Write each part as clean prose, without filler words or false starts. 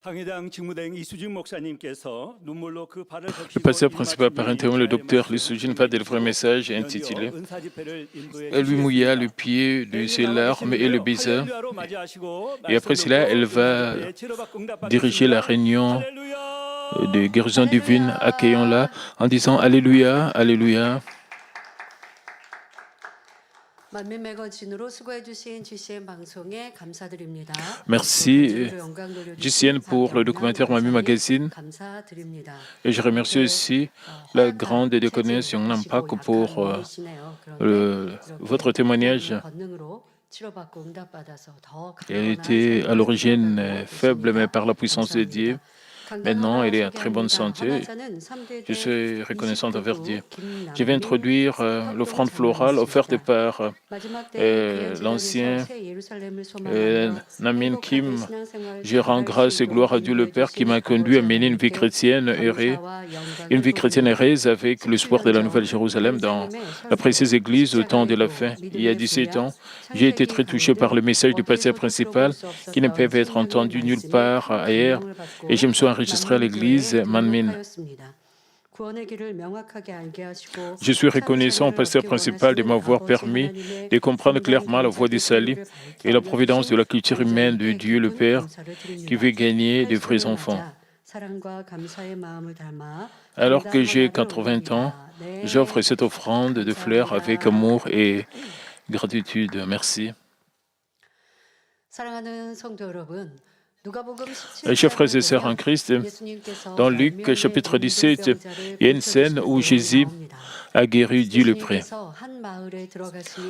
Le pasteur principal par intérim, le docteur Lee Soo-jin, va délivrer un message intitulé Elle lui mouilla le pied de ses larmes et le baisa. Et après cela, elle va diriger la réunion de guérison divine. Accueillons-la en disant Alléluia, Alléluia. Merci GCN pour le documentaire Manmin Magazine. Et je remercie aussi la grande diaconesse Yongnam Pak pour votre témoignage. Elle était à l'origine faible, mais par la puissance de Dieu, maintenant, elle est en très bonne santé. Je suis reconnaissant envers Dieu. Je vais introduire l'offrande florale offerte par l'ancien Namin Kim. Je rends grâce et gloire à Dieu le Père qui m'a conduit à mener une vie chrétienne heureuse avec l'espoir de la Nouvelle Jérusalem dans la précieuse église au temps de la fin. Il y a 17 ans, j'ai été très touché par le message du pasteur principal qui ne peut être entendu nulle part ailleurs et je me suis enregistré à l'église Manmin. Je suis reconnaissant au pasteur principal de m'avoir permis de comprendre clairement la voie du salut et la providence de la culture humaine de Dieu le Père qui veut gagner de vrais enfants. Alors que j'ai 80 ans, j'offre cette offrande de fleurs avec amour et gratitude. Merci. Chers frères et sœurs en Christ, dans Luc chapitre 17, il y a une scène où Jésus a guéri Dieu le pré.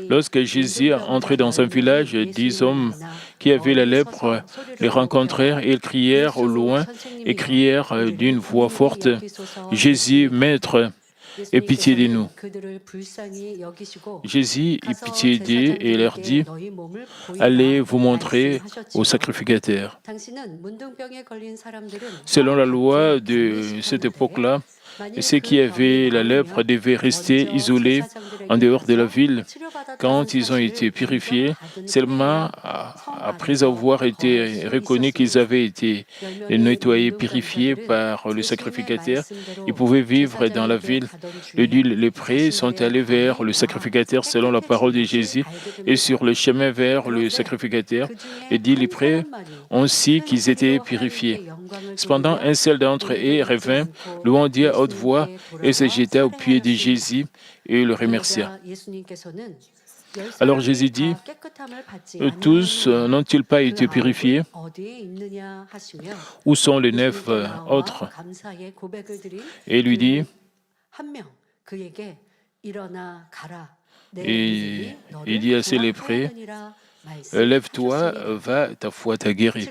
Lorsque Jésus entrait dans un village, 10 hommes qui avaient la lèpre les rencontrèrent et ils crièrent au loin et crièrent d'une voix forte « Jésus, Maître, aie pitié de nous ». Jésus eut pitié d'eux et leur dit « Allez vous montrer au sacrificateur ». Selon la loi de cette époque-là, ceux qui avaient la lèpre devaient rester isolés en dehors de la ville. Quand ils ont été purifiés, seulement après avoir été reconnus qu'ils avaient été nettoyés, purifiés par le sacrificateur, ils pouvaient vivre dans la ville. Les 10 lépreux sont allés vers le sacrificateur selon la parole de Jésus et sur le chemin vers le sacrificateur, les 10 lépreux ont su qu'ils étaient purifiés. Cependant, un seul d'entre eux revint, louant Dieu à haute voix et se jeta aux pieds de Jésus et le remercia. Alors Jésus dit, « Tous n'ont-ils pas été purifiés? Où sont les 9 autres ?» Et il lui dit, et il dit à ces lépreux, « Lève-toi, va, ta foi t'a guéri. »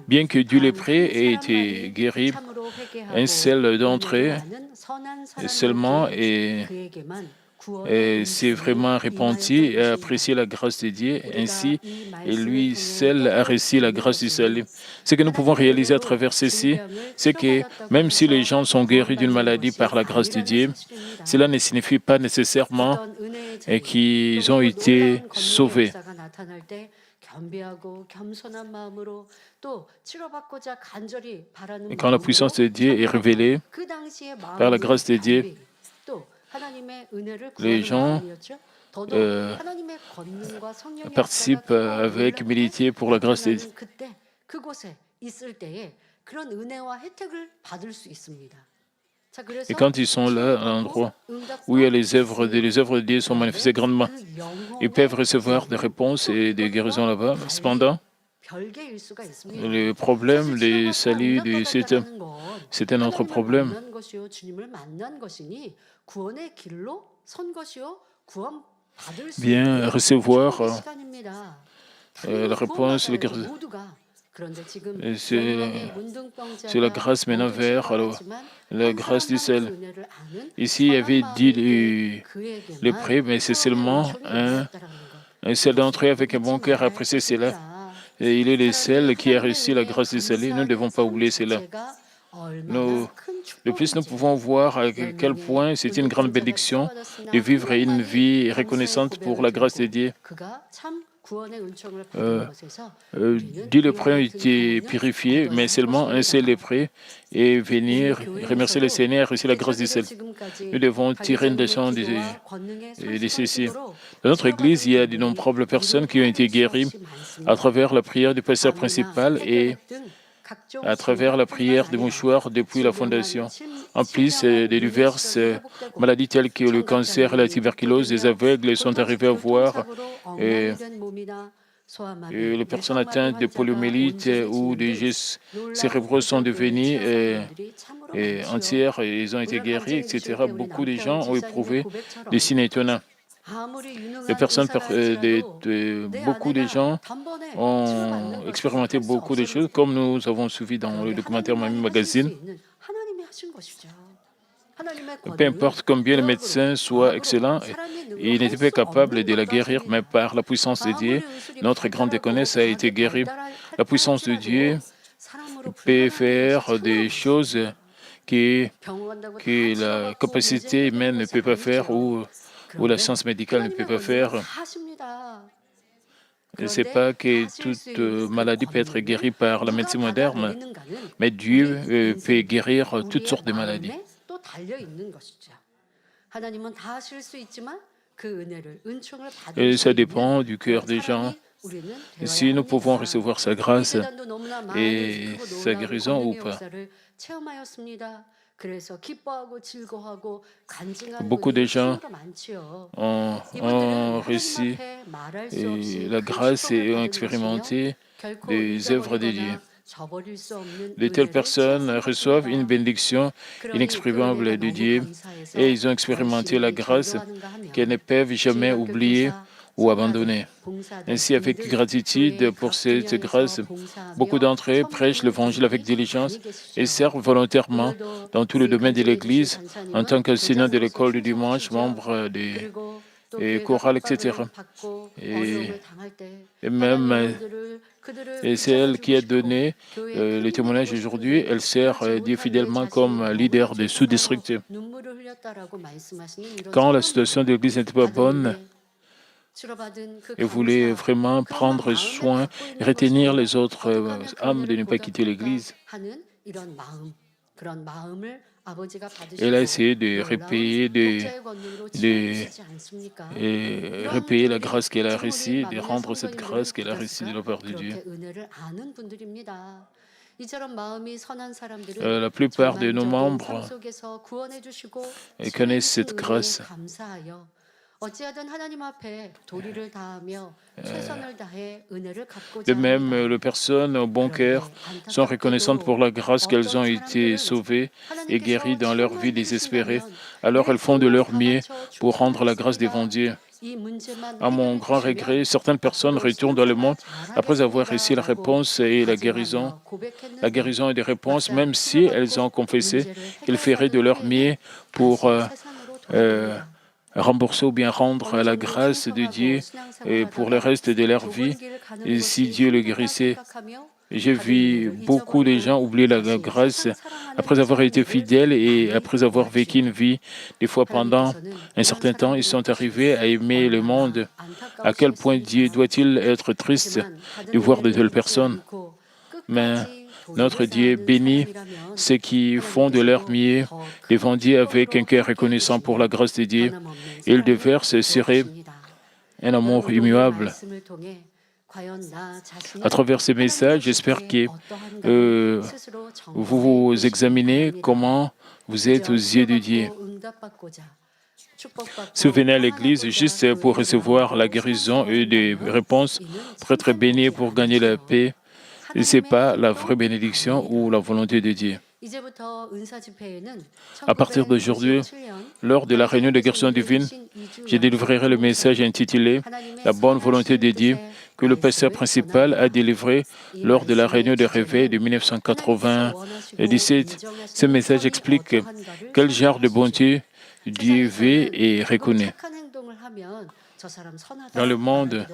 Bien que 10 lépreux ait été guéri, un seul d'entre eux seulement s'est vraiment repenti et a apprécié la grâce de Dieu. Ainsi, et lui seul a reçu la grâce du salut. Ce que nous pouvons réaliser à travers ceci, c'est que même si les gens sont guéris d'une maladie par la grâce de Dieu, cela ne signifie pas nécessairement qu'ils ont été sauvés. Et quand la puissance de Dieu est révélée par la grâce de Dieu, les gens participent avec humilité pour la grâce de Dieu. Et quand ils sont là, à l'endroit où il y a les œuvres de Dieu sont manifestées grandement, ils peuvent recevoir des réponses et des guérisons là-bas. Cependant, le problème des saluts, c'est un autre problème. Bien recevoir la réponse, c'est la grâce maintenant vers la grâce du ciel. Ici, il y avait 10 lépreux, mais c'est seulement un seul d'entre eux avec un bon cœur a apprécié cela. Et il est le seul qui a reçu la grâce du salut. Nous ne devons pas oublier cela. De plus, nous pouvons voir à quel point c'est une grande bénédiction de vivre une vie reconnaissante pour la grâce de Dieu. 10 lépreux ont été purifiés, mais seulement un seul lépreux est venir remercier le Seigneur et reçu la grâce du ciel. Nous devons tirer une leçon de ceci. Dans notre Église, il y a d'innombrables personnes qui ont été guéries à travers la prière du pasteur principal et à travers la prière des mouchoirs depuis la fondation. En plus, de diverses maladies telles que le cancer et la tuberculose, les aveugles sont arrivés à voir les personnes atteintes de poliomyélite ou de gestes cérébraux sont devenus entières et ils ont été guéris, etc. Beaucoup de gens ont éprouvé des signes étonnants. Beaucoup de gens ont expérimenté beaucoup de choses, comme nous avons suivi dans le documentaire Mamie Magazine. Peu importe combien le médecin soit excellent, il n'était pas capable de la guérir, mais par la puissance de Dieu, notre grande déconnaisse a été guérie. La puissance de Dieu peut faire des choses que la capacité humaine ne peut pas faire ou la science médicale ne peut pas faire. Ce n'est pas que toute maladie peut être guérie par la médecine moderne, mais Dieu peut guérir toutes sortes de maladies. Et ça dépend du cœur des gens. Si nous pouvons recevoir sa grâce et sa guérison ou pas. Beaucoup de gens ont reçu la grâce et ont expérimenté des œuvres de Dieu. De telles personnes reçoivent une bénédiction inexprimable de Dieu et ils ont expérimenté la grâce qu'elles ne peuvent jamais oublier ou abandonner. Ainsi, avec gratitude pour cette grâce, beaucoup d'entre eux prêchent l'Évangile avec diligence et servent volontairement dans tout le domaine de l'Église en tant qu'enseignant de l'école du dimanche, membre des chorales, etc. Et même c'est elle qui a donné le témoignage aujourd'hui. Elle sert Dieu fidèlement comme leader des sous-districts. Quand la situation de l'Église n'était pas bonne, et voulait vraiment prendre soin, retenir les autres âmes de ne pas quitter l'Église. Elle a essayé de repayer la grâce qu'elle a reçue, de rendre cette grâce qu'elle a reçue de la part de Dieu. La plupart de nos membres connaissent cette grâce. De même, les personnes au bon cœur sont reconnaissantes pour la grâce qu'elles ont été sauvées et guéries dans leur vie désespérée. Alors elles font de leur mieux pour rendre la grâce devant Dieu. À mon grand regret, certaines personnes retournent dans le monde après avoir reçu la réponse et la guérison et des réponses, même si elles ont confessé qu'elles feraient de leur mieux pour rembourser ou bien rendre la grâce de Dieu et pour le reste de leur vie, et si Dieu le guérissait. J'ai vu beaucoup de gens oublier la grâce après avoir été fidèles et après avoir vécu une vie. Des fois, pendant un certain temps, ils sont arrivés à aimer le monde. À quel point Dieu doit-il être triste de voir de telles personnes? Mais notre Dieu bénit ceux qui font de leur mieux devant Dieu avec un cœur reconnaissant pour la grâce de Dieu. Il déverse sur eux un amour immuable. À travers ces messages, j'espère que vous vous examinez comment vous êtes aux yeux de Dieu. Si vous venez à l'église juste pour recevoir la guérison et des réponses, pour être béni, pour gagner la paix, ce n'est pas la vraie bénédiction ou la volonté de Dieu. À partir d'aujourd'hui, lors de la réunion de guérison divine, je délivrerai le message intitulé « La bonne volonté de Dieu » que le pasteur principal a délivré lors de la réunion de réveil de 1997. Ce message explique quel genre de bonté Dieu veut et reconnaît. Dans le monde,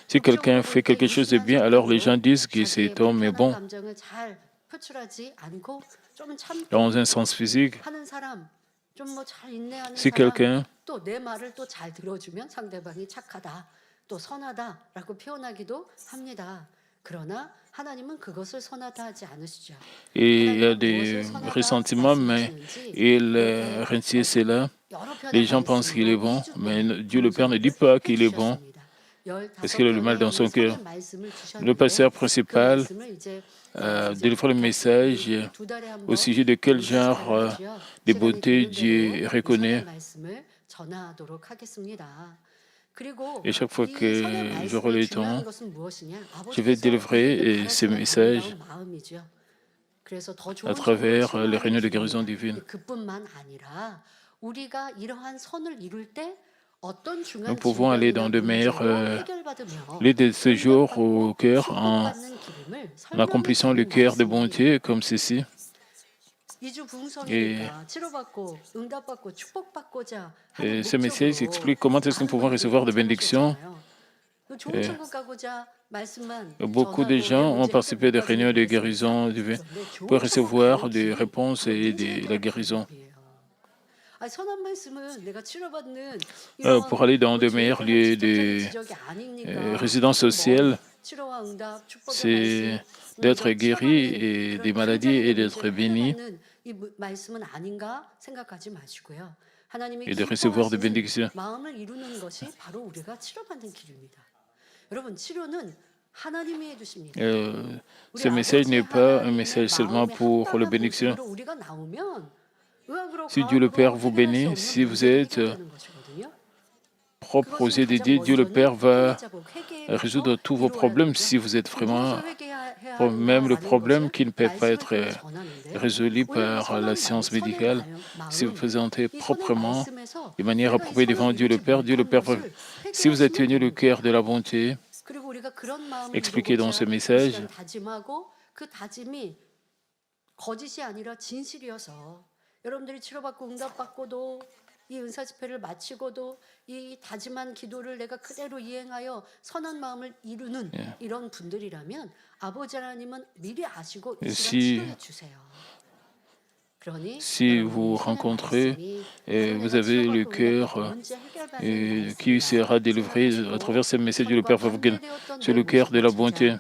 si quelqu'un fait quelque chose de bien, alors les gens disent que cet homme est bon. Dans un sens physique, si quelqu'un 또 선하다라고 표현하기도 합니다. 그러나 하나님은 그것을 선하다 하지 않으시죠. Et il y a 하나님은 무엇을 des 선하다 ressentiments, mais 말씀하시는지 il 이렇게 retient cela. 여러 Les 편의 gens pensent qu'il est 말씀으로 bon, 2주 mais 동안 Dieu le Père ne dit 분석을 pas qu'il est bon, 해주셨습니다. parce qu'il a le mal 15편에 dans 있는 son cœur. 선의 말씀을 Le 주셨는데 pasteur 그 principal 말씀을 이제 délivre le message 우리 두 달에 한 au 번 sujet de quel genre 시간을 하죠. de 시간이 beauté 되는 대로 Dieu 이 선의 reconnaît. 말씀을 전하도록 하겠습니다. 그리고 Et chaque fois 이 선의 que j'aurai 말씀의 le 중요한 temps, 것은 무엇이냐? je vais 아버지께서 délivrer 우리에게 ces 바라시는 messages 아름다운 마음이죠. 그래서 더 à 좋은 선물을 travers les 소망하는 réunions de guérison 길입니다. divine. 그뿐만 아니라 우리가 이러한 선을 이룰 때 어떤 Nous 중요한 pouvons aller dans 질병이나 de meilleurs 문제로 해결받으며 lieux de séjour au 응답받고 cœur 축복받는 길임을 en 설명해 accomplissant le 주는 cœur de 말씀입니다. bonté comme ceci. 이주 Et, 부흥성이니까 치료받고 응답받고 축복받고자 하는 et ce message 목적으로 explique comment est-ce que nous 많은 pouvons 분들이 recevoir des 동참하셨잖아요. bénédictions. 좋은 천국 가고자 말씀만 Beaucoup de 전하고 내 gens ont 문제 participé à des réunions de 해결 못 받으면 guérison divine 그런데 pour 좋은 천국 recevoir 가는 des 길이 réponses 그 et 문제 de la 해결의 guérison. 방법이에요. 선한 말씀은 내가 치료받는 Pour 이런 aller dans de 죄에 meilleurs 대한 lieux 직접적인 de 지적이 아니니까 résidence 좀 sociale, 먼 치료와 응답, 축복의 c'est 말씀, d'être 이런 guéri 치러가는 et des 그런 maladies 당장의 내 et d'être 문제를 béni 해결받는 이 말씀은 아닌가 생각하지 마시고요. 하나님이 et de recevoir des 기뻐하시는 bénédictions. 마음을 이루는 것이 바로 우리가 치료받는 길입니다. 여러분, 치료는 하나님이 해주십니다. 우리 Ce message 아버지 n'est pas un 하나님의 message seulement 마음에 pour le 합당한 bénédiction. 모습으로 우리가 나오면 의학으로 Si Dieu le Père 과학으로 vous 해결할 수 bénit, 없는 si vous 문제도 êtes 해결되는 것이거든요. propre aux 그것은 yeux de 가장 Dieu, Dieu le Père 먼저는 va 회개 자국 회개에 résoudre 가서 tous vos 이루어야 problèmes 되죠. si vous êtes vraiment 무엇을 회개해야 même le 하는가라는 problème 것을 qui ne peut pas 말씀을 être 통해 전하는데 résolu 오늘 이 par la 선한 science 선의 médicale. Si vous 마음, présentez 이 선의 proprement, 말씀에서 de manière 내가 이 appropriée devant 선을 Dieu le 이루지 Père, Dieu le 못한 Père va. 것을 Si vous avez 회개하시면 tenu le 됩니다. cœur de la bonté, 그리고 우리가 그런 마음을 expliqué dans ce 이루고자 이 message, 시간 다짐하고 그 다짐이 거짓이 아니라 진실이어서 여러분들이 치료받고 응답받고도 이 은사 집회를 마치고도 이 다짐한 기도를 내가 그대로 이행하여 선한 마음을 이루는 이런 분들이라면 아버지 하나님은 미리 아시고 이 시간 치료해 주세요. 그러니 si vous 여러분이 선의 rencontrez 말씀이 et 오늘 vous 내가 avez le 치료받고 cœur 응답받고 문제 해결받는 qui 말씀이다 sera délivré à 생각하시고 travers ce message, Dieu le 선과 Père va vous guérir. 반대되었던 C'est 내 le cœur de 모습을 la 찾아 bonté,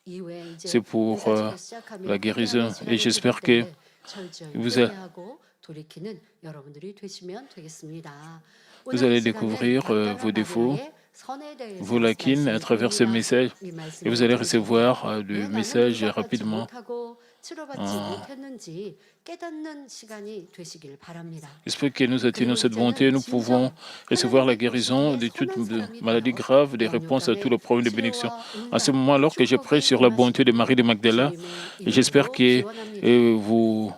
이후에 이제 c'est pour 은사 집회 la 시작하며 guérison. 회개하는 Et 시간이 j'espère 있을 que 때 철저히 vous allez, 회개하고 돌이키는 여러분들이 되시면 되겠습니다. vous 오늘 이 allez 시간은 découvrir vos 막달라 défauts, 마리아의 선에 대해서 vos lacunes à 말씀을 travers ce 드립니다. message 이 et 말씀을 vous allez 들으실 때 recevoir 왜 le 나는 message 응답받지 rapidement. 못하고 치료받지 못했는지 깨닫는 시간이 되시길 바랍니다. J'espère que nous atteignons 그리고 cette bonté, 이제는 nous pouvons 진정 recevoir la 하나님께 guérison 보시기에 de toute 선한 사람이 maladie 되어 grave, des 영육 réponses à tous 간의 les problèmes de bénédiction. 치료와 En ce 응답, moment, alors que je prêche 축복이 sur la bonté de Marie de 임하시기를 Magdala, 주님의 j'espère 이름으로 que 기원합니다. vous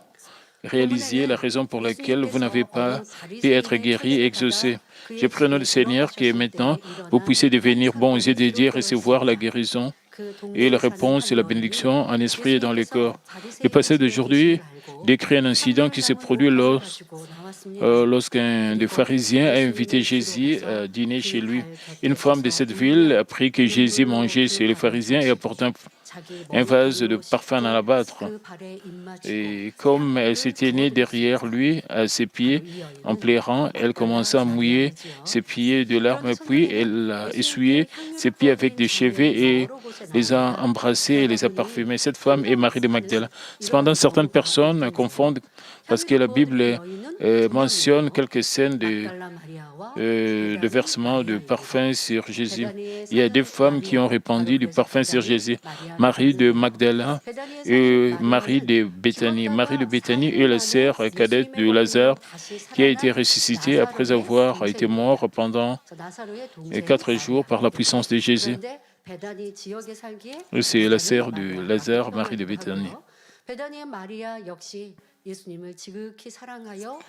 réalisiez la 본문에는 raison pour laquelle vous n'avez 예수님께서 pas 어떤 pu être 바리새인의 guéri et 천례를 exaucé. 받아 Je 그의 prie au nom 집에 du Seigneur que 들어가셨을 maintenant 때에 vous 일어난 puissiez 한 devenir bons aux yeux de 사건이 Dieu et 기록되어 recevoir la 있습니다. guérison 그 et la 동네에 사는 réponse et 한 la 여인이 bénédiction en esprit et dans le corps. 예수님께서 Le 바리새인의 passage 집에 계신 d'aujourd'hui 걸 알고 décrit un incident qui s'est 향유를 담은 produit 옷감을 가지고 나왔습니다. lorsqu'un des 그리고 pharisiens a invité 예수님의 뒤로 Jésus à 가서 dîner chez 그 lui. 발 Une 곁에 femme de 서서 cette ville 울며 apprit que Jésus 눈물로 mangeait 그 chez les 발을 pharisiens et 적시고 apportait 자기 un vase de 머리카락으로 parfum en 씻고 alabâtre. 그 발에 입맞추고 Et comme elle 향유를 s'était née derrière 부어드렸습니다. lui, à ses 바로 pieds, 이 en 여인은 pleurant, elle 막달라 commença à mouiller 마리아이지요. ses pieds de larmes, 그런 puis 청년에는 elle a essuyé 예수님께 ses 향유를 pieds avec 부어드린 des cheveux 장면이 et 여러 곳에 les a 나옵니다. embrassés et 그러다 les a 보니 parfumés. Cette femme est Marie de Magdala. 성경에서는 Cependant, 이러한 certaines 경우가 personnes 있던지요. confondent parce que 향유를 la Bible 부어드린 여인은 두 mentionne 명이에요. quelques scènes 막달라 마리아와 de 베다니 versement de 마리아입니다. parfum sur Jésus. 베다니에 Il y a deux 사는 femmes qui ont 마리아, 바로 répandu du 그래서 parfum sur 베다니 Jésus. 마리아라고 Marie de 하는데요. Magdala 베다니에 사는 et Marie 마리아는 de Béthanie. Marie de 죽었다가 Béthanie est la 살아나는 sœur cadette 예수님의 de Lazare 먹임으로 다시 qui a été 살아난 ressuscité après 나사로의 avoir été 동생입니다. mort pendant 그래서 나사로의 동생 4 jours par la 마리아입니다. puissance de Jésus. 그런데 베다니 지역에 살기에 C'est la 베다니 sœur de 마리아라고 Lazare, Marie de 표현하기도 Béthanie. 하고요. 베다니의 마리아 역시 예수님을 지극히 사랑하여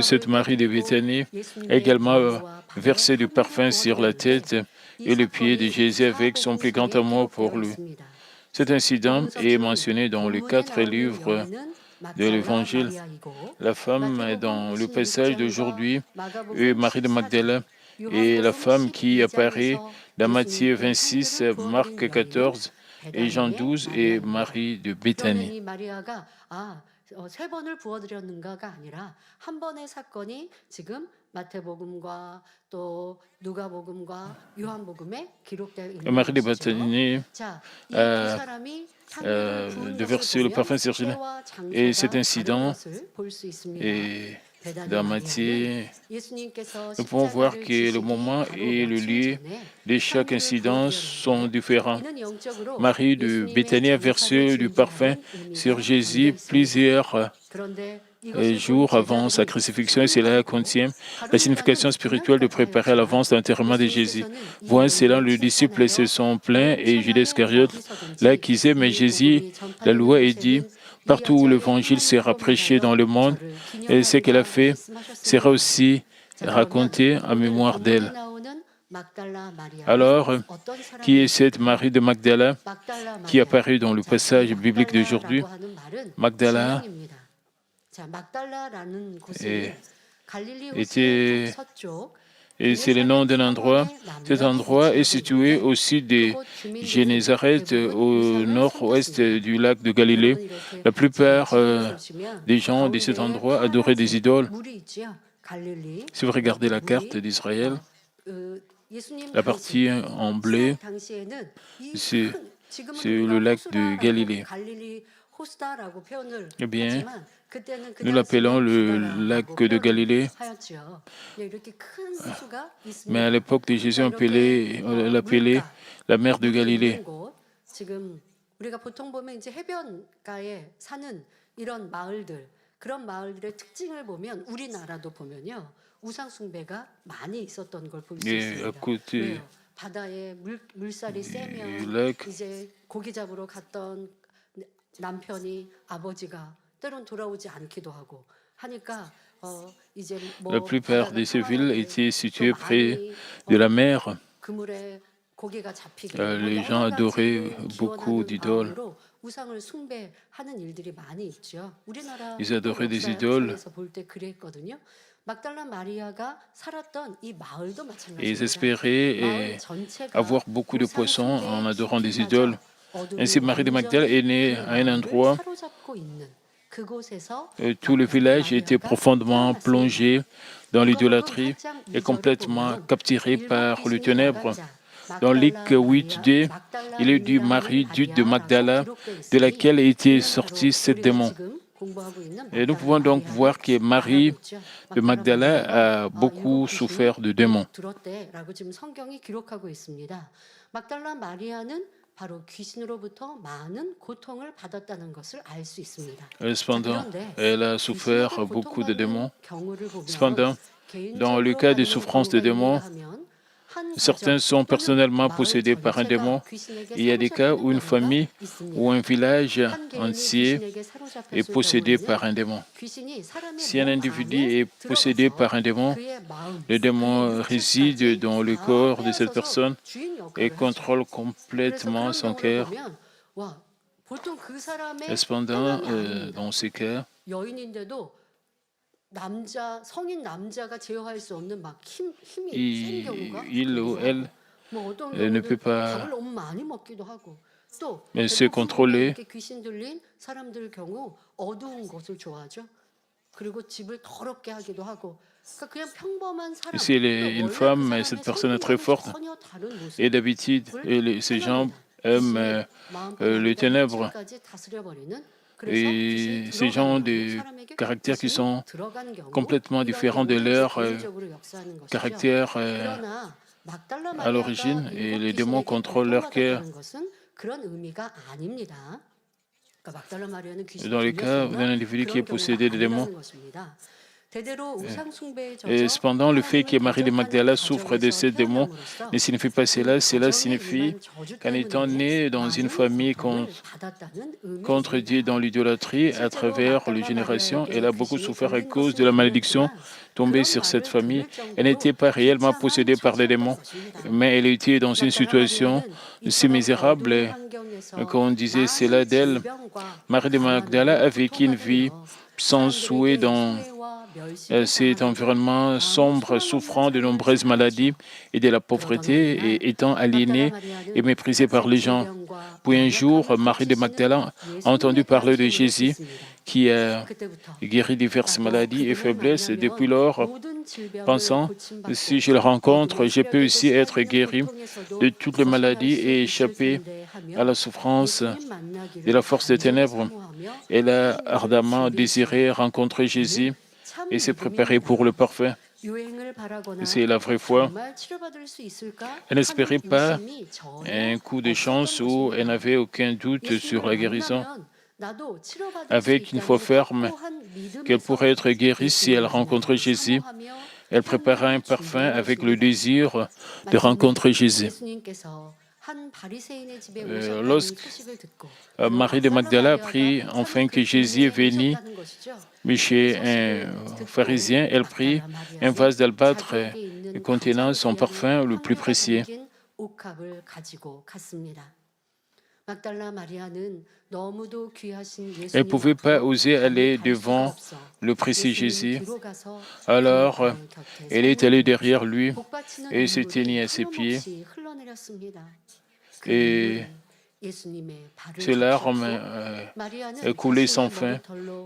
Cette 옷감을 Marie de 빼드리고 Béthanie a 예수님의 également 머리와 발에 versé du 향유를 parfum sur la 부어드렸는데 tête 이 et les pieds de 사건이 Jésus avec son plus grand 사복음서에 amour pour 기록되어 lui. 있습니다. Cet incident est 복음서처럼 mentionné dans les 본문에 4 나오는 livres 여인은 de 막달라 l'Évangile. 마리아이고 La femme 마태복음 dans le passage 26장과 d'aujourd'hui est 마가복음 Marie de 14장, Magdala et la 요한복음 femme qui apparaît 12장에서 dans Matthieu 예수님께 26, 향유를 Marc 부어드린 여인은 14 et Jean 베다니의 12 et 마리아입니다. Marie de Béthanie. 그러면 이 마리아가 세 번을 부어드렸는가가 아니라 한 번의 사건이 지금 마태복음과 또 누가복음과 요한복음에 기록되어 있는 Marie de 것이죠. Béthanie 자, 이 두 a 사람이 향유를 부은 déversé 것을 le 보면 parfum sur Jésus. 때와 Et cet 장소가 다른 incident 것을 볼 수 있습니다. est 베다니 dans 마리아는 Matthieu. 예수님께서 Nous pouvons voir 십자가를 que le 지시기 moment 바로 et le 며칠 lieu 전에 de chaque 향유를 incident sont 부어드렸는데 différents. 이는 영적으로 Marie de 예수님의 Béthanie a 장사를 versé du parfum 준비하는 sur 의미가 Jésus 담겨 있습니다. plusieurs 그런데 이것을 본 jours avant sa 제자들은 crucifixion, et cela 순간적으로 contient la signification 가룟유다는 spirituelle de 그날까지 préparer à 하였지만 l'avance l'enterrement de Jésus. 예수님께서는 이 Voyant cela, 여인을 les disciples se 칭찬하여 sont plaints et Judas 천하에 Iscariote 어디서든지 l'accusait, mais 이 Jésus 복음이 la 전파되는 louait et dit, 곳에는 이 partout où 여자의 l'évangile sera 행함으로 prêché dans le 말하여 monde, 저를 et ce qu'elle a 기념하리라 fait sera 말씀하셨습니다. aussi 자, 그러면 raconté en 오늘 mémoire 본문에 d'elle. 나오는 막달라 마리아는 Alors, 어떤 qui est 사람인지 cette Marie de Magdala 막달라 qui 마리아. apparaît dans le 자, 이 passage biblique d'aujourd'hui? 막달라라고 하는 말은 Magdala 지명입니다. 자, 막달라라는 곳은 est- 갈릴리 était- 호수의 서쪽 et c'est le nom d'un endroit. Cet endroit est situé au sud de Génézareth, au nord-ouest du lac de Galilée. La plupart des gens de cet endroit adoraient des idoles. Si vous regardez la carte d'Israël, la partie en bleu, c'est le lac de Galilée. Eh bien, nous l'appelons le lac de Galilée, mais à l'époque de Jésus, on l'appelait la mer de Galilée. 지금 우리가 보통 보면 이제 해변가에 사는 이런 마을들, 그런 마을들의 특징을 보면 우리나라도 보면요 우상 숭배가 많이 있었던 걸 볼 수 Et à 있습니다. côté 왜요? 바다에 물살이 세면 du lac, 이제 고기 잡으러 갔던 남편이 아버지가 때론 돌아오지 않기도 하고 하니까 이제 뭐 la plupart de ces villes étaient situées 좀 près 많이 de la mer. 그물에 고기가 잡히게 Les gens adoraient beaucoup d'idoles. 우상을 숭배하는 일들이 많이 있죠. 우리나라 Ils adoraient des idoles. 볼때 그랬거든요. 막달라 마리아가 살았던 이 마을도 Et ils 마찬가지입니다. espéraient avoir beaucoup de poissons en adorant des idoles. Ainsi, Marie de Magdala est née à un endroit où tout le village était profondément plongé dans l'idolâtrie et complètement capturé par le ténèbre. Dans Luc 8.2, il est dit Marie, dite de Magdala, de laquelle était sorti ce démon. Et nous pouvons donc voir que Marie de Magdala a beaucoup souffert de démons. 들었대라고 지금 성경이 기록하고 있습니다. 막달라 마리아는 바로 귀신으로부터 많은 고통을 받았다는 것을 알 수 있습니다. Cependant, elle a souffert beaucoup de démons. Cependant, dans le cas des souffrances de démons, certains sont personnellement possédés par un démon. Il y a des cas où une famille ou un village entier est possédé par un démon. Si un individu est possédé par un démon, le démon réside dans le corps de cette personne et contrôle complètement son cœur. Et cependant, dans ces cas, 성인 남자가 제어할 수 없는 막 힘이 센 경우가 il ou elle 뭐 어떤 ne peut 경우는 pas 밥을 너무 많이 먹기도 하고 또 se contrôler. 이렇게 귀신 들린 사람들 경우 어두운 곳을 좋아하죠. 그리고 집을 더럽게 하기도 하고 그러니까 그냥 평범한 사람. Si elle est une femme, cette personne est très forte. Et d'habitude, ces gens aiment les ténèbres. Et ces gens de caractères qui sont complètement différents de leur caractère à l'origine, et les démons contrôlent leur cœur. Dans le cas d'un individu qui est possédé de démons, et cependant, le fait que Marie de Magdala souffre de ces démons ne signifie pas cela. Cela signifie qu'en étant née dans une famille contredite dans l'idolâtrie à travers les générations, elle a beaucoup souffert à cause de la malédiction tombée sur cette famille. Elle n'était pas réellement possédée par des démons, mais elle était dans une situation si misérable qu'on disait cela d'elle. Marie de Magdala a vécu une vie sans souhait dans Cet environnement sombre, souffrant de nombreuses maladies et de la pauvreté, et étant aliéné et méprisé par les gens. Puis un jour, Marie de Magdala a entendu parler de Jésus qui a guéri diverses maladies et faiblesses. Depuis lors, pensant, si je le rencontre, je peux aussi être guéri de toutes les maladies et échapper à la souffrance de la force des ténèbres. Elle a ardemment désiré rencontrer Jésus et se préparer pour le parfait. C'est la vraie foi. Elle n'espérait pas un coup de chance où elle n'avait aucun doute sur la guérison. Avec une foi ferme qu'elle pourrait être guérie si elle rencontrait Jésus, elle prépara un parfum avec le désir de rencontrer Jésus. Lorsque Marie de Magdala apprit enfin que Jésus est venu chez un pharisien, elle prit un vase d'albâtre contenant son parfum le plus précieux. Elle ne pouvait pas oser aller devant le précieux Jésus. Alors, elle est allée derrière lui et se tenait à ses pieds. Et ses larmes coulaient sans fin.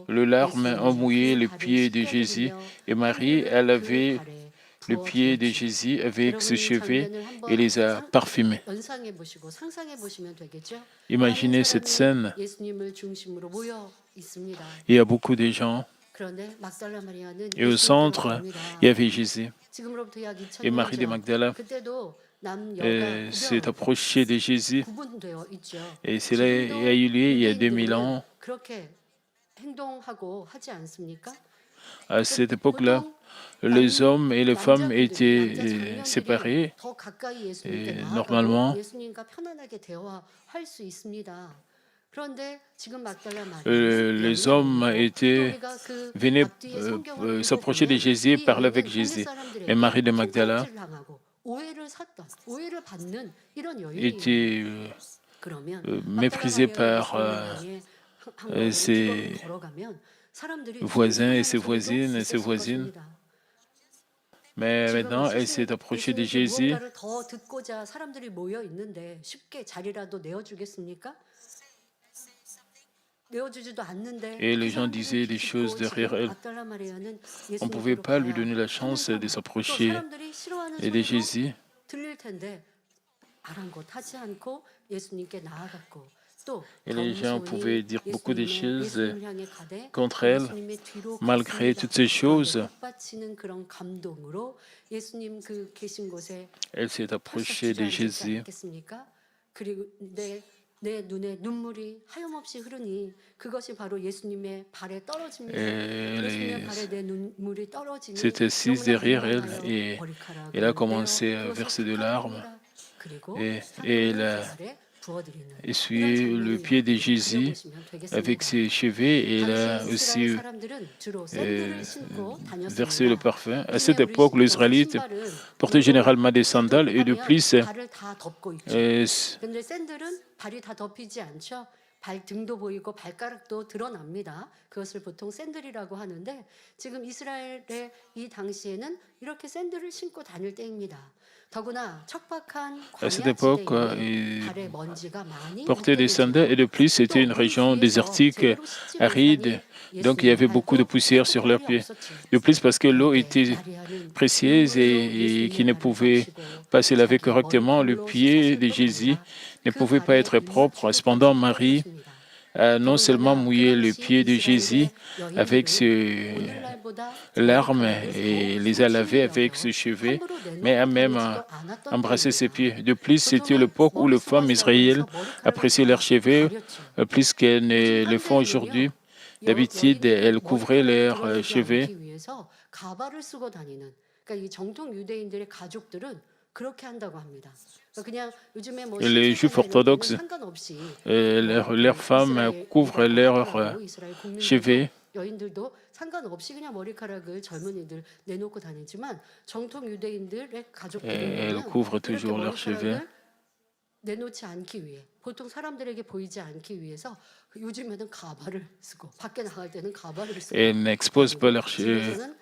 Les larmes ont mouillé les pieds de Jésus. Et Marie, elle avait le pied de Jésus avec ses cheveux et les a parfumés. Imaginez cette scène. Il y a beaucoup de gens. Et au centre, il y avait Jésus. Et Marie de Magdala s'est approchée de Jésus. Et cela a eu lieu il y a 2000 ans. À cette époque-là, les hommes et les femmes étaient séparés. Et normalement, les hommes venaient s'approcher de Jésus et parler avec Jésus. Mais Marie de Magdala était méprisée par ses voisins et ses voisines et ses voisines. Mais maintenant, elle s'est approchée de Jésus. Et les gens disaient des choses derrière elle. On ne pouvait pas lui donner la chance de s'approcher de Jésus. Et les gens pouvaient dire beaucoup de choses contre elle. Malgré toutes ces choses, elle s'est approchée de Jésus. S'est assise derrière elle et elle a commencé à verser de larmes et elle a essuyé le pied de Jésus avec ses cheveux et elle a aussi versé le parfum. À cette époque, les Israélites portaient généralement des sandales et de plus, 발등도 보이고 발가락도 드러납니다. 그것을 보통 샌들이라고 하는데 지금 이스라엘의 이 당시에는 이렇게 샌들을 신고 다닐 때입니다. À cette époque, ils portaient des sandales et de plus, c'était une région désertique, aride, donc il y avait beaucoup de poussière sur leurs pieds. De plus, parce que l'eau était précieuse et qu'ils ne pouvaient pas se laver correctement, le pied de Jésus ne pouvait pas être propre. Cependant, Marie a non seulement mouillé le pied de Jésus avec ses larmes et les a lavés avec ses cheveux, mais a même embrassé ses pieds. De plus, c'était l'époque où les femmes israéliennes appréciaient leurs cheveux plus qu'elles ne le font aujourd'hui. D'habitude, elles couvraient leurs cheveux. Les Juifs orthodoxes, leurs femmes couvrent leurs cheveux. Et elles couvrent toujours leurs cheveux. 내놓지 않기 위해 보통 사람들에게 보이지 않기 위해서 요즘에는 가발을 쓰고 밖에 나갈 때는 가발을 쓰고 Elles n'exposent pas 집에서는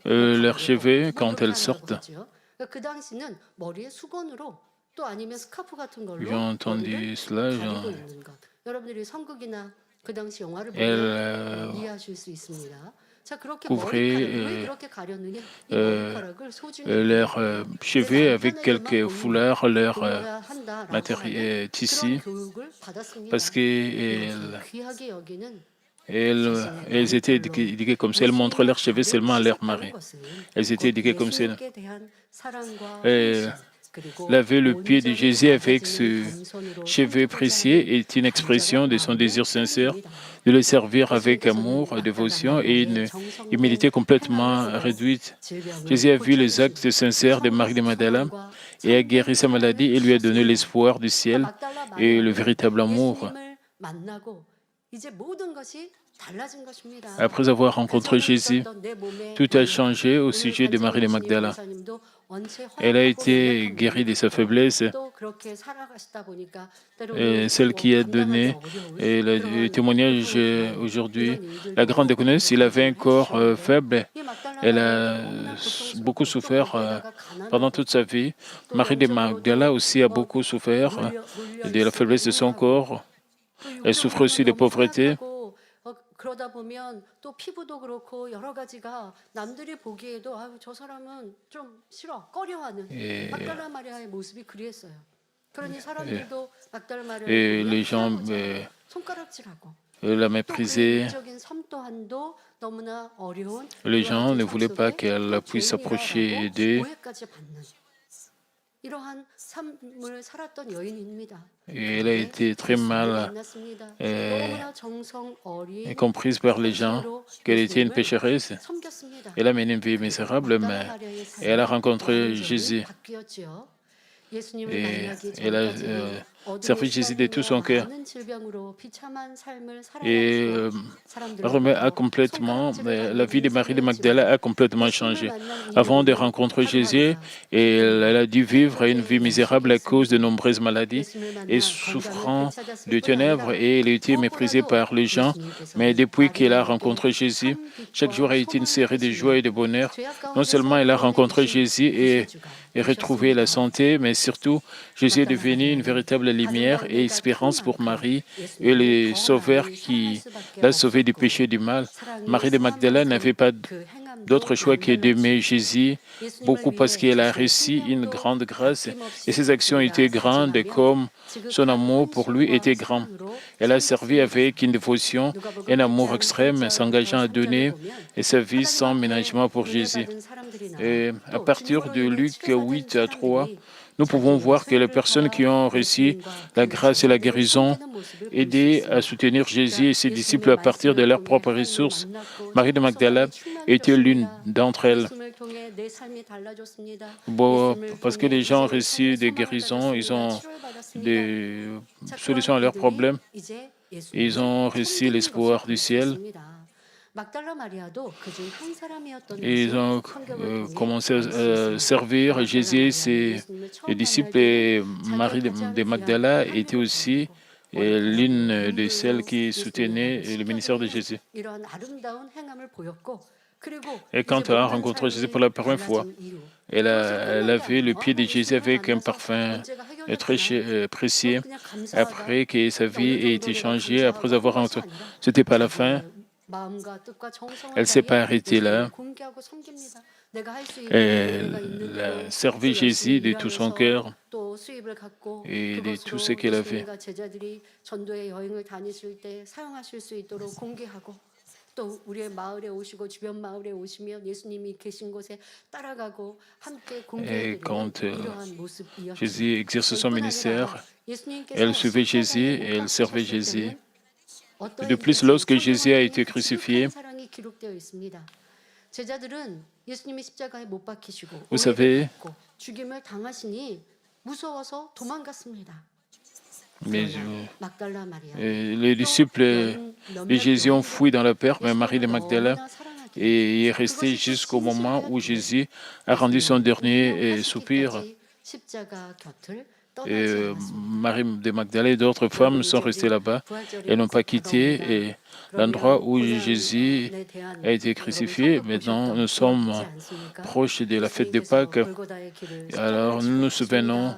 leurs 가리고 cheveux 뭐 quand 이렇게 elles 한다고 sortent. 하죠. 그러니까 그 당시는 머리에 수건으로 또 아니면 스카프 같은 J'ai 걸로 머리를 entendu cela. 가리고 있는 것. 여러분들이 선극이나 그 당시 영화를 보면 Elles 이해하실 수 있습니다. 자, 그렇게 머리카락 왜 couvraient 그렇게 가렸느냐? 이 euh, 머리카락을 소중히 leurs 여기고 내 cheveux avec 남편에게만 quelques foulards, 보여야 한다라고 하는 matériel 그런 tissu, 교육을 parce 받았습니다. 이렇게 qu'elles 귀하게 여기는 elles, 자신의 elles étaient 머리털로 éduquées comme ça. Elles montraient 예수님의 leurs cheveux 발을 seulement à leur 씻었다는 mari. 것은 Elles étaient 곧 éduquées comme ça. 예수님께 대한 사랑과 헌신 Et 그리고 laver le pied de 온전히 Jésus avec 낮아지는 ce 겸손으로 cheveu 섬기고자 précieux 하는 est une expression 간절한 de son 마음의 désir sincère 표현입니다. de le servir avec 예수님께서는 amour, 막달라 dévotion et 마리아의 une 정성된 humilité complètement 행함을 보고 réduite. 질병을 Jésus a vu les 고쳐주시고 actes sincères de Marie de Magdala 청함과 et a 참된 guéri sa 사랑을 maladie et lui a donné 주셨습니다. l'espoir du 그러니까 ciel 막달라 et le 마리아는 véritable amour. 예수님을 만나고 이제 모든 것이 달라진 것입니다. Après avoir 그 rencontré 전에 Jésus, 있었던 내 몸의 tout a 연약함. changé au 오늘 sujet de 간증해 Marie de 주신 이 Magdala. 권사님도 원체 Elle a 허약하고 été 연약한 guérie 면이 de sa 있고 faiblesse. 또 그렇게 살아가시다 보니까 Et 때로는 celle qui a 감당하기 donné 어려운 et le 그러한 témoignage 고통을 당하는 aujourd'hui, 이런 la grande 일들도 économiste, il avait un 간증을 corps 해주셨는데 faible. 이 막달라 Elle 마리아도 a 너무나 beaucoup 고통스럽고 또 souffert 거기에다가 pendant 가난하고 toute sa vie. 또 Marie de Magdala 영적으로도 aussi a beaucoup souffert 물려 de la 있으면 faiblesse de son 우울하고 corps. 또 Elle 우리가 souffrait aussi 보면 de 너무 pauvreté. 허약하고 그러다 보면 또 피부도 그렇고 여러 가지가 남들이 보기에도 아유 저 사람은 좀 싫어 꺼려하는 Et, 막달라 마리아의 모습이 그리했어요. 그러니 사람들도 막달라 마리아를 et 보면 les gens 피하고자 손가락질하고 la 또 그의 méprisaient. 영적인 삶 또한도 너무나 어려운 Les 그와 gens 같은 ne 삶 voulaient pas 속에 qu'elle 또 puisse s'approcher 죄인이다라고 d'eux. 오해까지 받는 이러한 삶을 살았던 여인입니다. Et elle a 그런데 été très 예수님을 mal 만났습니다. euh, 너무나 정성 어린 comprise par les gens 헌신으로 qu'elle était une 예수님을 pécheresse. 섬겼습니다. Elle a mené une vie 그리고 misérable, 막달라 mais 마리아의 elle a 삶은 rencontré 완전히 Jésus. 바뀌었지요. 예수님을 Et 만나기 elle a 전까지는 어둠에 servi Jésus de tout 시달리며 son cœur. 많은 질병으로 비참한 삶을 Et 살아왔지만 Marie a 사람들로부터 complètement, 손가락질을 la vie 받는 de Marie de 인생이었지만 Magdala a complètement 예수님을 changé. 만난 Avant de 이후로는 rencontrer Jésus, 하루하루가 et elle a dû vivre une 그렇게 vie misérable à cause de 양식했습니다. nombreuses maladies 예수님을 et 만나 건강을 souffrant 되찾았을 de 뿐 ténèbres, 아니라 et elle a été méprisée 무엇보다도 par les gens. Mais 예수님께서는 depuis qu'elle a 마리아에게 rencontré Jésus, 참 chaque jour 빛과 a été une 소망이 série de joie 되시며 et de bonheur. 죄악 Non seulement 가운데서 elle a rencontré 구원해주신 Jésus 구세주가 et retrouvé la 되셨습니다. santé, mais surtout, Jésus est 막달라 devenu une 마리아는 véritable 가진 lumière et 관계가 큰 espérance pour 만큼 Marie et 예수님을 le 더 Sauveur 많이 사랑할 qui 수밖에 l'a sauvé du 없었고 péché et du mal. 사랑이 Marie de 상한 Magdala n'avait 만큼 pas 그 행함도 d'autre choix que d'aimer 남달랐지요. Jésus, beaucoup 예수님을 parce 위해 qu'elle a 자신의 reçu une 생명도 grande grâce et 아낌없이 ses actions 내가 étaient grandes et 다짐하며 comme son 지극한 amour pour lui 헌신과 était grand. 사랑으로 Elle a servi 섬겼습니다. avec une dévotion, 누가복음 un amour 8장 extrême, 8절부터 s'engageant à 3절을 donner 보면 et sa vie 하나님 sans 앞에 ménagement pour 은혜 Jésus. 받은 사람들이나 Et à 또 partir 중보로 de 인해 Luc 치료받은 8 à 3, 사람들이 nous pouvons 자기의 voir que les 소유를 personnes qui 팔아 ont reçu 예수님과 la 그 grâce et la 제자들을 guérison 섬기는 모습을 볼 수 aidaient à 있습니다. soutenir Jésus et ses disciples 예수님의 à partir de 말씀을 leurs 통해 propres 하나님을 ressources. 만났고 Marie de Magdala 속성만이 était l'une 충만해졌습니다. d'entre elles. 예수님을 통해 내 삶이 달라졌습니다. Bon, 예수님을 parce que 통해 les gens ont 인생의 삶의 reçu des 소망을 guérisons, ils 가졌습니다. ont 치료를 받았습니다. des 자, solutions 그러한 à leurs 이들이 problèmes, 이제 ils 예수님을 ont reçu 섬기는 것을 l'espoir du 볼 수 ciel, 있습니다. 막달라 마리아도 그중 한 사람이었던 et ils 것을 ont 성경을 통해 commencé 알 수 à 있습니다. servir 막달라 Jésus, 마리아는 ses 예수님을 les 처음 만날 disciples, 때는 et 자기가 Marie 가장 de 귀한 Magdala était 향유를 aussi 가지고 머리카락으로 l'une de celles 눈물로 qui 예수님의 soutenaient 발을 le ministère de 씻겨주는 Jésus. 이러한 아름다운 행함을 보였고 그리고 Et 이제 quand elle a 모든 rencontré Jésus 삶이 pour la première fois, 달라진 이유 그것이 elle a 끝난 게 vu le 아니에요. pied de 나 Jésus 예수님을 avec un 만나서 parfum 문제가 très 해결됐구나. précieux. 그냥 감사하다. Après que sa 어느 vie ait 정도 été 내가 changée, après 감사하고 한 avoir 것이 rencontré, 아니라 c'était pas la fin. 자기의 마음과 뜻과 정성을 Elle s'est 다해 pas arrêtée 예수님을 là. 공개하고 섬깁니다. 내가 할 수 있는 Elle 내가 있는 a 대로 servi 또 열심히 Jésus de tout son 일하면서 cœur 또 수입을 갖고 et de tout ce 그것으로 qu'elle avait. 예수님과 제자들이 전도의 여행을 다니실 때 사용하실 수 있도록 공개하고 또 우리의 마을에 오시고 주변 마을에 오시면 예수님이 계신 곳에 따라가고 함께 Et 공개해드리는 quand 이러한 모습이었죠. Jésus exerçait son 뿐 아니라 ministère, 예수님께서 elle suivait Jésus 십자가에 et 못 elle servait 박히셨을 Jésus. 때는 어떠한 De plus, 일인지 lorsque Jésus a été 성경을 통해 crucifié, 지극한 사랑이 기록되어 있습니다. 제자들은 예수님이 십자가에 못 박히시고 vous 오해를 savez, 받고 죽임을 당하시니 무서워서 도망갔습니다. mais 그러나 막달라 마리아 les disciples de Jésus ont fui dans la peur, mais Marie de Magdala est restée jusqu'au moment où Jésus a rendu son dernier soupir. 십자가 곁을 Marie de Magdala et d'autres femmes sont restées là-bas. Elles n'ont pas quitté et l'endroit où Jésus a été crucifié. Maintenant, nous sommes proches de la fête de Pâques. Alors, nous nous souvenons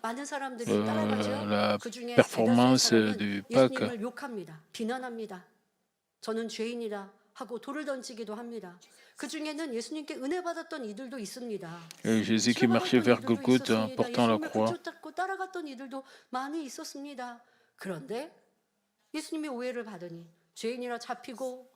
많은 사람들이 따라가죠. la 그중에 performance 대다수의 du 사람은 Pâques. 예수님을 욕합니다. 비난합니다. 저는 죄인이다 하고 돌을 던지기도 합니다. 그중에는 예수님께 은혜 받았던 이들도 있습니다. Jésus qui marchait vers 치료받았던 이들도 Golgotha 있었습니다. portant la 예수님을 croix. 붙잡고 따라갔던 이들도 많이 있었습니다. 그런데 예수님이 오해를 받으니 죄인이라 잡히고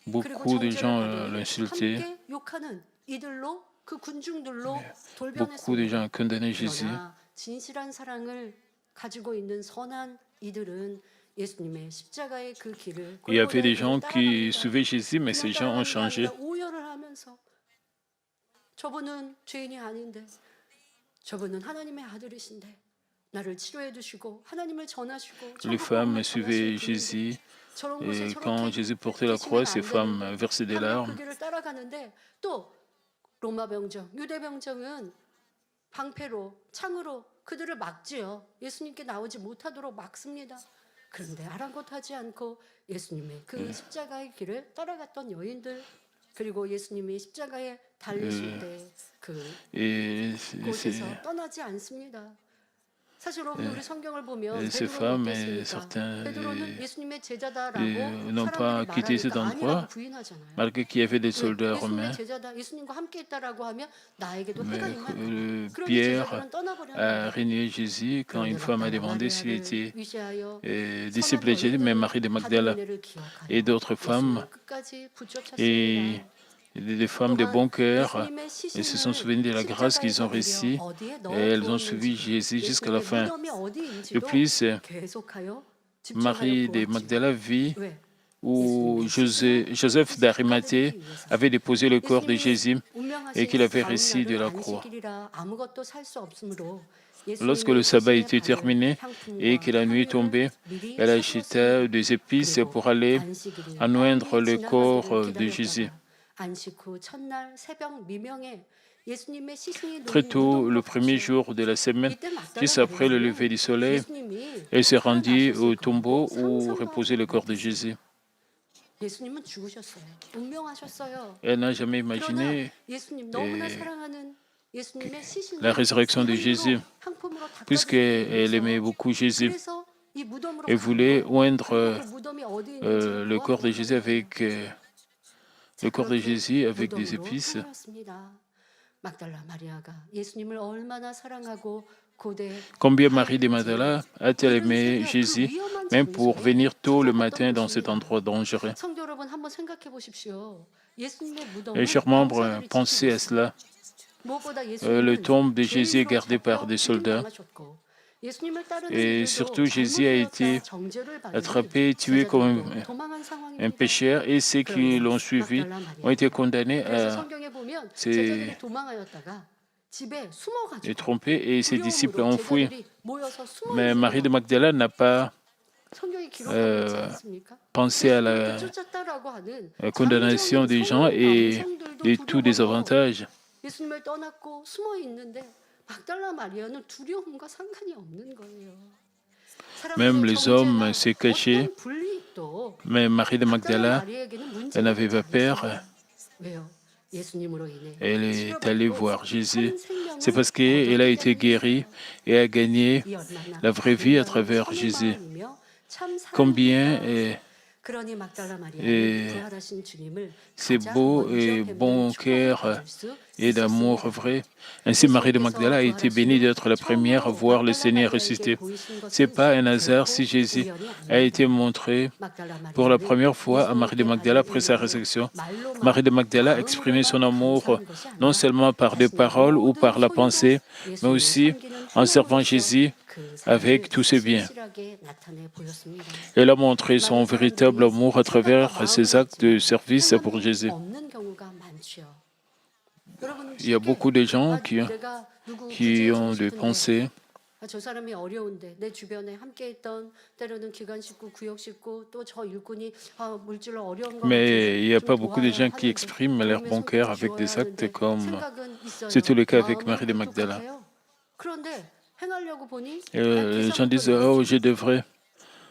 그리고 Beaucoup de 정죄를 gens 받으니 l'insultaient. 함께 욕하는 이들로 그 군중들로 Beaucoup de 돌변했습니다. gens condamnaient Jésus. 그러나 진실한 사랑을 가지고 있는 선한 이들은 예수님의 십자가의 그 길을 Il y avait des 골고다의 gens 길을 qui 따라갑니다. suivaient Jésus, mais ces 그냥 gens ont 따라가는 게 changé. 아니라 오열을 하면서 저분은 죄인이 아닌데 저분은 하나님의 아들이신데 나를 치료해 주시고 하나님을 전하시고 Les femmes suivaient Jésus. 저런 곳에 Et quand 저렇게 Jésus portait la croix, ces femmes versaient des 하며 그 larmes. 길을 따라가는데 또 로마 병정, 유대 병정은 방패로 창으로 그들을 막지요. 예수님께 나오지 못하도록 막습니다. 그런데 아랑곳하지 않고 예수님의 그 십자가의 길을 따라갔던 여인들 그리고 예수님이 십자가에 달리실 때그 Et 곳에서 떠나지 않습니다. 사실 여러분 우리 성경을 보면 ces 베드로는 femmes et 어땠습니까? certains 베드로는 예수님의 제자다라고 n'ont pas 사람들이 quitté cet 말하니까 endroit, 아니라고 부인하잖아요. malgré qu'il y avait des 왜? soldats 예수님의 romains. 제자다, 예수님과 함께했다라고 하면 나에게도 Mais 해가 임할 그런 Pierre 제자들은 a 떠나버렸는데 régné Jésus quand une femme a demandé s'il 마리아를 était 위시하여 disciple de Jésus, mais Marie de Magdala 은혜를 기억하여 et d'autres femmes 예수님을 끝까지 붙잡혔습니다. et des femmes de bon cœur et se sont souvenues de la grâce qu'ils ont reçue et elles ont suivi Jésus jusqu'à la fin. De plus, Marie de Magdala vit où Joseph d'Arimathée avait déposé le corps de Jésus et qu'il avait récit de la croix. Lorsque le sabbat était terminé et que la nuit tombait, elle acheta des épices pour aller anoindre le corps de Jésus. Très tôt, le premier jour de la semaine, juste après le lever du soleil, elle se rendit au tombeau où reposait le corps de Jésus. Elle n'a jamais imaginé la résurrection de Jésus, puisqu'elle aimait beaucoup Jésus. Elle voulait oindre le corps de Jésus avec des épices. Combien Marie de Magdala a-t-elle aimé Jésus, même pour venir tôt le matin dans cet endroit dangereux? Et chers membres, pensez à cela. Le tombe de Jésus est gardé par des soldats. Et surtout, Jésus a été attrapé et tué comme un pécheur, et ceux qui l'ont suivi ont été condamnés à se tromper, et ses disciples ont fui. Mais Marie de Magdala n'a pas pensé à la condamnation des gens et de tous les avantages. Même les hommes s'est cachés, mais Marie de Magdala, elle n'avait pas peur. Elle est allée voir Jésus. C'est parce qu'elle a été guérie et a gagné la vraie vie à travers Jésus. Combien c'est beau et bon cœur et d'amour vrai. Ainsi, Marie de Magdala a été bénie d'être la première à voir le Seigneur ressuscité. Ce n'est pas un hasard si Jésus a été montré pour la première fois à Marie de Magdala après sa résurrection. Marie de Magdala a exprimé son amour non seulement par des paroles ou par la pensée, mais aussi en servant Jésus avec tous ses biens. Elle a montré son véritable amour à travers ses actes de service pour Jésus. Il y a beaucoup de gens qui ont des pensées. Mais il n'y a pas beaucoup de gens qui expriment leur bon cœur avec des actes comme c'est tout le cas avec Marie de Magdala. 그런데 행하려고 보니 Les gens disent, oh, je devrais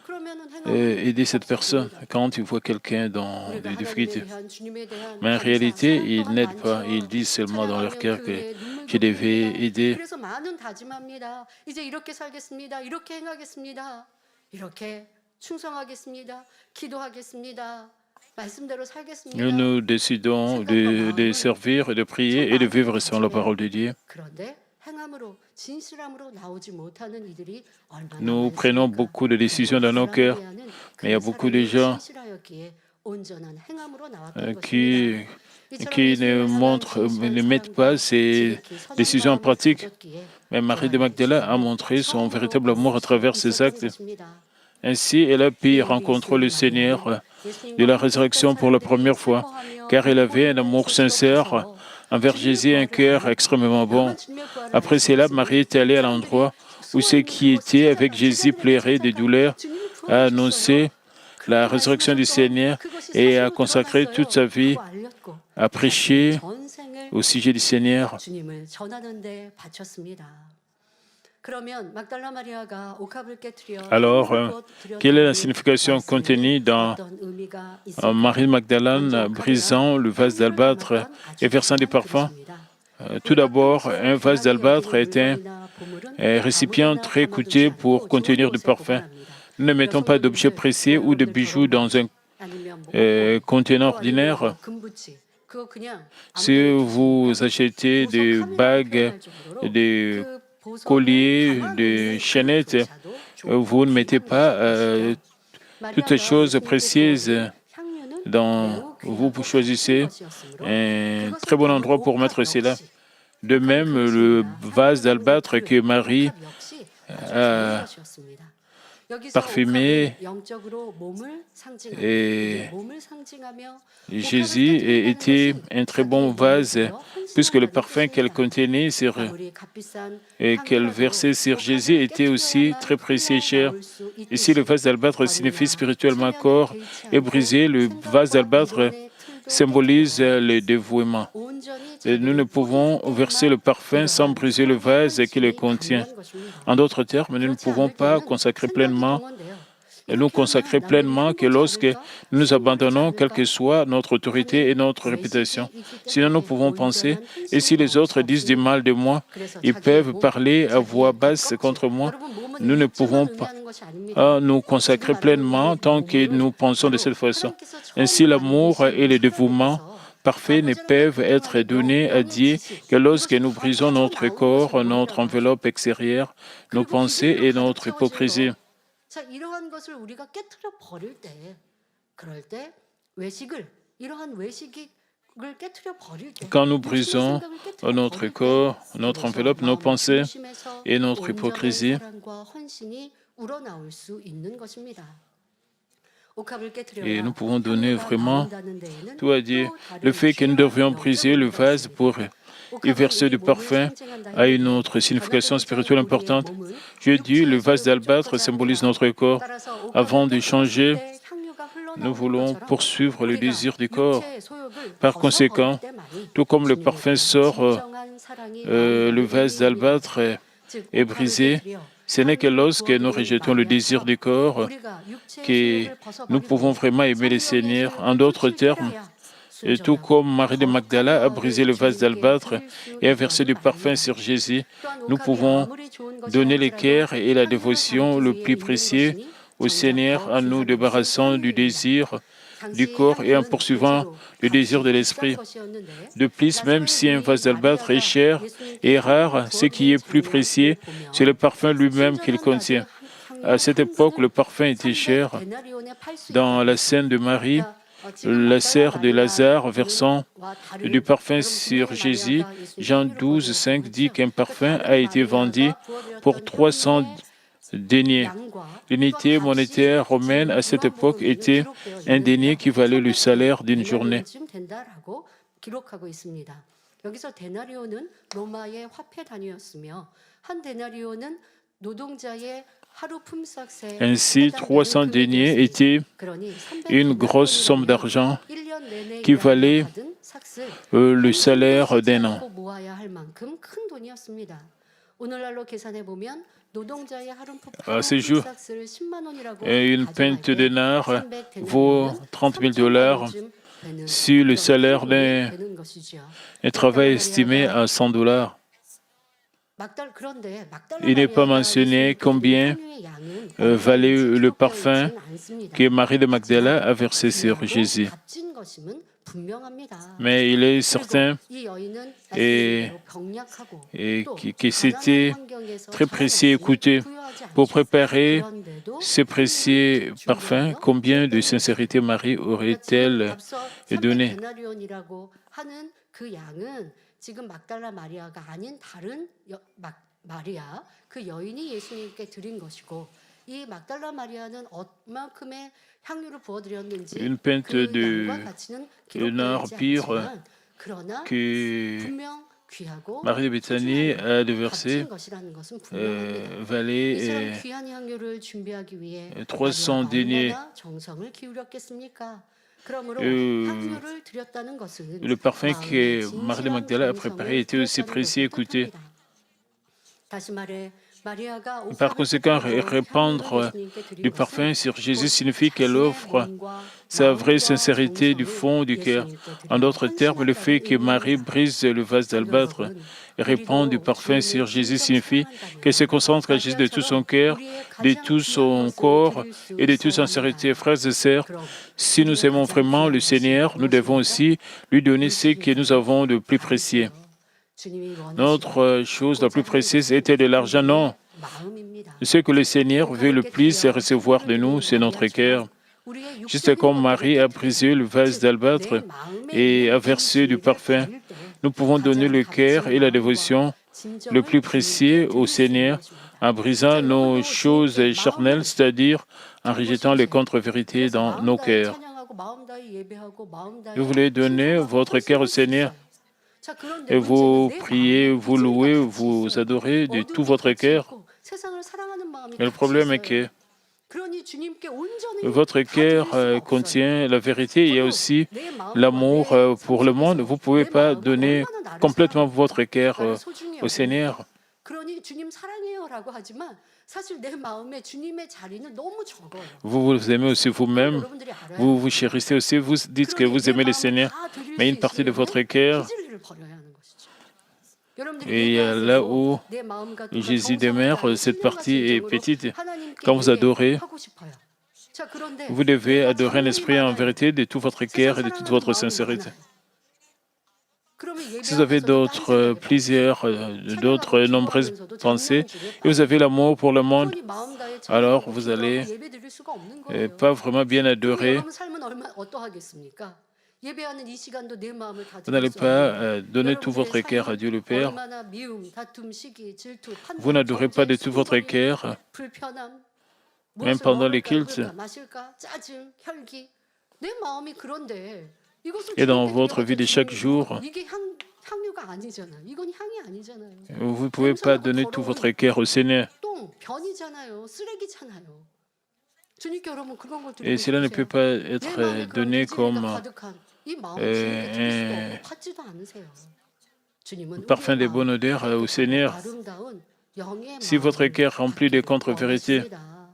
그러면은 행하면 aider cette personne 없습니다. quand ils voient quelqu'un dans 우리가 des 하나님에 difficultés. 대한 주님에 대한 Mais en 감사 réalité, 찬양 ils 또한 n'aident pas. 많죠. Ils disent seulement dans leur 찬양하면 cœur 그 que 외에 je 눈물도 devais 흘립니다. aider. 그래서 많은 다짐합니다. 이제 이렇게 살겠습니다. 이렇게 행하겠습니다. 이렇게 충성하겠습니다. 기도하겠습니다. 말씀대로 살겠습니다. Nous décidons de servir, de prier et de vivre selon la parole de Dieu. 그런데 행함으로 진실함으로 나오지 못하는 이들이 얼마나 Nous prenons 많습니까? beaucoup de décisions dans nos cœurs, mais il y a beaucoup de gens qui ne mettent pas ces décisions en pratique. Mais Marie de Magdala a montré son véritable amour à travers ses actes. Ainsi, elle a pu rencontrer le Seigneur de la résurrection pour la première fois, car elle avait un amour sincère envers Jésus, un cœur extrêmement bon. Après cela, Marie est allée à l'endroit où ceux qui étaient avec Jésus pleuraient de douleur, a annoncé la résurrection du Seigneur et a consacré toute sa vie à prêcher au sujet du Seigneur. Alors, quelle est la signification contenue dans Marie Magdalene brisant le vase d'albâtre et versant des parfums? Tout d'abord, un vase d'albâtre est un récipient très coûteux pour contenir du parfum. Nous ne mettons pas d'objets précieux ou de bijoux dans un contenant ordinaire. Si vous achetez des bagues, des colliers, des chaînettes, vous ne mettez pas toutes les choses précieuses dans. Vous choisissez un très bon endroit pour mettre cela. De même, le vase d'albâtre que Marie a parfumé et Jésus était un très bon vase puisque le parfum qu'elle contenait et qu'elle versait sur Jésus était aussi très précieux et cher. Ici, le vase d'albâtre signifie spirituellement corps et brisé. Le vase d'albâtre symbolise le dévouement. Et nous ne pouvons verser le parfum sans briser le vase qui le contient. En d'autres termes, nous ne pouvons pas nous consacrer pleinement que lorsque nous nous abandonnons, quelle que soit notre autorité et notre réputation. Sinon, nous pouvons penser, et si les autres disent du mal de moi, ils peuvent parler à voix basse contre moi. Nous ne pouvons pas nous consacrer pleinement tant que nous pensons de cette façon. Ainsi, l'amour et le dévouement parfaits ne peuvent être donnés à Dieu que lorsque nous brisons notre corps, notre enveloppe extérieure, nos pensées et notre hypocrisie. 자, 이러한 것을 우리가 깨트려 버릴 때, 그럴 때 이러한 외식을 깨트려 버릴 때, quand nous brisons notre corps, notre enveloppe, nos pensées et notre hypocrisie, et nous pouvons donner vraiment tout à Dieu. Le fait que nous devrions briser le vase pour y verser du parfum a une autre signification spirituelle importante. Je dis, le vase d'albâtre symbolise notre corps. Avant de changer, nous voulons poursuivre le désir du corps. Par conséquent, tout comme le parfum sort, le vase d'albâtre est brisé. Ce n'est que lorsque nous rejetons le désir du corps que nous pouvons vraiment aimer le Seigneur. En d'autres termes, et tout comme Marie de Magdala a brisé le vase d'albâtre et a versé du parfum sur Jésus, nous pouvons donner le cœur et la dévotion le plus précieux au Seigneur en nous débarrassant du désir du corps et en poursuivant le désir de l'esprit. De plus, même si un vase d'albâtre est cher et rare, ce qui est plus précieux, c'est le parfum lui-même qu'il contient. À cette époque, le parfum était cher. Dans la scène de Marie, la sœur de Lazare versant du parfum sur Jésus, Jean 12, 5 dit qu'un parfum a été vendu pour 300 deniers. L'unité monétaire romaine à cette époque était un denier qui valait le salaire d'une journée. 여기서 데나리오는 로마의 화폐 단위였으며 한 데나리오는 노동자의 Ainsi, 300 deniers étaient une grosse somme d'argent qui valait le salaire d'un an. 오늘날로 계산해 보면 노동자의 하루프 À ce jour, 값을 10만 원이라고 une 가정할 pinte 때 d'énards 300 vaut 데나리온은 30 000 3천만 dollars 원쯤 되는 si le 그런 salaire 큰 돈이 d'un 되는 것이죠. travail 막달라 est estimé 마리아가 à 100 dollars. 그런데 막달라 Il n'est pas 마리아가 mentionné 예수님께 드린 combien 향유의 양은 valait 얼마인지 le 기록되어 parfum 있지는 않습니다. que Marie de Magdala 하지만 a versé sur 귀하고 Jésus. 값진 것임은 분명합니다. Mais il est 그리고 certain 이 여인은 et, 말씀드린 대로 병약하고 또 que 가난한 c'était 환경에서 très précieux et 자라났으니 coûteux 부유하지 pour 않죠. préparer 그런데도 ces précieux 향유를 parfums. 준비하여 Combien de 드렸다는 것입니다. sincérité Marie 그러니까 지금 aurait-elle 앞서 donné? 300데나리온이라고 하는 그 양은 지금 막달라 마리아가 아닌 다른 마리아 그 여인이 예수님께 드린 것이고 이 막달라 마리아는 얼만큼의 향유를 부어드렸는지 Une pinte 그 de 양과 가치는 nard 기록되지 pur 않지만 그러나 que 분명 귀하고 Marie de Béthanie a déversé 값진 것이라는 것은 분명합니다. valait 이처럼 귀한 향유를 준비하기 위해 300 마리아가 deniers. 얼마나 정성을 기울였겠습니까? 그러므로 Euh, 향유를 드렸다는 것은 Le parfum 마음의 que Marie de 진실한 Magdala a 정성을 préparé était aussi 드렸다는 précieux et 것을 coûteux. 뜻합니다. 다시 말해 마리아가 Par 옥합을 conséquent, 뜯고 향유를 répandre 예수님께 드린 du 것은 parfum sur Jésus 곧 signifie qu'elle 자신의 offre 몸과 sa vraie 마음과 sincérité du 정성을 fond du cœur. 예수님께 En 드리며 d'autres termes, le fait que 헌신한다는 Marie 의미입니다. brise le vase 성도 d'albâtre 여러분, et répand du 우리도 parfum sur 주님을 Jésus 진정 signifie qu'elle se 사랑한다면 concentre à Jésus de tout son 마리아처럼 cœur, 우리의 de 가장 tout 귀한 son 것을 corps 드릴 수 et de toute 있어야 sincérité. 합니다. Frères et sœurs, 그럼 si nous 우리의 aimons 가장 vraiment 귀한 le 것이 Seigneur, nous devons 무엇입니까? aussi lui donner ce que nous 물질이지요. avons de plus précieux. 다르지요. 주님이 Notre 원하시고 chose la plus 고자 précieuse 하는 était de 것은 l'argent, non. 우리의 마음입니다. Ce que le Seigneur veut le 옥합을 plus 깨뜨려 recevoir de 향유를 nous, 드린 c'est notre cœur. 마리아처럼 우리의 Juste 육적인 comme 것들을 Marie a 깨뜨리고 brisé le vase 즉 내 d'albâtre 마음에 et 있는 a 이 versé du 진리를 parfum, 버릴 때 nous pouvons donner 가장 le cœur 값진 et la 마음과 dévotion le plus 진정을 précieux 주님께 au 드릴 수 있는 Seigneur 것입니다. en brisant 자, nos 여러분도 choses 주님께 charnelles, 마음을 c'est-à-dire en 드리고 rejetant les 싶으세요? contre-vérités 그래서 dans 마음 nos 다해 cœurs. 찬양하고 마음 다해 예배하고 마음 다해 Vous voulez donner 신성하고 votre cœur au 헌신할 수 Seigneur 있어요. 자, 그런데 et 문제는 vous 내 priez, 마음에 vous 이질과 louez, 같이 vous 있어요. adorez de tout 어둠이 votre 같이 cœur. 있고 세상을 사랑하는 마음이 Mais le 같이 problème est 있어요. que 그러니 주님께 온전히 votre 다 드릴 cœur 수가 없어요. contient la vérité. Il y a 저도 aussi 내 마음과 l'amour 내 pour le monde. 삶 Vous ne 속에서 pouvez 내 pas 마음은 donner 얼마나 나를 complètement 사랑합니까? votre cœur 나를 소중히 au Seigneur. 여깁니까? 그러니 주님 사랑해요라고 하지만 사실 내 마음에 주님의 자리는 너무 적어요. Vous vous aimez aussi 그건 vous-même. 여러분들이 알아야 Vous 돼요. vous chérissez aussi. Vous dites que 그러니 vous 내 aimez le 마음을 Seigneur. 다 드릴 Mais 수 une partie de votre 있으려면 cœur, 기질리를 버려야 하는 것이죠. 여러분들이 et là où 예배하세요. 내 마음과 또 Jésus 정성을 demeure, 다해 cette 신령과 partie est 진정으로 petite. 하나님께 Quand vous adorez, 예배하고 싶어요. 자, 그런데 vous devez 내가 adorer un 잔물이 esprit en 많아요. vérité de tout votre 세상 cœur et de toute 사랑하는 votre 마음이 sincérité. 많아요. 그러면 Si vous avez 예배하면서도 딴 d'autres 생각에 plaisirs, d'autres 찬양하고 nombreuses 기도하면서도 pensées, 정욕 중에 et vous avez l'amour pour le monde, 그러니 마음 다해 alors 찬양하고 vous allez 기도하고 예배 드릴 수가 없는 거예요. pas vraiment bien 그럼 adorer. 여러분 삶은 어떠하겠습니까? 예배하는 이 시간도 내 마음을 다 Vous 드릴 n'allez 수 pas 없는데 donner tout votre 여러분들의 cœur à Dieu le 삶은 Père. 얼마나 미움, 다툼, 시기, 질투, Vous 판단, n'adorez pas de 정죄, tout votre 수군거림, cœur, 불편함, même 무엇을 pendant les 먹을까, cultes. 입을까, 마실까, 짜증, 혈기. 내 마음이 그런데 이것을 Et dans 주님께 votre vie de 드려봤자 chaque 주님이 jour, 이게 향유가 아니잖아요. 이건 향이 아니잖아요. vous ne pouvez pas donner tout votre cœur au Seigneur. 똥, 변이잖아요. 쓰레기잖아요. 주님께 여러분 그런 걸 Et 드리고 cela ne peut 싶으세요? pas 내 être 마음에 그런 donné 이질리가 comme 가득한 이 마음을 주님께 드릴 수도 un 없고 받지도 않으세요. 주님은 parfum 우리의 de bonne 마음, odeur au 가득하고 Seigneur. 아름다운 영의 Si votre 마음을 cœur rempli de 받기를 contre-vérités, 원하십니다.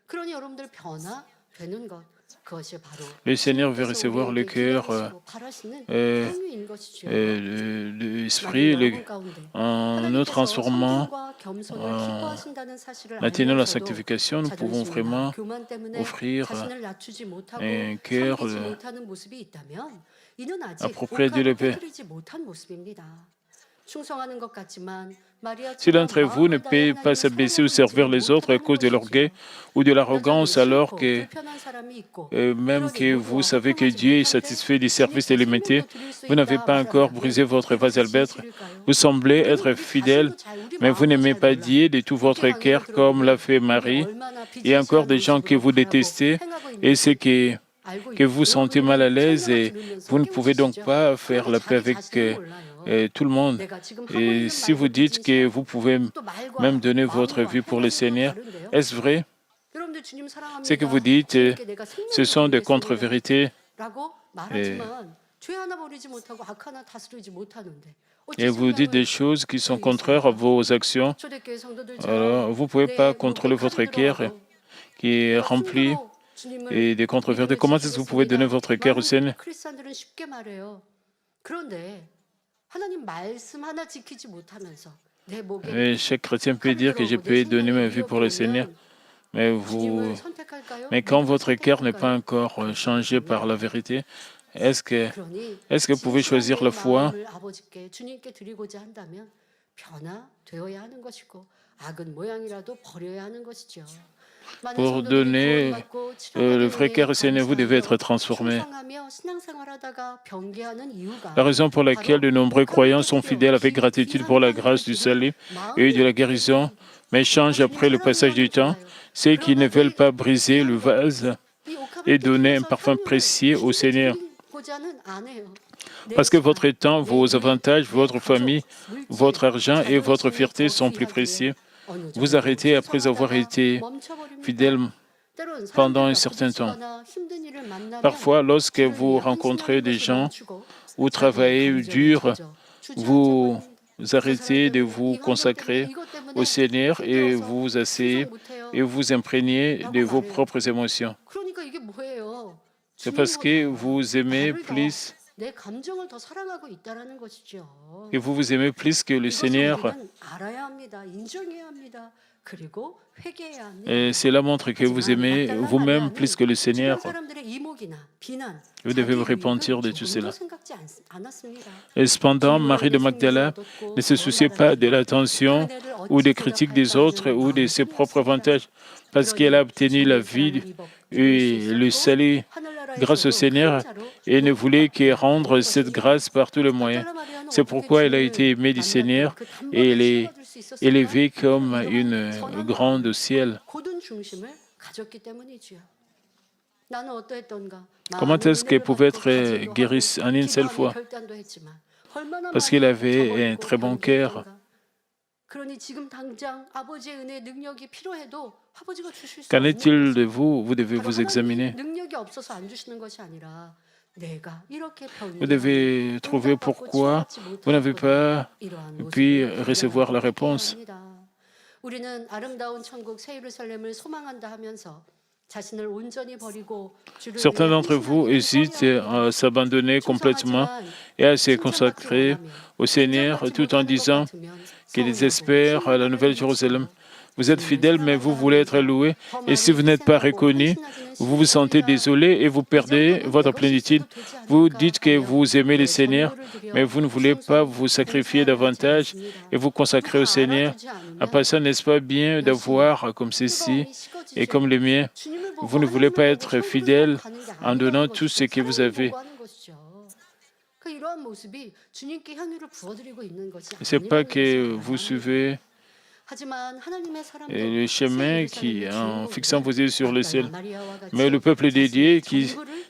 그러니 여러분들 변화되는 것 그것이 바로 le Seigneur veut 주님께서 recevoir le 우리에게 cœur 기다리시고 바라시는 euh, 향유인 것이죠. de 만일 l'esprit 여러분 가운데 en nous 하나님께서 transformant, 섬김과 겸손을 en 기뻐하신다는 사실을 maintenant la 알면서도 sanctification, nous pouvons 자존심이나 vraiment 교만 때문에 offrir 자신을 낮추지 못하고 un cœur 섬기지 못하는 모습이 있다면 이는 아직 approprié de 옥합을 l'épée. 깨뜨리지 못한 모습입니다. 충성하는 것 같지만 Si l'un d'entre vous ne peut pas s'abaisser ou servir les autres à cause de l'orgueil ou de l'arrogance, alors que même que vous savez que Dieu est satisfait du service de l'humanité, vous n'avez pas encore brisé votre vase d'albâtre. Vous semblez être fidèle, mais vous n'aimez pas Dieu de tout votre cœur comme l'a fait Marie. Il y a encore des gens que vous détestez et c'est que vous vous sentez mal à l'aise et vous ne pouvez donc pas faire la paix avec tout le monde. Et si vous dites que vous pouvez même donner votre vie pour le Seigneur, est-ce vrai? Ce que vous dites, ce sont des contre-vérités. 라고 말하지만 죄 하나 버리지 못하고 악 하나 다스리지 못하는데 et vous dites des choses qui sont contraires à vos actions, 초대교회 성도들처럼 alors vous ne pouvez pas 내 contrôler 목에 votre 칼이 cœur 들어와도 qui est 내가 rempli 힘으로 주님을 et des controverses. 믿음을 Comment est-ce que vous pouvez donner 지키겠습니다. votre cœur au 많은 Seigneur? 크리스찬들은 쉽게 말해요. 그런데 하나님 말씀 하나 지키지 못하면서 내 목에 Et chaque chrétien peut 칼이 dire que je 들어오고 내 peux donner ma 생명에 vie 위협이 pour le Seigneur, 오면 mais 주님을 선택할까요? mais quand 믿음을 votre cœur n'est pas 선택할까요? encore changé par la vérité, est-ce que, 그러니 est-ce que vous pouvez 진실한 choisir 내 la foi 마음을 아버지께 주님께 드리고자 한다면 변화되어야 하는 것이고 악은 모양이라도 버려야 하는 것이죠. 많은 pour 성도들이 donner 구원받고 le 치료받은 vrai cœur 은혜에 au Seigneur? Vous devez être 감사하며 transformé. 충성하며 신앙생활하다가 병개하는 La 이유가 raison pour laquelle de 바로 nombreux croyants sont 그렇게 fidèles avec gratitude pour la grâce du salut et de la guérison, mais changent après le passage du temps, c'est qu'ils ne veulent pas briser le vase et donner un parfum précieux au Seigneur. Parce que votre temps, vos avantages, votre famille, votre argent et votre fierté sont plus précieux. Vous arrêtez après avoir été fidèle pendant un certain temps. Parfois, lorsque vous rencontrez des gens ou travaillez dur, vous arrêtez de vous consacrer au Seigneur et vous vous asseyez et vous imprégnez de vos propres émotions. 그러니까 이게 뭐예요? C'est parce que vous aimez 나를 더 plus 내 감정을 더 사랑하고 있다라는 것이죠. que vous vous aimez plus que le 이것을 Seigneur. 우리는 알아야 합니다. 인정해야 합니다. 그리고 회개해야 합니다. Et cela montre que vous aimez vous-même plus que le Seigneur. 주변 사람들의 이목이나 비난, Vous devez vous 자기 repentir de 유익은 tout 조금도 cela. 생각지 않았습니다. Et cependant, Marie de Magdala ne se souciait pas de l'attention ou des critiques des autres ou de ses propres avantages, parce qu'elle a obtenu la vie et le salut grâce au Seigneur et ne voulait que rendre cette grâce par tous les moyens. C'est pourquoi elle a été aimée du Seigneur et elle est élevée comme une grande au ciel. 고든 중심을 가졌기 때문이지요. 나는 어떠했던가? Comment est-ce qu'elle pouvait être guérie en une seule fois? Parce qu'elle avait un très bon cœur. 그러니 지금 당장 아버지의 은혜 능력이 필요해도 아버지가 주실 수 Qu'en 없는 est-il de 것이죠. vous? Vous devez 바로 vous 하나님이 examiner. 능력이 없어서 안 주시는 것이 아니라 내가 이렇게 Vous devez trouver pourquoi vous n'avez pas pu recevoir la réponse. 우리는 아름다운 천국 새 예루살렘을 소망한다 하면서 자신을 온전히 버리고 주를 Certains 위해 d'entre vous 헌신하기를 hésitent 꺼려합니다. à s'abandonner complètement et à se consacrer au Seigneur tout en disant qu'ils espèrent la nouvelle Jérusalem. Vous êtes fidèles, mais vous voulez être loués. Et si vous n'êtes pas reconnu, vous vous sentez désolé et vous perdez votre plénitude. Vous dites que vous aimez le Seigneur, mais vous ne voulez pas vous sacrifier davantage et vous consacrer au Seigneur. En passant, n'est-ce pas bien d'avoir comme ceci et comme les miens? Vous ne voulez pas être fidèle en donnant tout ce que vous avez. Ce n'est pas que vous suivez le chemin qui, en fixant vos yeux sur le ciel. Mais le peuple dédié,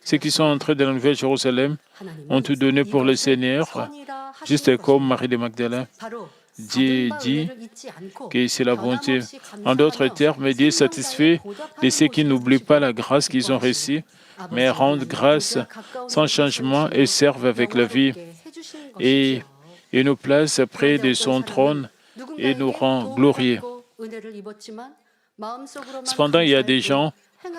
ceux qui sont entrés dans la Nouvelle Jérusalem, ont tout donné pour le Seigneur, juste comme Marie de Magdala dit que c'est la bonté. En d'autres termes, Dieu est satisfait de ceux qui n'oublient pas la grâce qu'ils ont reçue, mais rendent grâce sans changement et servent avec la vie. Et nous place près de son trône et nous rend glorieux. Cependant, il y a des gens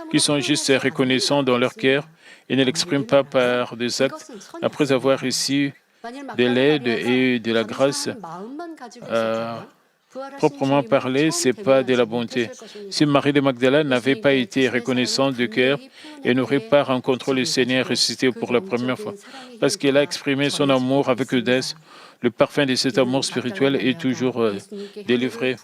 qui sont juste reconnaissants dans leur cœur et ne l'expriment pas par des actes après avoir reçu de l'aide et de la grâce. Proprement parlé, ce n'est pas de la bonté. Si Marie de Magdala n'avait pas été reconnaissante de cœur et n'aurait pas rencontré le Seigneur ressuscité pour la première fois, parce qu'elle a exprimé son amour avec audace, le parfum de cet amour spirituel est toujours délivré.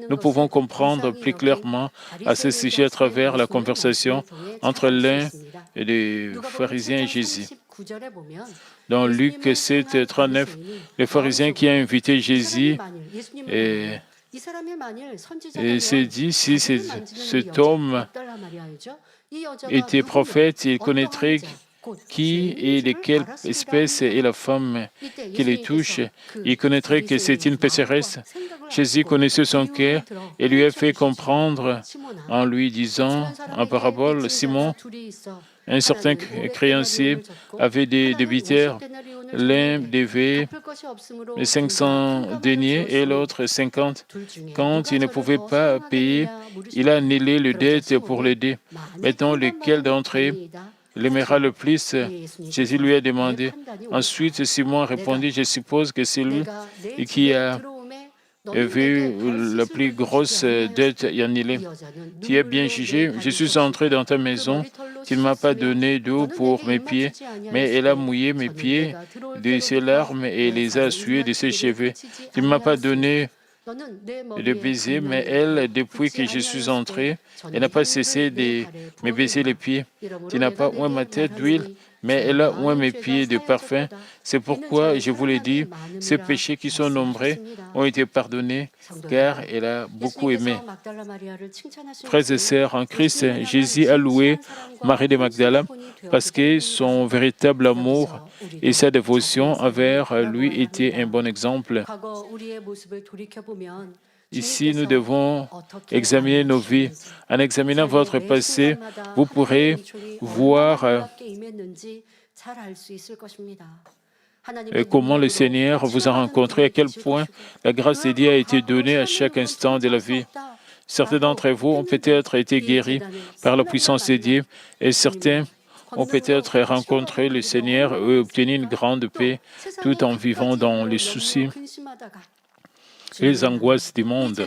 Nous pouvons comprendre plus clairement à ce sujet à travers la conversation entre l'un et les pharisiens et Jésus. Dans Luc 7, 39, le pharisien qui a invité Jésus et s'est dit, si cet homme était prophète, il connaîtrait qui et de quelle espèce est la femme qui les touche. Il connaîtrait que c'est une pécheresse. Jésus connaissait son cœur et lui a fait comprendre en lui disant en parabole, Simon, Un certain créancier avait des débiteurs. L'un devait 500 deniers et l'autre 50. Quand il ne pouvait pas payer, il a annulé le dette pour l'aider. Maintenant, lequel d'entre eux l'aimera le plus? Jésus lui a demandé. Ensuite, Simon a répondu, je suppose que c'est lui qui a vu la plus grosse dette et annulée. Tu as bien jugé, je suis entré dans ta maison, tu ne m'as pas donné d'eau pour mes pieds, mais elle a mouillé mes pieds de ses larmes et les a essuyés de ses cheveux. Tu ne m'as pas donné de baiser, mais elle, depuis que je suis entré, elle n'a pas cessé de me baiser les pieds. Tu n'as pas oint ma tête d'huile, mais elle a oint mes pieds de parfum. C'est pourquoi je vous l'ai dit, ces péchés qui sont nombreux ont été pardonnés, car elle a beaucoup aimé. Frères et sœurs en Christ, Jésus a loué Marie de Magdala parce que son véritable amour et sa dévotion envers lui étaient un bon exemple. Ici, nous devons examiner nos vies. En examinant votre passé, vous pourrez voir comment le Seigneur vous a rencontré, à quel point la grâce de Dieu a été donnée à chaque instant de la vie. Certains d'entre vous ont peut-être été guéris par la puissance de Dieu et certains ont peut-être rencontré le Seigneur et obtenu une grande paix tout en vivant dans les soucis et les angoisses du monde.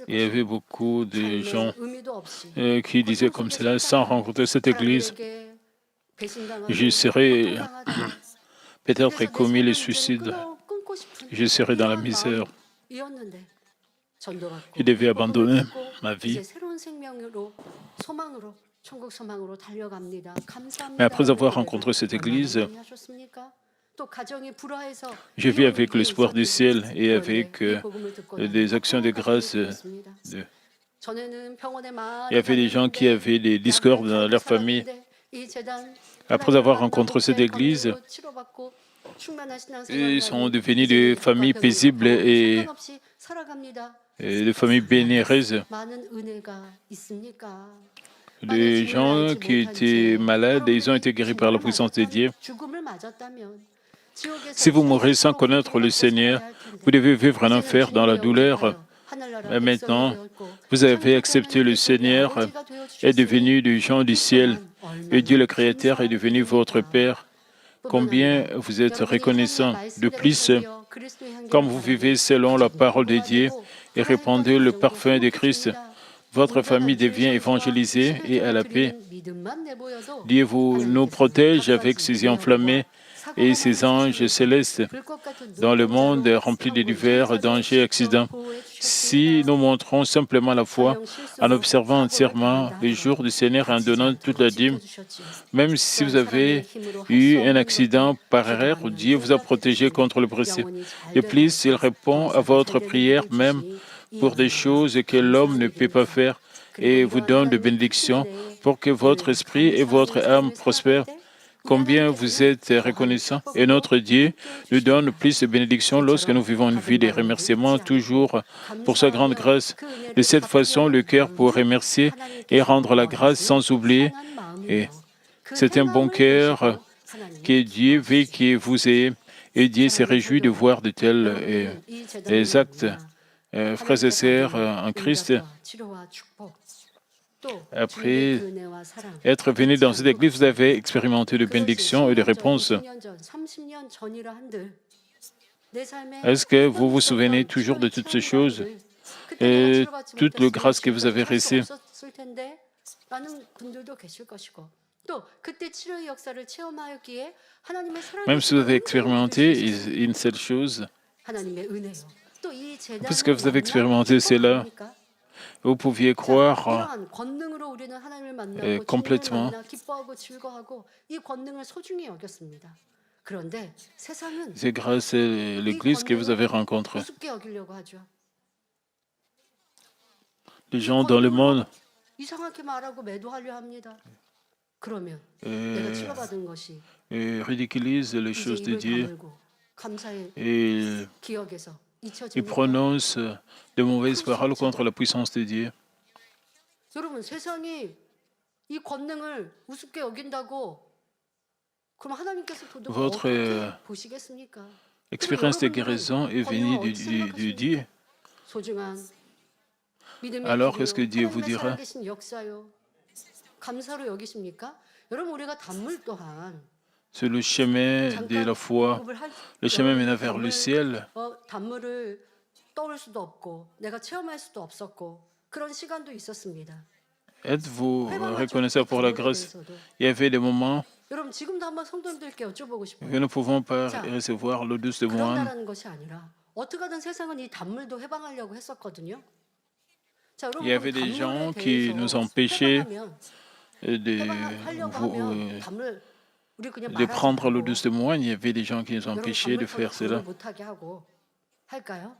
Il y avait beaucoup de gens qui disaient comme cela, sans rencontrer cette église, je serais peut-être commis le suicide, je serais dans la misère. Je devais abandonner ma vie. Mais après avoir rencontré cette église, je vis avec l'espoir du ciel et avec des actions de grâce. Il y avait des gens qui avaient des discordes dans leur famille. Après avoir rencontré cette église, ils sont devenus des familles paisibles et des familles bénéreuses. Les gens qui étaient malades, ils ont été guéris par la puissance de Dieu. Si vous mourrez sans connaître le Seigneur, vous devez vivre un enfer dans la douleur. Mais maintenant, vous avez accepté le Seigneur, est devenu du gens du ciel, et Dieu le Créateur est devenu votre Père. Combien vous êtes reconnaissant. De plus, quand vous vivez selon la parole de Dieu et répandez le parfum de Christ, votre famille devient évangélisée et à la paix. Dieu nous protège avec ses yeux enflammés et ses anges célestes dans le monde rempli de divers dangers et accidents. Si nous montrons simplement la foi en observant entièrement les jours du Seigneur et en donnant toute la dîme, même si vous avez eu un accident par erreur, Dieu vous a protégé contre le procès. De plus, il répond à votre prière même pour des choses que l'homme ne peut pas faire et vous donne de bénédictions pour que votre esprit et votre âme prospèrent. Combien vous êtes reconnaissants. Et notre Dieu nous donne plus de bénédictions lorsque nous vivons une vie de remerciement, toujours pour sa grande grâce. De cette façon, le cœur pour remercier et rendre la grâce sans oublier. Et c'est un bon cœur que Dieu veut que vous ayez. Et Dieu se réjouit de voir de tels actes. Frères et sœurs en Christ, après être venu dans cette église, vous avez expérimenté de bénédictions et de réponses. Est-ce que vous vous souvenez toujours de toutes ces choses et toute la grâce que vous avez reçue? Même si vous avez expérimenté une seule chose, puisque vous avez expérimenté cela, vous pouviez croire complètement. C'est grâce à l'Église que vous avez rencontré. Les gens dans le monde ridiculisent les choses de Dieu 감사의 et 기억에서 ils 잊혀집니까? prononcent de mauvaises paroles contre la puissance de Dieu. 여러분 세상이 이 권능을 우습게 여긴다고 그럼 하나님께서 도대체 Votre 어떻게 보시겠습니까? 그럼 expérience de 여러분들은 guérison est venue 권능을 어찌 de 생각하십니까? Dieu. 소중한 믿음의 Alors, qu'est-ce que 길이요, Dieu vous 하나님의 dira? 살아계신 역사요, 감사로 여기십니까? 여러분 우리가 단물 또한 C'est le chemin de la 잠깐 foi, 언급을 할 le chemin 여러분 menant vers le ciel. 단물을 떠올 수도 없고 내가 체험할 수도 없었고 그런 시간도 있었습니다. Êtes-vous 회방할 때 reconnaissant pour la 단물에 grâce? 대해서도 Il y avait des moments 여러분 지금도 한번 성도님들께 여쭤보고 que 싶어요. nous ne pouvons pas 자, recevoir l'eau douce de moine. 그런다라는 것이 아니라 어떻게든 세상은 이 단물도 해방하려고 했었거든요. 자, Il y 여러분 avait 그럼 des 단물에 gens qui nous 대해서 empêchaient 해방하면 de, 해방하려고 하면 단물 우리 그냥 de 말하지 prendre l'eau 말고 douce de moine. Il y avait des gens qui nous 여러분 empêchaient de 단물 faire 때문에 단물 cela. 못하게 하고 할까요?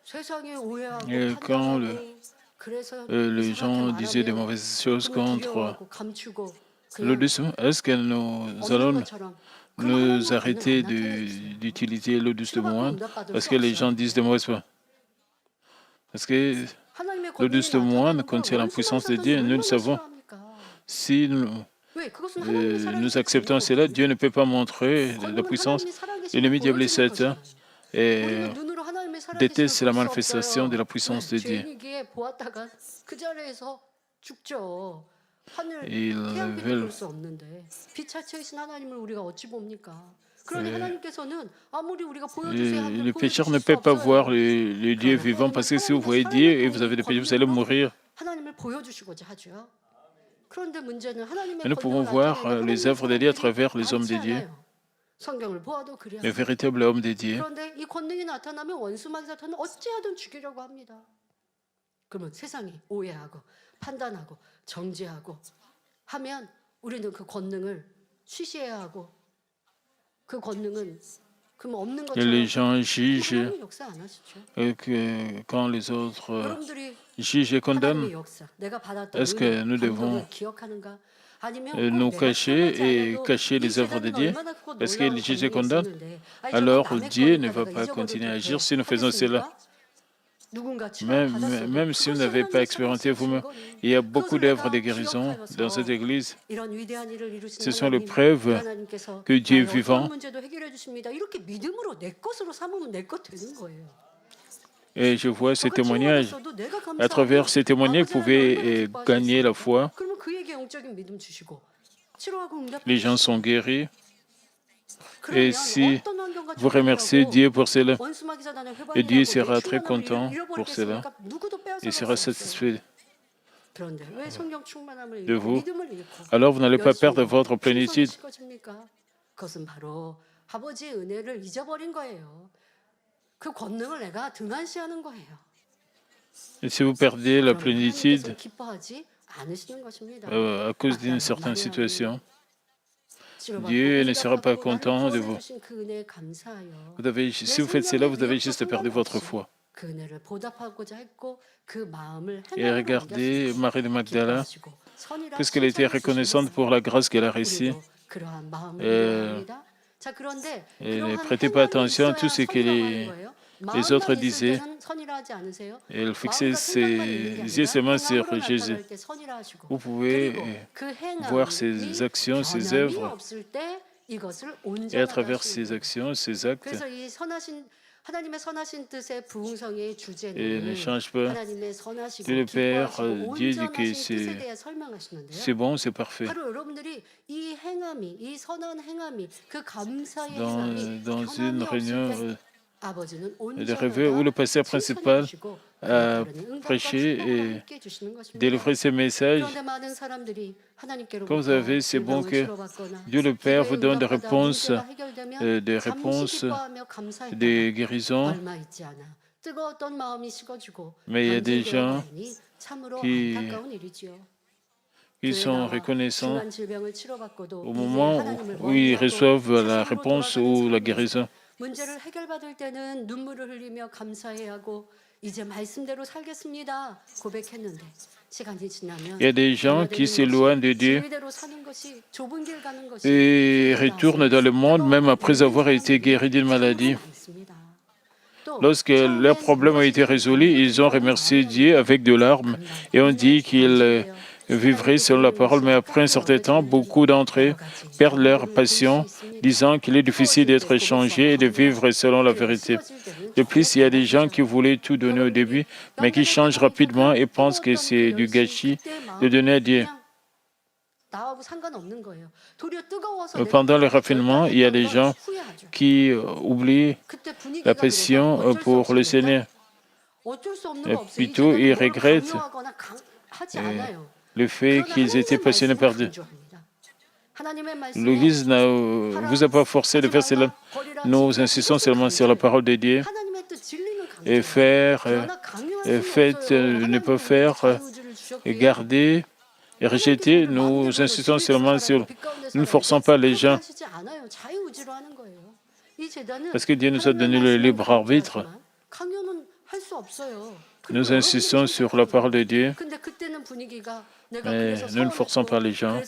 세상에 오해하고 Et quand 판단하고 그래서 les gens 이상하게 disaient des 말하면 mauvaises choses 그러면 contre 두려워하고 감추고 l'eau 그냥 douce, est-ce que nous 없는 allons 것처럼 그럼 nous 하나님은 권능 arrêter 안 나타내주세요. d'utiliser l'eau douce de 치료받고 moine 응답받을 parce 수 que les gens 없어요. disent des mauvaises paroles? Parce que 하나님의 l'eau 권능이 douce de moine 나타나는 걸 contient la 원수만 puissance de 사탄이 Dieu. Nous le 얼마나 savons. 싫어합니까? Si 왜? 그것은 하나님이 nous 살아계신 acceptons 증거. cela, Dieu ne peut pas montrer la 권능은 puissance. 하나님이 살아계신 L'ennemi 걸 diable et 보여주는 Satan 것이잖아요. et 우리는 눈으로 하나님의 살아계심을 déteste la 볼 수 manifestation de la 없어요. puissance de Dieu. 죄인이기에 보았다가 그 자리에서 죽죠. 하늘 Ils 태양빛도 veulent 볼 수 없는데 빛자체이신 하나님을 우리가 어찌 봅니까? 그러니 네. 하나님께서는 아무리 우리가 보여주세요 하면 le pécheur ne 보여주실 수 peut pas voir 없어요. le Dieu vivant parce que si vous voyez Dieu et vous avez des péchés, vous allez mourir. 하나님을 보여주시고자 하죠. 그런데 문제는 하나님의 Mais nous pouvons 권능을 voir 나타내는 les 하나님의 œuvres de Dieu à 사람들이 travers les hommes de 많지 Dieu, 않아요. 성경을 보아도 그래요. les véritables hommes de Dieu. 그런데 이 권능이 나타나면 원수만 사탄은 어찌하든 죽이려고 합니다. 그러면 세상이 오해하고 판단하고 정죄하고 하면 우리는 그 권능을 쉬쉬해야 하고 그 권능은 그럼 없는 Et les 것처럼 gens jugent 하나님 역사 안 하시죠. et que quand les autres 여러분들이 jugent et condamnent, 하나님의 역사, 내가 받았던 est-ce que 은혜, nous devons 감동을 기억하는가? 아니면 nous 꼭 내가 cacher 기억하지 et 않아도 cacher 이 les œuvres de 세상에는 Dieu? 얼마나 크고 Parce 놀라운 qu'ils jugent et 권능이 condamnent, 있었는데 아니 저거 alors 남의 Dieu ne 거니까 va 내가 pas 잊어버려도 continuer à 그렇게 agir si nous faisons cela. 하겠습니까? 누군가 치료받았어도 Même si vous 그것이 n'avez pas 하나님의 expérimenté 살아계신 vous-même, 증거니 il y a beaucoup 그것을 d'œuvres de 내가 guérison dans cette 기억하여서 église. 이런 위대한 일을 이루시는 Ce sont les 하나님, preuves 하나님께서 que Dieu est 나의 vivant. 어떤 문제도 해결해 주십니다. 이렇게 믿음으로 내 것으로 삼으면 내 것 되는 거예요. Et je vois ces 저가 témoignages. 치료받았어도 내가 À travers ces témoignages, vous 아버지 하나님 얼마나 pouvez gagner la 기뻐하시겠습니까? foi. 그러면 그에게 영적인 믿음 주시고 치료하고 응답해 Les gens 주시고 sont guéris. 그러면 Et si 어떤 환경과 vous remerciez Dieu pour cela, 원수 마귀사단의 et Dieu 회방이라고 sera 내 très 충만함을 content pour cela. 잃어버리겠습니까? 누구도 il sera 빼앗아갈 수 없어요. satisfait 그런데 왜 성령 충만함을 de 잃고 vous. 믿음을 잃고 Alors vous n'allez pas perdre 열심히 votre 신선이 plénitude. 식어집니까? 그것은 바로 아버지의 은혜를 잊어버린 거예요. 그 권능을 내가 등한시하는 거예요. Et si vous perdez la 그러면 plénitude 하나님께서는 기뻐하지 않으시는 것입니다. à cause d'une certaine 마리아는 situation, 치료받고 Dieu ne sera pas 응답받고 content 나를 de vous. 구원해 주신 그 은혜에 감사하여 Si vous faites cela, vous avez juste perdu votre foi. 그 은혜를 보답하고자 했고 그 마음을 Et 행함으로 regardez 옮겼습니다. Marie de Magdala, 기뻐하시고 선이라 puisqu'elle était 칭찬해 reconnaissante 주시는 pour la grâce qu'elle a reçue, 우리도 그러한 마음을 에, 합니다. 자 그런데 et ne 그러한 prêtez pas 행함이 attention à tout 있어야 ce que 선이라고 하는 거예요. les autres 마음만 있을 disaient. 때는 선이라 하지 않으세요? Elle fixait 마음과 생각만 있는 게 ses yeux 아니라 seulement sur 행함으로 Jésus. 나타날 때 선이라 하시고 Vous pouvez 그리고 그 voir 행함이 ses actions, ses 변함이 œuvres, 없을 때 이것을 et à 온전하다 travers 하시는 ses 거예요. actions, ses actes, 그래서 이 선하신 하나님의 선하신 뜻의 부흥성의 et ne 주제는 change pas. 하나님의 선하시고 Que le Père, 기뻐하시고 Dieu dit que 온전하신 뜻에 c'est 대해 설명하시는데요. c'est bon, c'est parfait. 바로 여러분들이 이 행함이 이 선한 행함이 그 감사의 행함이 Dans une 변함이 없을 réunion 때 아버지는 de 온전하다 rêve où le pasteur principal 칭찬해 주시고 a 그러니 응답과 prêché 축복을 et 함께 주시는 것입니다. délivré ces messages. 그런데 많은 사람들이 하나님께로부터 Comme vous savez, c'est bon 질병을 que 치료받거나 Dieu le Père vous donne des 기도의 응답받아 réponses, 문제가 해결되면 des 잠시 réponses, 기뻐하며 감사했다가 des guérisons, 얼마 있지 않아 뜨거웠던 마음이 식어지고 mais il y a des gens 간질되어 참으로 qui- 안타까운 일이지요. ils sont 교회가 reconnaissants 중한 질병을 치료받고도 au 이제 moment 하나님을 où ils 멀리하고 reçoivent la 세상으로 réponse 돌아가는 ou la 사람이 guérison. 있어요. 문제를 해결받을 때는 눈물을 흘리며 감사해야 하고 이제 말씀대로 살겠습니다 고백했는데 Il y a des gens qui s'éloignent de Dieu et retournent dans le monde même après avoir été guéris d'une maladie. Lorsque leurs problèmes ont été résolus, ils ont remercié Dieu avec de larmes et ont dit qu'ils vivraient selon la parole. Mais après un certain temps, beaucoup d'entre eux perdent leur passion, disant qu'il est difficile d'être changé et de vivre selon la vérité. De plus, il y a des gens qui voulaient tout donner au début, mais qui changent rapidement et pensent que c'est du gâchis de donner à Dieu. Pendant le raffinement, il y a des gens qui oublient la passion pour le Seigneur. Plutôt, ils regrettent le fait qu'ils étaient passionnés par Dieu. L'Église ne vous a pas forcé de faire cela. Nous insistons seulement sur la parole de Dieu et faire, ne pas faire, garder et rejeter. Nous insistons seulement sur... Nous ne forçons pas les gens. Parce que Dieu nous a donné le libre arbitre. Nous insistons sur la parole de Dieu, mais nous ne forçons pas les gens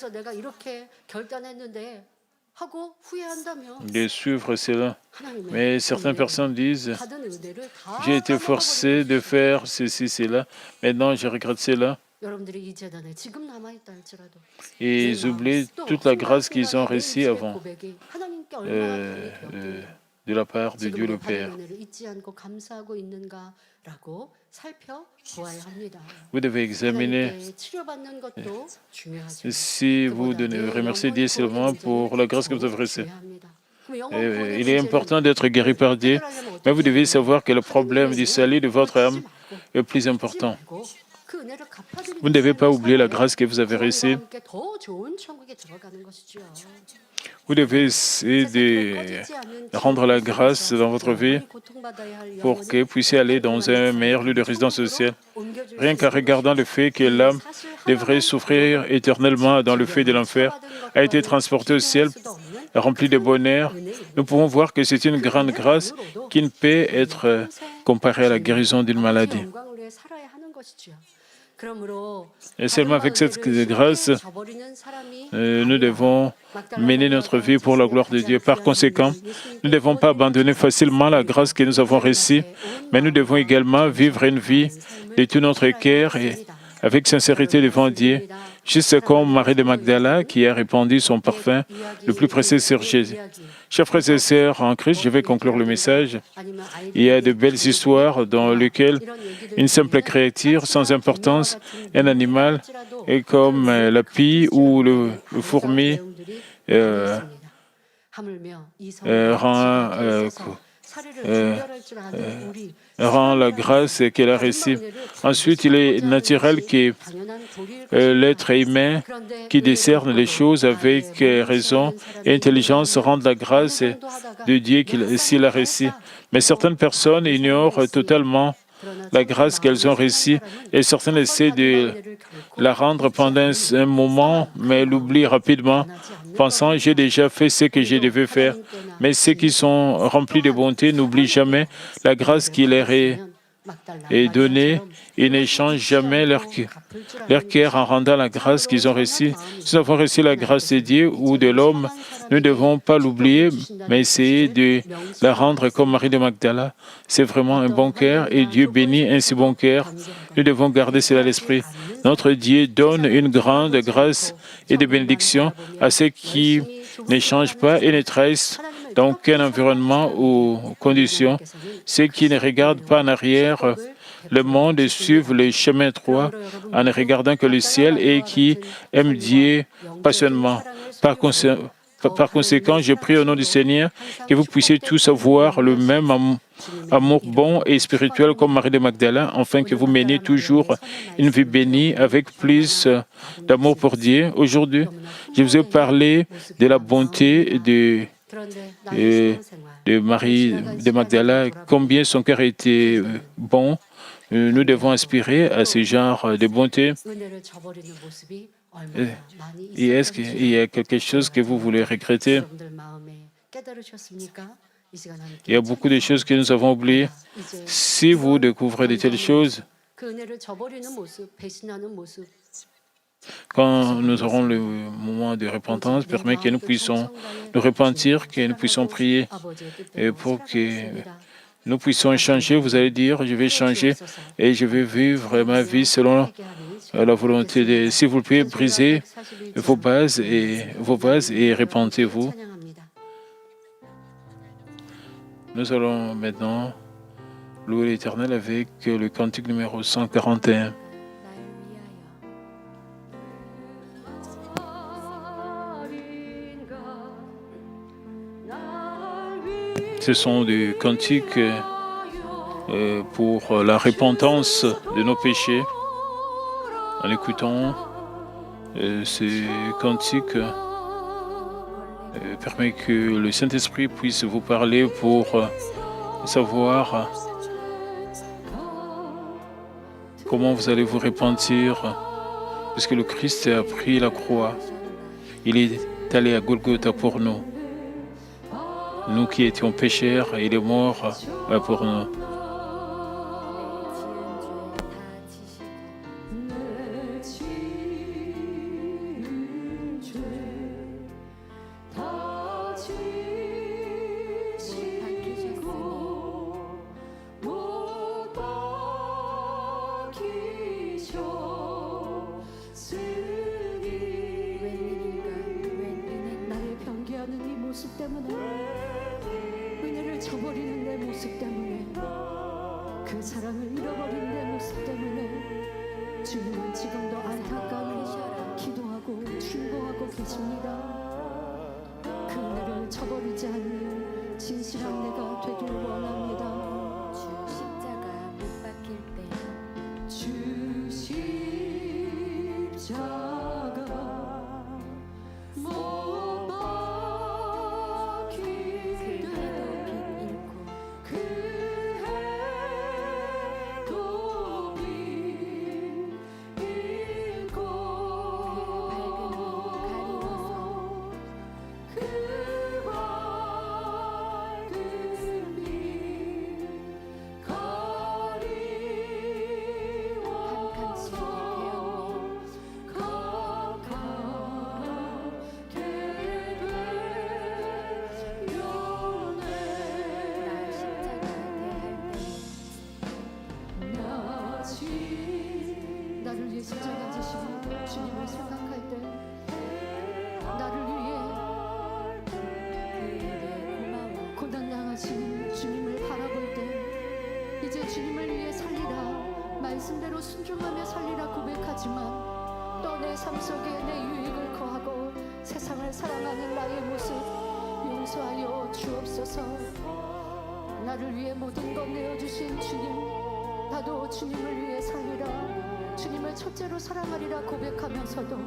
de suivre cela. Mais certaines personnes disent, j'ai été forcé de faire ceci, cela, maintenant je regrette cela. Et ils oublient toute la grâce qu'ils ont reçue avant de la part de Dieu le Père. Vous devez examiner si vous remerciez Dieu seulement pour la grâce que vous avez reçue. Il est important d'être guéri par Dieu, mais vous devez savoir que le problème du salut de votre âme est plus important. Vous ne devez pas oublier la grâce que vous avez reçue. Vous devez essayer de rendre la grâce dans votre vie pour que vous puissiez aller dans un meilleur lieu de résidence sociale. Rien qu'en regardant le fait que l'âme devrait souffrir éternellement dans le feu de l'enfer, a été transportée au ciel, remplie de bonheur, nous pouvons voir que c'est une grande grâce qui ne peut être comparée à la guérison d'une maladie. Et seulement avec cette grâce, nous devons mener notre vie pour la gloire de Dieu. Par conséquent, nous ne devons pas abandonner facilement la grâce que nous avons reçue, mais nous devons également vivre une vie de tout notre cœur et avec sincérité devant Dieu, juste comme Marie de Magdala qui a répandu son parfum le plus précieux sur Jésus. Chers frères et sœurs en Christ, je vais conclure le message. Il y a de belles histoires dans lesquelles une simple créature sans importance, un animal, et comme la pie ou le fourmi, rend la grâce qu'elle a reçue. Ensuite, il est naturel que l'être humain qui discerne les choses avec raison et intelligence rende la grâce de Dieu s'il a reçue. Mais certaines personnes ignorent totalement la grâce qu'elles ont reçue et certaines essaient de la rendre pendant un moment, mais l'oublient rapidement, pensant « j'ai déjà fait ce que je devais faire ». Mais ceux qui sont remplis de bonté n'oublient jamais la grâce qui leur est donnée et n'échangent jamais leur cœur en rendant la grâce qu'ils ont reçue. Si nous avons reçu la grâce de Dieu ou de l'homme, nous ne devons pas l'oublier, mais essayer de la rendre comme Marie de Magdala. C'est vraiment un bon cœur et Dieu bénit un si bon cœur. Nous devons garder cela à l'esprit. Notre Dieu donne une grande grâce et des bénédictions à ceux qui ne changent pas et ne trahissent dans aucun environnement ou conditions, ceux qui ne regardent pas en arrière le monde et suivent le chemin droit en ne regardant que le ciel et qui aiment Dieu passionnément. Par conséquent, je prie au nom du Seigneur que vous puissiez tous avoir le même amour bon et spirituel comme Marie de Magdala, afin que vous meniez toujours une vie bénie avec plus d'amour pour Dieu. Aujourd'hui, je vous ai parlé de la bonté de Marie de Magdala, combien son cœur était bon. Nous devons aspirer à ce genre de bonté. Et est-ce qu'il y a quelque chose que vous voulez regretter? Il y a beaucoup de choses que nous avons oubliées. Si vous découvrez de telles choses, 그 은혜를 저버리는 모습, 배신하는 모습. Quand nous aurons le moment de repentance, permet que nous puissions nous repentir, que nous puissions prier et pour que nous puissions changer. Vous allez dire, je vais changer et je vais vivre ma vie selon la volonté de... S'il vous plaît, brisez vos bases et repentez-vous. Nous allons maintenant louer l'Éternel avec le cantique numéro 141. Ce sont des cantiques pour la repentance de nos péchés. En écoutant ces cantiques, permet que le Saint-Esprit puisse vous parler pour savoir comment vous allez vous repentir, puisque le Christ a pris la croix. Il est allé à Golgotha pour nous. Nous qui étions pécheurs, il est mort pour nous. 나를 변개하는 이 모습 때문에, 은혜를 저버리는 내 모습 때문에, 그 사랑을 잃어버린 내 모습 때문에 주님은 지금도 안타까이 기도하고 충고하고 계십니다. 그 은혜를 저버리지 않는 진실한 내가 되길 원합니다. 주 십자가 못 박힐 때 주 십자가 못 박힐 때 그 해도 빛 잃고 그 밝은 빛 나를 위해 십자가 지신 주님을 생각할 때, 나를 위해 고난당하신 주님을 바라볼 때, 이제 주님을 위해 살리라, 말씀대로 순종하며 살리라 고백하지만 또 내 삶 속에 내 유익을 거하고 세상을 사랑하는 나의 모습 용서하여 주옵소서. 나를 위해 모든 것 내어주신 주님, 나도 주님을 위해 살리라, 주님을 첫째로 사랑하리라 고백하면서도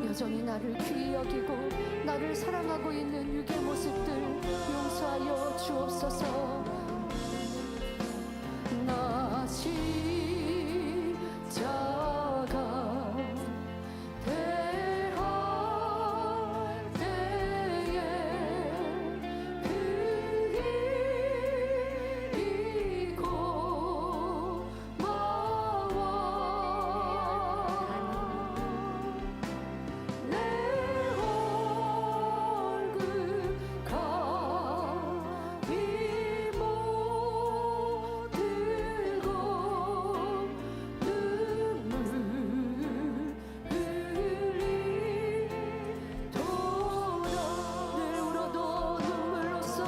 여전히 나를 귀히 여기고 나를 사랑하고 있는 육의 모습들 용서하여 주옵소서. 나 십자가 대할 때에 그 길이 고마워. 내 얼굴 가위 못 들고 눈물 흘리도다. 늘 울어도 눈물로써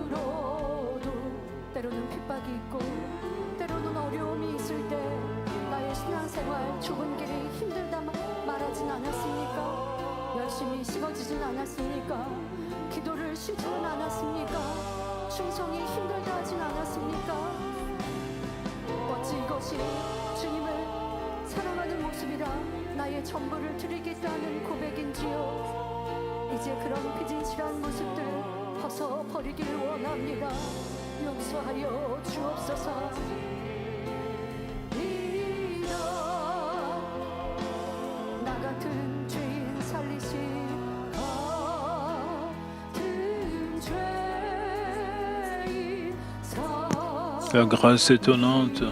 울어도 때로는 핍박이 있고 때로는 어려움이 있을 때 나의 신앙생활 좁은 길이 힘들다 말하진 않았습니까? 열심히 식어지진 않았습니까? 기도를 쉬지는 않았습니까? 충성이 힘들다 하진 않았습니까? 어찌 이것이 주님을 사랑하는 모습이라 나의 전부를 드리겠다는 고백인지요. 이제 그런 비진실한 모습들 벗어버리길 원합니다. 용서하여 주옵소서. 이라 나 같은 죄인 살리시 같은 죄인 La grâce étonnante.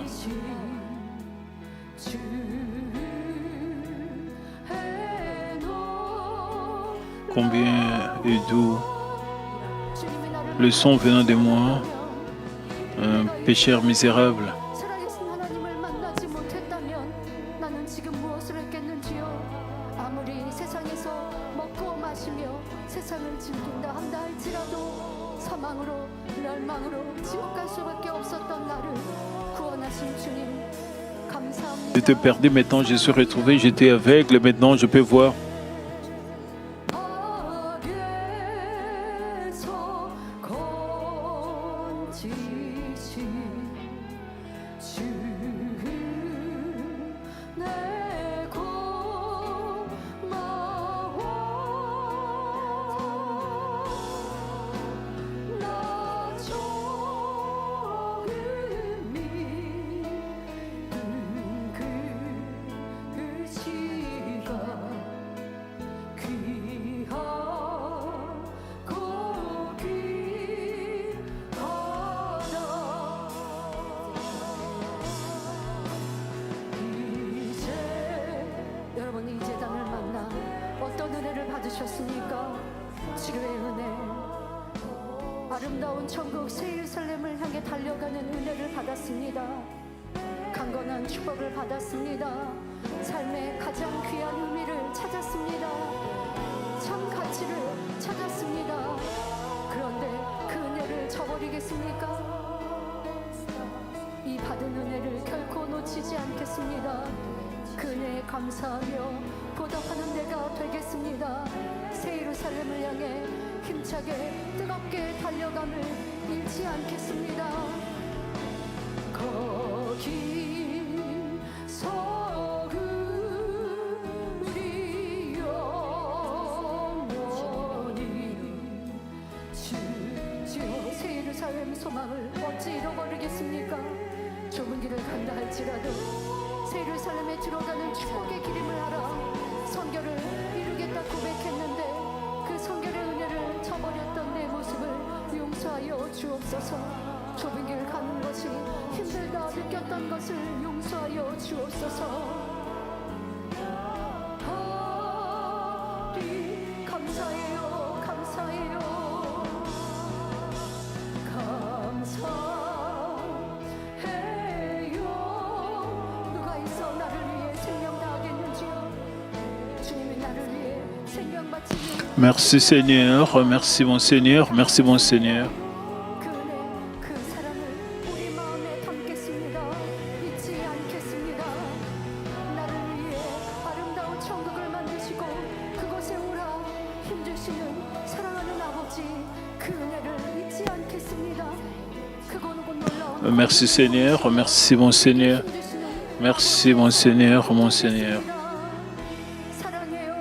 Combien est doux le son venant de moi, un pécheur misérable. 살아계신 하나님을 만나지 못했다면 나는 지금 무엇을 했겠는지요. 아무리 세상에서 먹고 마시며 세상을 즐긴다 한다 할지라도 사망으로 멸망으로 지옥 갈 수밖에 없었던 나를 구원하신 주님 감사합니다. J'étais perdu, maintenant je suis retrouvé, j'étais aveugle, maintenant je peux voir. 악에서 건지신 주 내 고마워 나 조금이 그 시간 귀하고 귀하다 이제 여러분 이 제단을 만나 어떤 은혜를 받으셨습니까? 치료의 은혜 아름다운 천국 새 예루살렘을 향해 달려가는 은혜를 받았습니다. 강건한 축복을 받았습니다. 삶의 가장 귀한 의미를 찾았습니다. 참 가치를 찾았습니다. 그런데 그 은혜를 저버리겠습니까? 이 받은 은혜를 결코 놓치지 않겠습니다. 그 은혜에 감사하며 보답하는 내가 되겠습니다. 새 예루살렘을 향해 힘차게 뜨겁게 달려감을 잃지 않겠습니다. 거기서 우리 영원히 주여 새 예루살렘 소망을 어찌 잃어버리겠습니까? 좁은 길을 간다 할지라도 새 예루살렘에 들어가는 축복의 기림을 알아 성결을 이루겠다 고백했는데 그 성결의 은혜를 저버렸던 내 모습을 용서하여 주옵소서. 좁은 길 가는 것이 힘들다 느꼈던 것을 용서하여 주옵소서. 감사해요 감사해요 감사해요. 누가 있어 나를 위해 생명 다하겠는지요. 주님이 나를 위해 생명 바치니 Merci Seigneur, merci mon Seigneur, merci mon Seigneur. 그 은혜 그 사랑을 우리 마음에 담겠습니다. 잊지 않겠습니다. 나를 위해 아름다운 천국을 만드시고 그곳에 오라 힘주시는 사랑하는 아버지 그 은혜를 잊지 않겠습니다. 크고 높은 놀라운 Merci Seigneur, merci mon Seigneur, 힘주시는 merci mon Seigneur, mon Seigneur. 사랑해요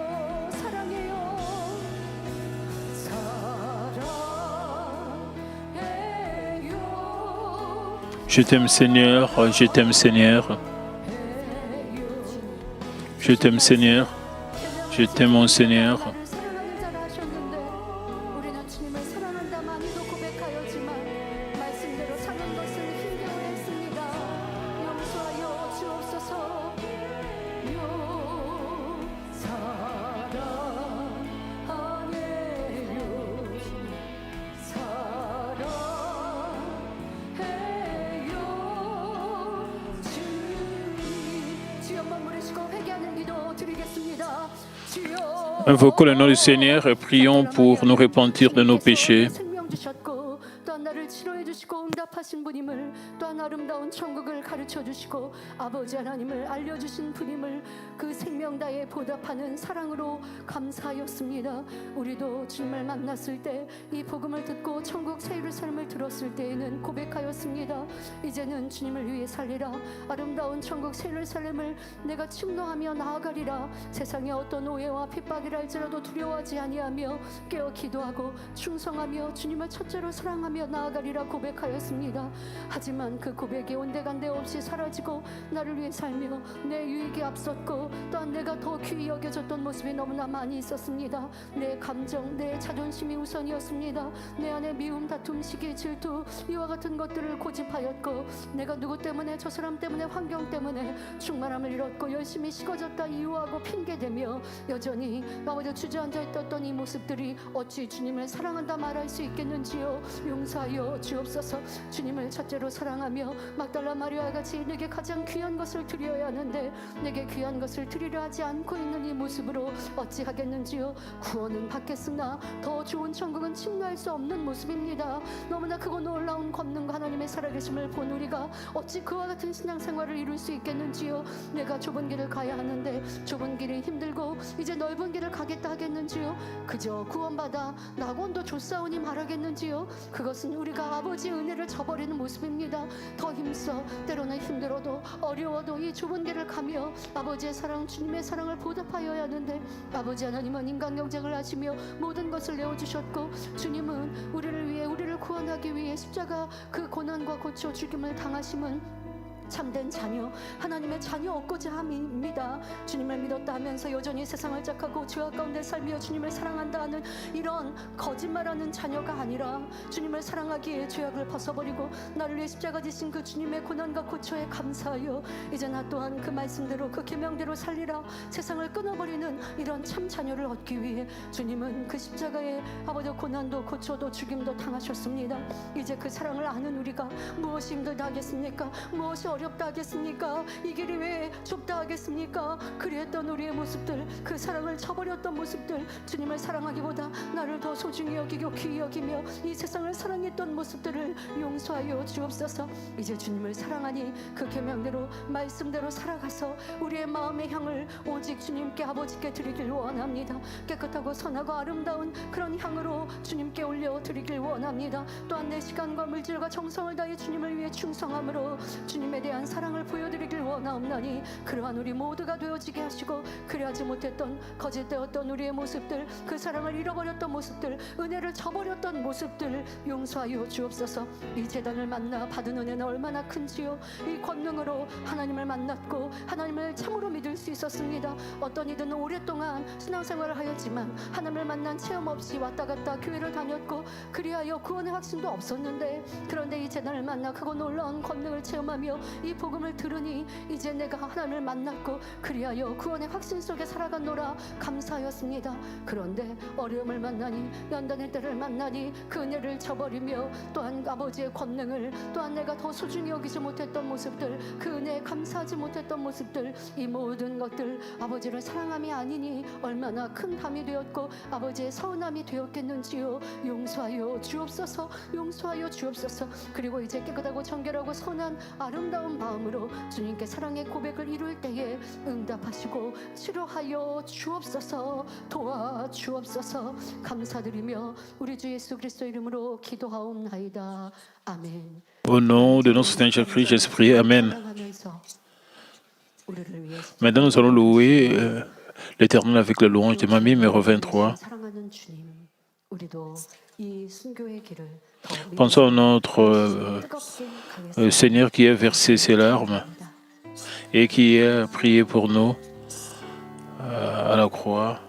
사랑해요 사랑해요 Je t'aime Seigneur, je t'aime Seigneur, je t'aime Seigneur, je t'aime mon Seigneur. 나를 사랑하는 자라 하셨는데 우리는 주님을 사랑한다 많이도 고백하였지만 말씀대로 사는 것을 힘겨워했습니다. 용서하여 주옵소서. Invoquons le nom du Seigneur et prions pour nous repentir de nos péchés. 생명 주셨고 또한 나를 치료해 주시고 응답하신 분임을 또한 아름다운 천국을 가르쳐 주시고 아버지 하나님을 알려주신 분임을 그 생명 다해 보답하는 사랑으로 감사하였습니다. 우리도 주님을 만났을 때 이 복음을 듣고 천국 새 예루살렘을 들었을 때에는 고백하였습니다. 이제는 주님을 위해 살리라. 아름다운 천국 새 예루살렘을 내가 침노하며 나아가리라. 세상의 어떤 오해와 핍박이라 할지라도 두려워하지 아니하며 깨어 기도하고 충성하며 주님을 첫째로 사랑하며 나아가리라 고백 고백하였습니다. 하지만 그 고백이 온데간데 없이 사라지고 나를 위해 살며 내 유익이 앞섰고 또한 내가 더 귀히 여겨졌던 모습이 너무나 많이 있었습니다. 내 감정, 내 자존심이 우선이었습니다. 내 안에 미움, 다툼, 시기, 질투 이와 같은 것들을 고집하였고 내가 누구 때문에 저 사람 때문에 환경 때문에 충만함을 잃었고 열심히 식어졌다 이유하고 핑계대며 여전히 아버지 주저앉아 있었던 이 모습들이 어찌 주님을 사랑한다 말할 수 있겠는지요. 용서하여 주옵소서. 주님을 첫째로 사랑하며 막달라 마리아와 같이 내게 가장 귀한 것을 드려야 하는데 내게 귀한 것을 드리려 하지 않고 있는 이 모습으로 어찌하겠는지요. 구원은 받겠으나 더 좋은 천국은 침노할 수 없는 모습입니다. 너무나 크고 놀라운 권능과 하나님의 살아계심을 본 우리가 어찌 그와 같은 신앙생활을 이룰 수 있겠는지요. 내가 좁은 길을 가야 하는데 좁은 길이 힘들고 이제 넓은 길을 가겠다 하겠는지요. 그저 구원받아 낙원도 좋사오니 말하겠는지요. 그것은 우리가 아버지의 은혜를 저버리는 모습입니다. 더 힘써 때로는 힘들어도 어려워도 이 좁은 길을 가며 아버지의 사랑 주님의 사랑을 보답하여야 하는데 아버지 하나님은 인간 경쟁을 하시며 모든 것을 내어주셨고 주님은 우리를 위해 우리를 구원하기 위해 십자가 그 고난과 고초 죽임을 당하심은 참된 자녀, 하나님의 자녀 얻고자 함입니다. 주님을 믿었다 하면서 여전히 세상을 짝하고 죄악 가운데 살며 주님을 사랑한다 하는 이런 거짓말하는 자녀가 아니라 주님을 사랑하기에 죄악을 벗어버리고 나를 위해 십자가 지신 그 주님의 고난과 고초에 감사하여 이제 나 또한 그 말씀대로 그 계명대로 살리라 세상을 끊어버리는 이런 참 자녀를 얻기 위해 주님은 그 십자가에 아버지 고난도 고초도 죽임도 당하셨습니다. 이제 그 사랑을 아는 우리가 무엇이 힘들다 하겠습니까? 무엇이 어렵다 하겠습니까? 이 길이 왜 좁다 하겠습니까? 그리했던 우리의 모습들, 그 사랑을 저버렸던 모습들, 주님을 사랑하기보다 나를 더 소중히 여기고 귀히 여기며 이 세상을 사랑했던 모습들을 용서하여 주옵소서. 이제 주님을 사랑하니 그 계명대로 말씀대로 살아가서 우리의 마음의 향을 오직 주님께 아버지께 드리길 원합니다. 깨끗하고 선하고 아름다운 그런 향으로 주님께 올려드리길 원합니다. 또한 내 시간과 물질과 정성을 다해 주님을 위해 충성함으로 주님의 대한 사랑을 보여드리길 원하옵나니 그러한 우리 모두가 되어지게 하시고 그리하지 못했던 거짓되었던 우리의 모습들, 그 사랑을 잃어버렸던 모습들, 은혜를 저버렸던 모습들 용서하여 주옵소서. 이 제단을 만나 받은 은혜는 얼마나 큰지요. 이 권능으로 하나님을 만났고 하나님을 참으로 믿을 수 있었습니다. 어떤 이들은 오랫동안 신앙생활을 하였지만 하나님을 만난 체험 없이 왔다 갔다 교회를 다녔고 그리하여 구원의 확신도 없었는데 그런데 이 제단을 만나 크고 놀라운 권능을 체험하며 이 복음을 들으니 이제 내가 하나님을 만났고 그리하여 구원의 확신 속에 살아간노라 감사하였습니다. 그런데 어려움을 만나니 연단의 때를 만나니 그 은혜를 저버리며 또한 아버지의 권능을 또한 내가 더 소중히 여기지 못했던 모습들, 그 은혜에 감사하지 못했던 모습들, 이 모든 것들 아버지를 사랑함이 아니니 얼마나 큰 담이 되었고 아버지의 서운함이 되었겠는지요. 용서하여 주옵소서. 용서하여 주옵소서. 그리고 이제 깨끗하고 정결하고 선한 아름다운 마음으로 주님께 사랑의 고백을 이룰 때에 응답하시고 치료하여 주옵소서. 도와주옵소서. 감사드리며 우리 주 예수 그리스도 이름으로 기도하옵나이다. 아멘. Au nom de notre Seigneur Jésus-Christ, j'ai prié. Amen. 사랑하면서 우리를 위해 Maintenant, nous allons louer l'Éternel avec la louange de Mamie, numéro 23. 사랑하는 주님, 우리도 이 순교의 길을 더 Pensons à notre 뜨겁게 Seigneur qui a versé ses larmes et qui a prié pour nous à la croix,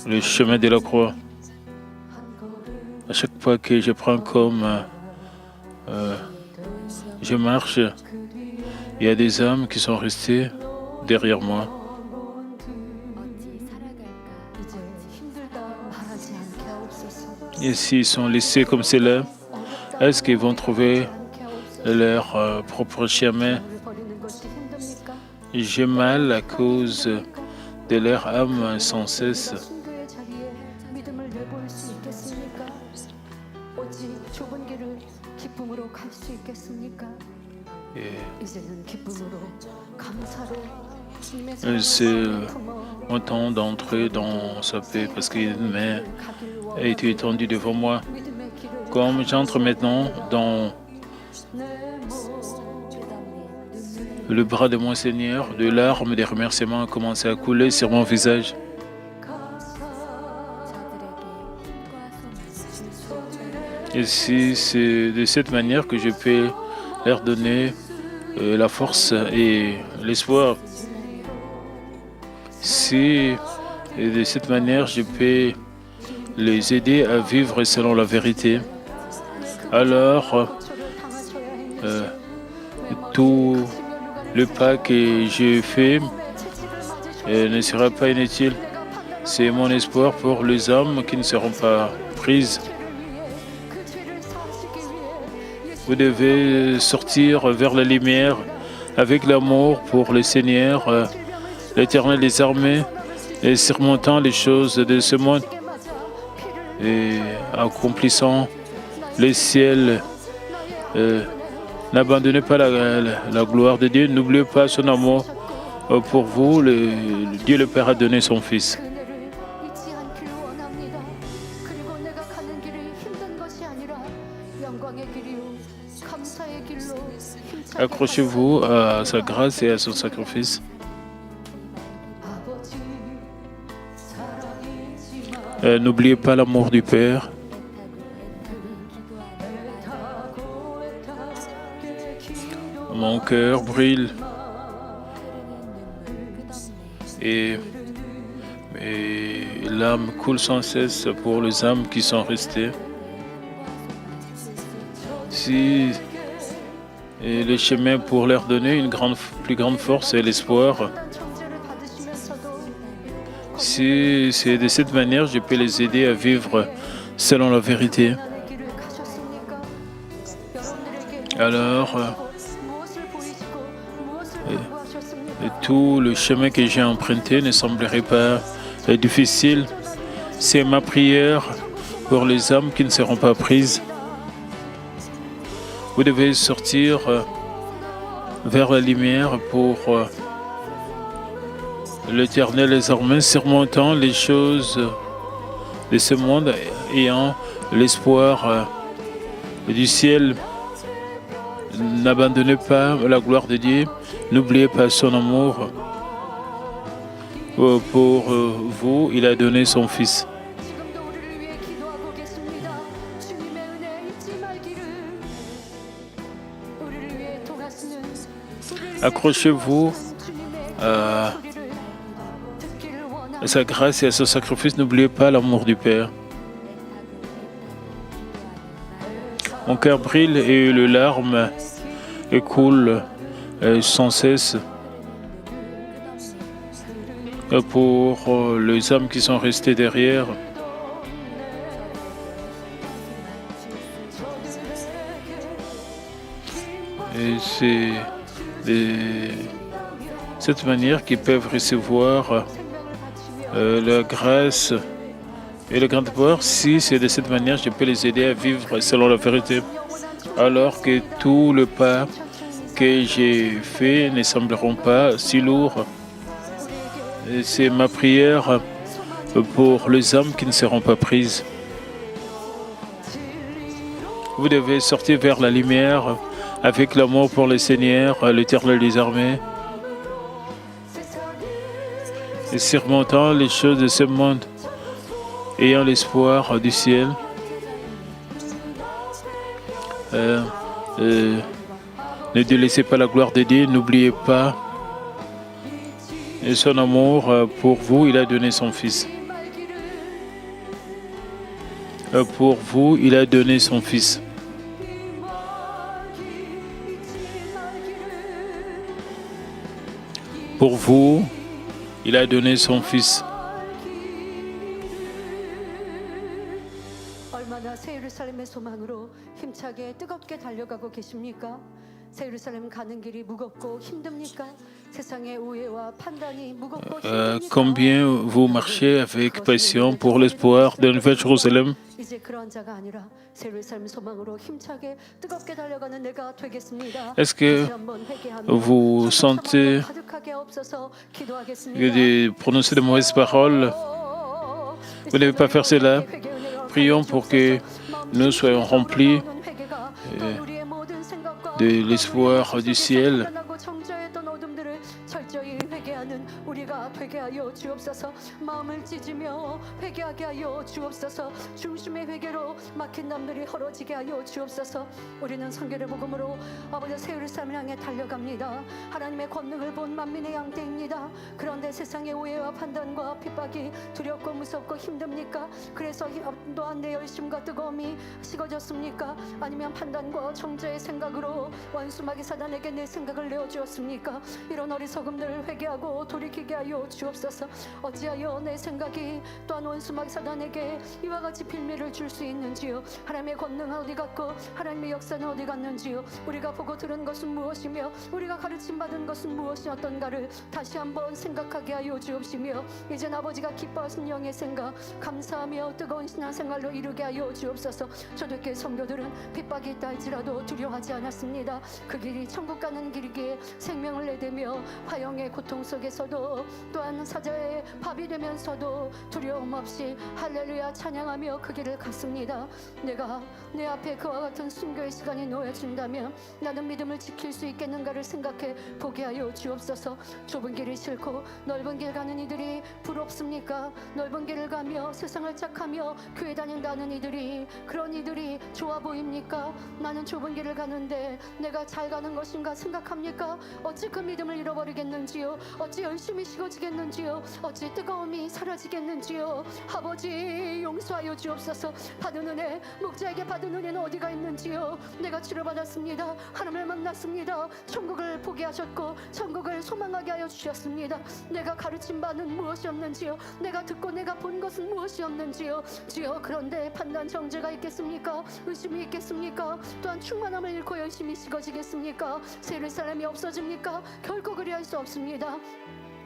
le chemin de la croix. À chaque fois que je prends comme je marche, il y a des âmes qui sont restées derrière moi. Et s'ils sont laissés comme cela, est-ce qu'ils vont trouver leur propre chemin? J'ai mal à cause de leur âme sans cesse. C'est mon temps d'entrer dans sa paix parce qu'il m'a été étendu devant moi. Comme j'entre maintenant dans le bras de mon Seigneur, de larmes, des remerciements ont commencé à couler sur mon visage. Et si c'est de cette manière que je peux leur donner la force et l'espoir, si de cette manière je peux les aider à vivre selon la vérité, alors tout le pas que j'ai fait ne sera pas inutile. C'est mon espoir pour les âmes qui ne seront pas prises. Vous devez sortir vers la lumière avec l'amour pour le Seigneur, l'Éternel des armées, et surmontant les choses de ce monde et accomplissant les ciels. N'abandonnez pas la gloire de Dieu, n'oubliez pas son amour pour vous. Dieu le Père a donné son Fils. Accrochez-vous à sa grâce et à son sacrifice. N'oubliez pas l'amour du Père. Mon cœur brille et l'âme coule sans cesse pour les âmes qui sont restées. Si le chemin pour leur donner une plus grande force et l'espoir, si c'est de cette manière je peux les aider à vivre selon la vérité, alors tout le chemin que j'ai emprunté ne semblerait pas difficile. C'est ma prière pour les âmes qui ne seront pas prises. Vous devez sortir vers la lumière pour l'Éternel désormais, surmontant les choses de ce monde, ayant l'espoir du ciel. N'abandonnez pas la gloire de Dieu, n'oubliez pas son amour. Pour vous, il a donné son Fils. Accrochez-vous à sa grâce et à son sacrifice. N'oubliez pas l'amour du Père. Mon cœur brille et les larmes coulent sans cesse pour les âmes qui sont restées derrière. Et c'est de cette manière qu'ils peuvent recevoir la grâce et le grand pouvoir. Si c'est de cette manière, je peux les aider à vivre selon la vérité, alors que tout le pas que j'ai fait ne sembleront pas si lourds. Et c'est ma prière pour les âmes qui ne seront pas prises. Vous devez sortir vers la lumière avec l'amour pour le Seigneur, l'Éternel des armées, et surmontant les choses de ce monde, ayant l'espoir du ciel. Ne délaissez pas la gloire de Dieu, n'oubliez pas son amour pour vous, il a donné son Fils. Pour vous, il a donné son Fils. Pour vous, il a donné son Fils. 얼마나 새 예루살렘의 소망으로 힘차게 뜨겁게 달려가고 계십니까? 새 예루살렘 가는 길이 무겁고 힘듭니까? 세상의 우애와 판단이 무겁고 힘듭니까? Combien vous marchez avec passion pour l'espoir de Nouvelle Jérusalem? 이제 그런 자가 아니라 새 예루살렘 소망으로 힘차게 뜨겁게 달려가는 내가 되겠습니다. Est-ce que vous sentez de prononcer de mauvaises paroles? Vous ne devez pas faire cela. Prions pour que nous soyons remplis de l'espoir du ciel. 주옵소서. 마음을 찢으며 회개하게 하여 주옵소서. 중심의 회개로 막힌 남들이 헐어지게 하여 주옵소서. 우리는 성결의 복음으로 아버지 새 예루살렘을 향해 달려갑니다. 하나님의 권능을 본 만민의 양떼입니다. 그런데 세상의 오해와 판단과 핍박이 두렵고 무섭고 힘듭니까? 그래서 또한 내 열심과 뜨거움이 식어졌습니까? 아니면 판단과 정죄의 생각으로 원수마귀 사단에게 내 생각을 내어주었습니까? 이런 어리석음들을 회개하고 돌이키게 하여 주옵소서. 어찌하여 내 생각이 또한 원수마귀 사단에게 이와 같이 빌미를 줄 수 있는지요? 하나님의 권능은 어디 갔고 하나님의 역사는 어디 갔는지요? 우리가 보고 들은 것은 무엇이며 우리가 가르침 받은 것은 무엇이었던가를 다시 한번 생각하게 하여 주옵시며, 이젠 아버지가 기뻐하신 영의 생각, 감사하며 뜨거운 신앙생활로 이루게 하여 주옵소서. 초대교회 성도들은 핍박이 있다 할지라도 두려워하지 않았습니다. 그 길이 천국 가는 길이기에 생명을 내대며 화형의 고통 속에서도 또한 사자의 밥이 되면서도 두려움 없이 할렐루야 찬양하며 그 길을 갔습니다. 내가 내 앞에 그와 같은 순교의 시간이 놓여진다면 나는 믿음을 지킬 수 있겠는가를 생각해 보게 하여 주옵소서. 좁은 길이 싫고 넓은 길 가는 이들이 부럽습니까? 넓은 길을 가며 세상을 짝하며 교회 다닌다는 이들이, 그런 이들이 좋아 보입니까? 나는 좁은 길을 가는데 내가 잘 가는 것인가 생각합니까? 어찌 그 믿음을 잃어버리겠는지요? 어찌 열심히 식어지겠는지요? 어찌 뜨거움이 사라지겠는지요? 아버지 용서하여 주옵소서. 받은 은혜, 목자에게 받은 은혜는 어디가 있는지요? 내가 치료받았습니다. 하나님을 만났습니다. 천국을 포기하셨고 천국을 소망하게 하여 주셨습니다. 내가 가르침 바는 무엇이 없는지요? 내가 듣고 내가 본 것은 무엇이 없는지요? 주여, 그런데 판단 정죄가 있겠습니까? 의심이 있겠습니까? 또한 충만함을 잃고 열심히 식어지겠습니까? 새 예루살렘이 없어집니까? 결코 그리할 수 없습니다.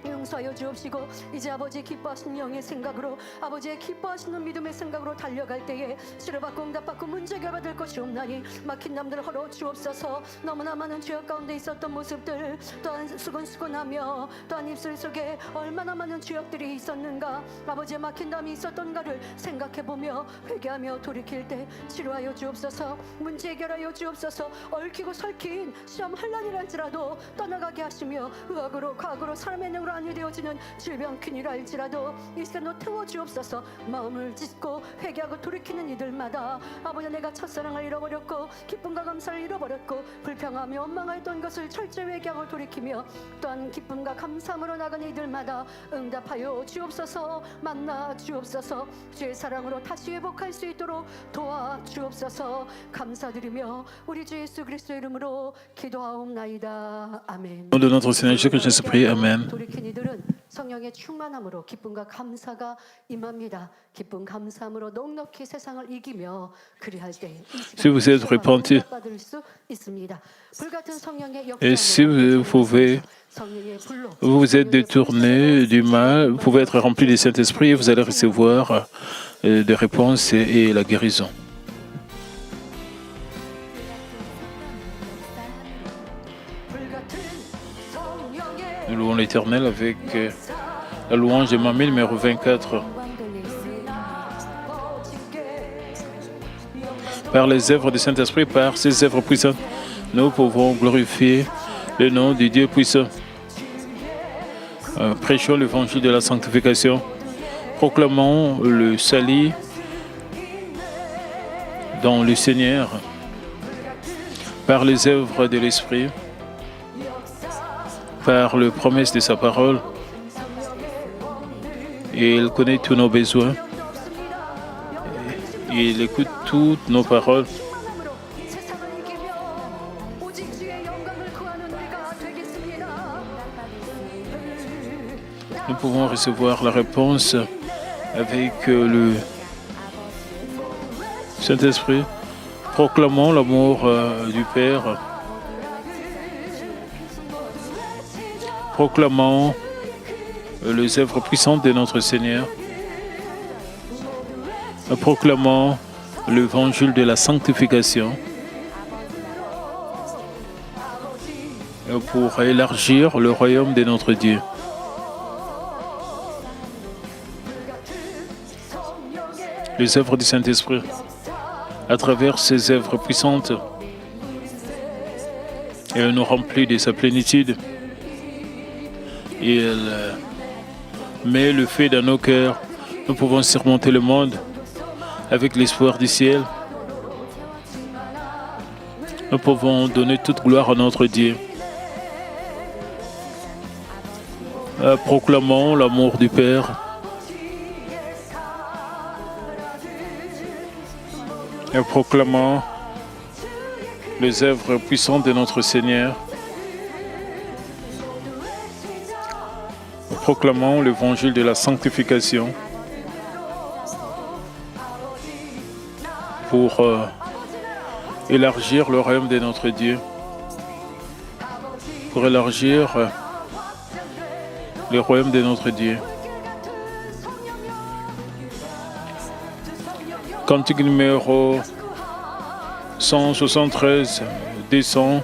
용서하여 주옵시고 이제 아버지 기뻐하시는 영의 생각으로, 아버지의 기뻐하시는 믿음의 생각으로 달려갈 때에 치료받고 응답받고 문제 해결받을 것이 없나니 막힌 남들을 헐어 주옵소서. 너무나 많은 죄악 가운데 있었던 모습들, 또한 수근수근하며 또한 입술 속에 얼마나 많은 죄악들이 있었는가, 아버지의 막힌 담이 있었던가를 생각해보며 회개하며 돌이킬 때 치료하여 주옵소서. 문제 해결하여 주옵소서. 얽히고 설킨 시험 환난이랄지라도 떠나가게 하시며 의학으로 과학으로 사람의 능으로 아니 되어지는 질병 균이라 할지라도 이 시간도 태워주옵소서. 마음을 찢고 회개하고 돌이키는 이들마다 아버지, 내가 첫사랑을 잃어버렸고 기쁨과 감사를 잃어버렸고 불평하며 원망하였던 것을 철저히 회개하고 돌이키며 또한 기쁨과 감사함으로 나가는 이들마다 응답하여 주옵소서. 만나 주옵소서. 주의 사랑으로 다시 회복할 수 있도록 도와주옵소서. 감사드리며 우리 주 예수 그리스도의 이름으로 기도하옵나이다. 아멘. Au nom de notre Seigneur Jésus-Christ, prie. Amen. 돌이킨 이들은 성령의 충만함으로 기쁨과 감사가 임합니다. 기쁨 감사함으로 넉넉히 세상을 이기며 그리할 때 Si vous êtes repentis 받을 수 있습니다. 불같은 성령의 et si vous pouvez, 성령의 불로 vous vous êtes détourné du mal, vous pouvez être rempli du Saint-Esprit et vous allez recevoir des réponses et la guérison. 불같은 성령의 Nous louons l'Éternel avec la louange de Mamie numéro 24. 영광 돌릴 수 있습니다. Par les œuvres du Saint-Esprit, par ces œuvres puissantes, nous pouvons glorifier le nom du Dieu puissant. Prêchons l'évangile de la sanctification. Proclamons le salut dans le Seigneur. Par les œuvres de l'Esprit, par les promesses de sa parole. Et il connaît tous nos besoins. Il écoute toutes nos paroles. 충만함으로 세상을 이기며 오직 주의 영광을 구하는 우리가 되겠습니다. Nous pouvons recevoir la réponse avec le Saint-Esprit. Proclamons l'amour du Père. Proclamons les œuvres puissantes de notre Seigneur. Proclamons l'évangile de la sanctification pour élargir le royaume de notre Dieu. Les œuvres du Saint-Esprit, à travers ces œuvres puissantes, elle nous remplit de sa plénitude. Et elle mais le fait dans nos cœurs. Nous pouvons surmonter le monde avec l'espoir du ciel. Nous pouvons donner toute gloire à notre Dieu. Proclamons l'amour du Père. Et proclamons les œuvres puissantes de notre Seigneur. Proclamons l'évangile de la sanctification pour élargir le royaume de notre Dieu, pour élargir le royaume de notre Dieu. Cantique numéro 173, descend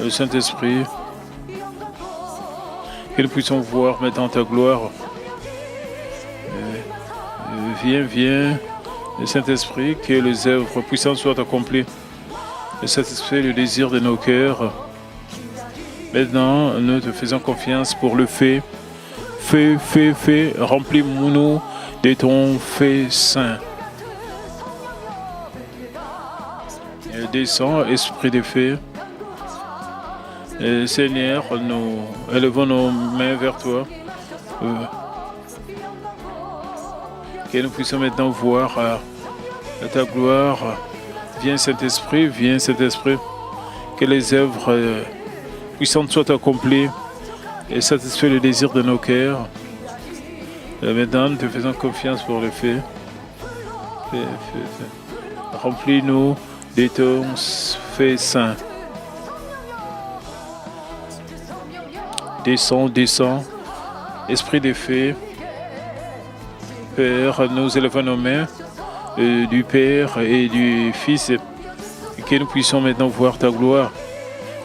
le Saint-Esprit, que nous puissions voir maintenant ta gloire. Viens, le Saint-Esprit, que les œuvres puissantes soient accomplies et satisfait le désir de nos cœurs. Maintenant, nous te faisons confiance pour le fait. Fais, remplis-nous de ton fait saint. Et descends, Esprit de fait. Et Seigneur, nous élevons nos mains vers toi. Que nous puissions maintenant voir ta gloire. Viens Saint-Esprit, que les œuvres puissantes soient accomplies et satisfait le désir de nos cœurs. Et maintenant, nous te faisons confiance pour le fait. Remplis-nous de ton fait saint. Descends, Esprit des faits. Père, nous élevons nos mains du Père et du Fils, et que nous puissions maintenant voir ta gloire.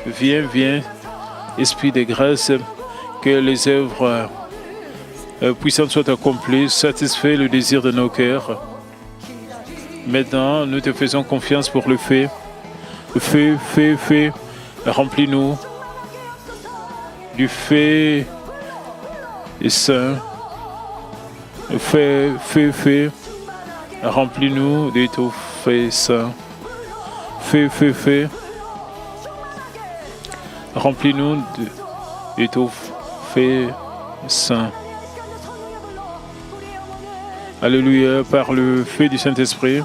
Viens, Esprit de grâce, que les œuvres puissantes soient accomplies, satisfait le désir de nos cœurs. Maintenant, nous te faisons confiance pour le fait. Fais, remplis-nous du fait saint. Fais, remplis-nous de ton fait saint. Fais, remplis-nous de ton fait saint. Alléluia, par le feu du Saint-Esprit.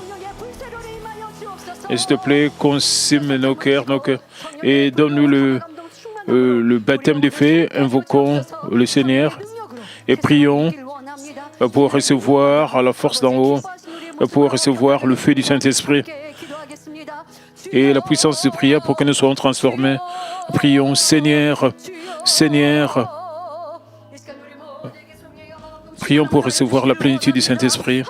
Et s'il te plaît, consume nos cœurs, et donne-nous le baptême des feux. Invoquons le Seigneur et prions pour recevoir la force d'en haut, pour recevoir le feu du Saint-Esprit et la puissance de prière pour que nous soyons transformés. Prions, Seigneur. Prions pour recevoir la plénitude du Saint-Esprit.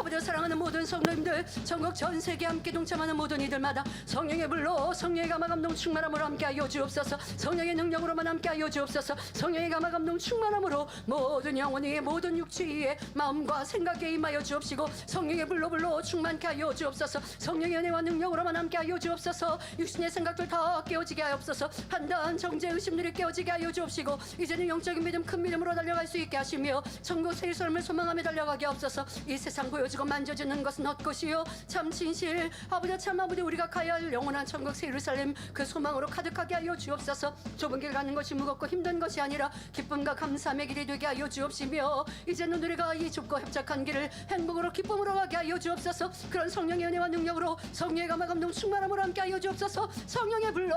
전 세계 함께 동참하는 모든 이들마다 성령의 불로 성령의 감화 감동 충만함으로 함께하여 주옵소서. 성령의 능력으로만 함께하여 주옵소서. 성령의 감화 감동 충만함으로 모든 영혼이 모든 육체의 마음과 생각에 임하여 주옵시고 성령의 불로 충만케 하여 주옵소서. 성령의 은혜와 능력으로만 함께하여 주옵소서. 육신의 생각들 다 깨어지게 하옵소서. 판단 정죄 의심들이 깨어지게 하여 주옵시고 이제는 영적인 믿음 큰 믿음으로 달려갈 수 있게 하시며 천국 새 삶을 소망하며 달려가게 하옵소서. 이 세상 보여지고 만져지는 것은 헛것이요 참 진실 아버지 참 아버지 우리가 가야 할 영원한 천국 새 예루살렘 그 소망으로 가득하게 하여 주옵소서. 좁은 길 가는 것이 무겁고 힘든 것이 아니라 기쁨과 감사함의 길이 되게 하여 주옵시며 이제는 우리가 이 좁고 협착한 길을 행복으로 기쁨으로 가게 하여 주옵소서. 그런 성령의 은혜와 능력으로 성령의 감화 감동 충만함으로 함께 하여 주옵소서. 성령의 불로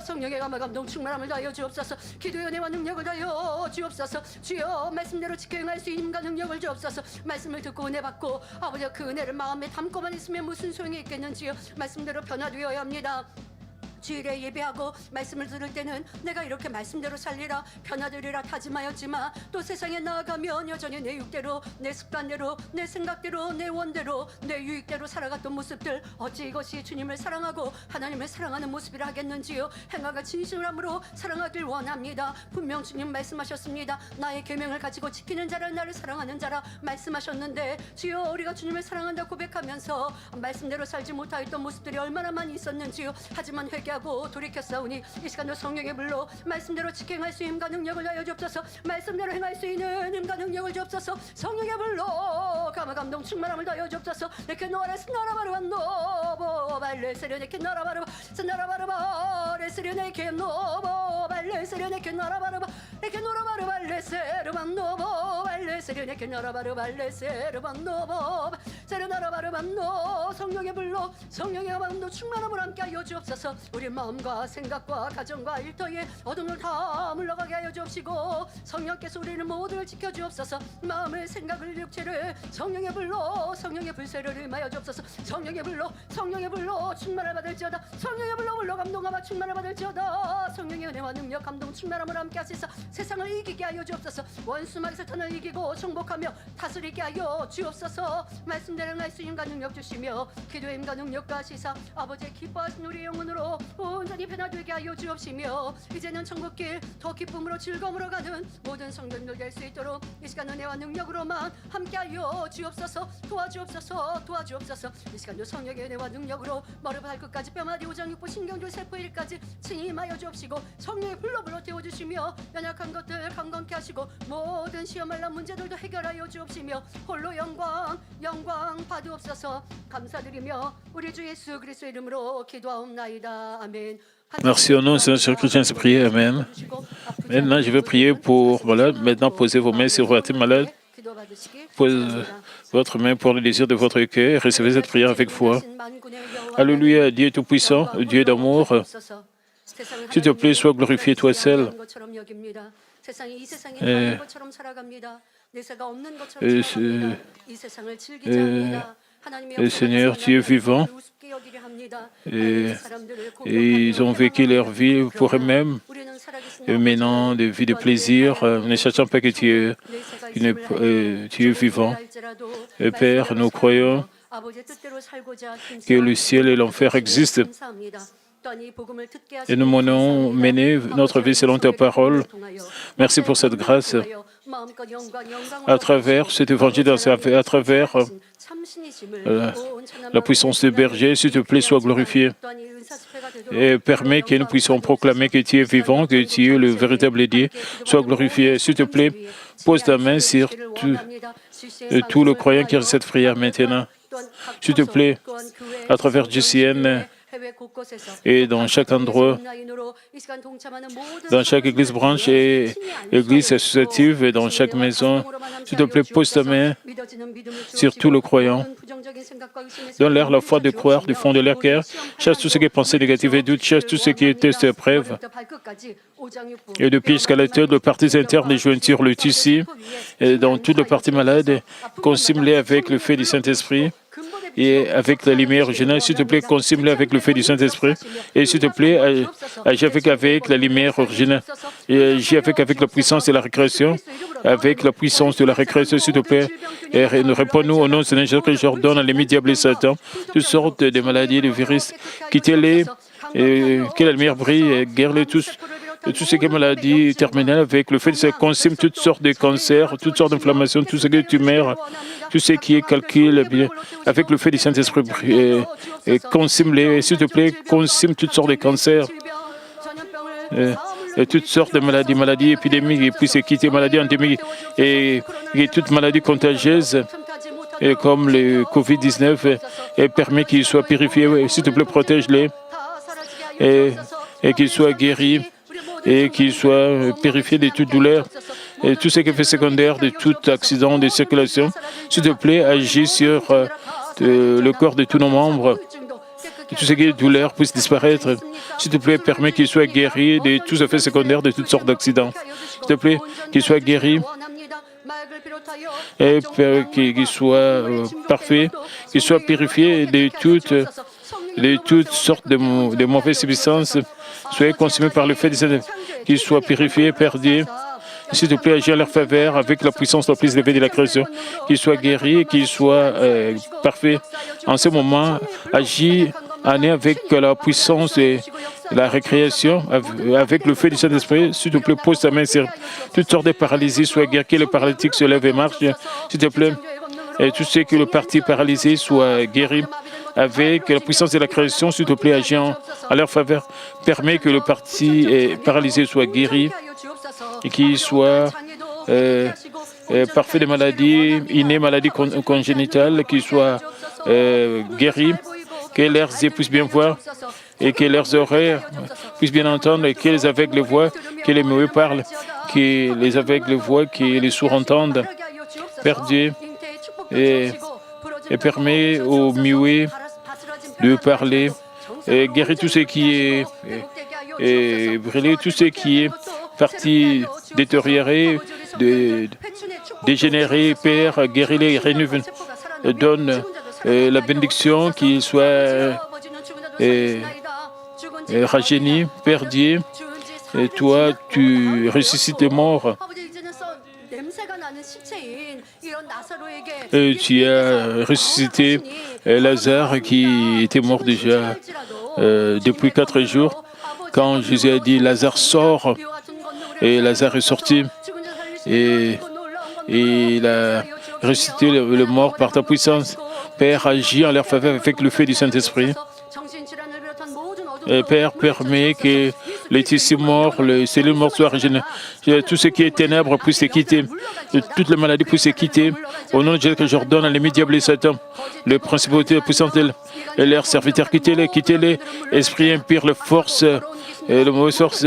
성령의 감화 감동 충만함을 다하여 주옵소서. 기도의 은혜와 능력을 다하여 주옵소서. 주여 말씀대로 지켜 행할 수 있는 능력을 주옵소서. 말씀을 듣고 은혜 받고 아버지 그 은혜를 마음에 담고만 있으면 무슨 소용이 있겠는지요. 말씀대로 변화되어야 합니다. 주일에 예배하고 말씀을 들을 때는 내가 이렇게 말씀대로 살리라 변화되리라 다짐하였지만 또 세상에 나아가면 여전히 내 육대로 내 습관대로 내 생각대로 내 원대로 내 유익대로 살아갔던 모습들 어찌 이것이 주님을 사랑하고 하나님을 사랑하는 모습이라 하겠는지요. 행하가 진실함으로 사랑하길 원합니다. 분명 주님 말씀하셨습니다. 나의 계명을 가지고 지키는 자라 나를 사랑하는 자라 말씀하셨는데 주여 우리가 주님을 사랑한다 고백하면서 말씀대로 살지 못하였던 모습들이 얼마나 많이 있었는지요. 하지만 회개하고 회개하고 돌이켰사오니 이 시간도 성령의 불로 말씀대로 직행할 수 힘과 능력을 하여 주옵소서. 말씀대로 행할 수 있는 힘과 능력을 주옵소서. 성령의 불로 감화 감동 충만함을 더하여 주옵소서. 내게 노아레스 나라바르바 노보 발레세려 내게 나라바르바 나라바르바 레세려 내게 노보 발레세려 내게 나라바르바 내게 노라바르바 레세르바 노보 발레세려 내게 나라바르바 레세르바 노보 세려 나라바르바 노 성령의 불로 성령의 마음도 충만함을 함께 하여 주옵소서. 우리 마음과 생각과 가정과 일터에 어둠을 다 물러가게 하여 주옵시고 성령께서 우리를 모두를 지켜주옵소서. 마음을 생각을 육체를 성령의 불로 성령의 불세를 임하여 주옵소서. 성령의 불로 충만을 받을지어다. 성령의 불로 감동하며 충만을 받을지어다. 성령의 은혜와 능력 감동 충만함을 함께 하시사 세상을 이기게 하여 주옵소서. 원수마귀 사탄을 이기고 정복하며 다스리게 하여 주옵소서. 말씀대로 행할 수 힘과 능력 주시며 기도의 힘과 능력과 시사 아버지의 기뻐하신 우리 영혼으로 온전히 변화되게 하여 주옵시며 이제는 천국길 더 기쁨으로 즐거움으로 가는 모든 성도들 될 수 있도록 이 시간 은혜와 능력으로만 함께하여 주옵소서. 도와주옵소서. 이 시간도 성령의 은혜와 능력으로 머리 발끝까지 뼈마디 오장 육부 신경줄 세포 일까지 친히 임하여 주옵시고 성령의 불로 태워주시며 연약한 것들 강건케 하시고 모든 시험할란 문제들도 해결하여 주옵시며 홀로 영광 받으옵소서. 감사드리며 우리 주 예수 그리스도의 이름으로 기도하옵나이다. 아멘. Merci au nom du Seigneur chrétien, c'est prié. Amen. Maintenant, je vais prier pour malade. Maintenant, posez vos mains sur votre malade. Posez votre main pour le désir de votre cœur. Recevez cette prière avec foi. Alléluia, Dieu Tout-Puissant, Dieu d'amour. S'il te plaît, sois glorifié toi seul. Seigneur, Dieu vivant, et ils ont vécu leur vie pour eux-mêmes, et maintenant des vies de plaisir, ne sachant pas que tu es vivant. Et Père, nous croyons que le ciel et l'enfer existent. Et nous menons mener notre vie selon ta parole. Merci pour cette grâce. À travers cet évangile, à travers la puissance du berger, s'il te plaît, sois glorifié. Et permets que nous puissions proclamer que tu es vivant, que tu es le véritable Dieu. Sois glorifié. S'il te plaît, pose ta main sur tout le croyant qui a cette prière maintenant. S'il te plaît, à travers GCN, et dans chaque endroit, dans chaque église branche et église associative et dans chaque maison, s'il te plaît, pose ta main sur tout le croyant. Donne-leur la foi de croire du fond de leur cœur. Chasse tout ce qui est pensée négative et doute, chasse tout ce qui est test et épreuve. Et depuis jusqu'à la tête, les parties internes, les jointures, le tissu, et dans toutes les parties malades, consume-les avec le feu du Saint-Esprit. Et avec la lumière originale, s'il te plaît, consume-les avec le feu du Saint-Esprit. Et s'il te plaît, agis avec la lumière originale. Et agis avec la puissance de la récréation. Avec la puissance de la récréation, s'il te plaît. Et réponds-nous au nom de Seigneur Jésus que j'ordonne à l'ennemi diable et Satan, toutes sortes de maladies, de virus, quittez-les. Et que la lumière brille et guéris-les tous. Et tout ce qui est maladie terminale, avec le fait de se consume toutes sortes de cancers, toutes sortes d'inflammations, tout ce qui est tumeur, tout ce qui est calcul, avec le fait du Saint-Esprit, et consume-les, s'il te plaît, consume toutes sortes de cancers, et toutes sortes de maladies épidémiques, et puis c'est quitter maladies endémiques, et toutes maladies contagieuses, et comme le Covid-19, et permet qu'ils soient purifiés, s'il te plaît, protège-les, et qu'ils soient guéris, et qu'ils soient purifiés de toute douleur et tout ce qui est fait secondaire, de tout accident de circulation. S'il te plaît, agis sur le corps de tous nos membres. Que tout ce qui est douleur puisse disparaître. S'il te plaît, permets qu'ils soient guéris de tous effets secondaires, de toutes sortes d'accidents. S'il te plaît, qu'ils soient guéris et qu'ils soient parfaits, qu'ils soient purifiés de toutes sortes de mauvaises substances. Soyez consumés par le fait qu'ils soient purifiés, perdus. S'il te plaît, agis à leur faveur avec la puissance la plus élevée de la création, qu'ils soient guéris, qu'ils soient parfaits. En ce moment, agis avec la puissance de la récréation, avec le feu du Saint-Esprit. S'il te plaît, pose ta main sur toutes sortes de paralysies, soient guéris, que le paralytique se lève et marche. S'il te plaît, et tout ce que le parti paralysé soit guéri. avec la puissance de la création, s'il te plaît, agissant à leur faveur. Permet que le parti paralysé soit guéri et qu'il soit parfait des maladies innées, maladies congénitales, qu'il soit guéri, que leurs yeux puissent bien voir et que leurs oreilles puissent bien entendre, et que les aveugles voient, que les muets parlent, que les aveugles voient, que les sourds entendent. Père Dieu, et permet aux muets de parler, et guérir tout ce qui est brûlé, tout ce qui est parti détérioré, dégénéré. Père, guéris-les, rénove, donne la bénédiction, qu'il soit rajeuni. Père Dieu, et toi, tu ressuscites les morts. Et tu as ressuscité Lazare qui était mort déjà depuis 4 jours. Quand Jésus a dit Lazare sort, et Lazare est sorti, et il a ressuscité le mort par ta puissance. Père, agis en leur faveur avec le feu du Saint-Esprit. Et Père, permet que les tissus morts, les cellules mortes soient régénérées. Tout ce qui est ténèbres puisse se quitter. Toutes les maladies puissent se quitter. Au nom de Jésus, que j'ordonne à l'ennemi diable et Satan, les principautés puissantes et leurs serviteurs, quittez-les, quittez-les. Esprit impur, les forces, et les mauvaises forces,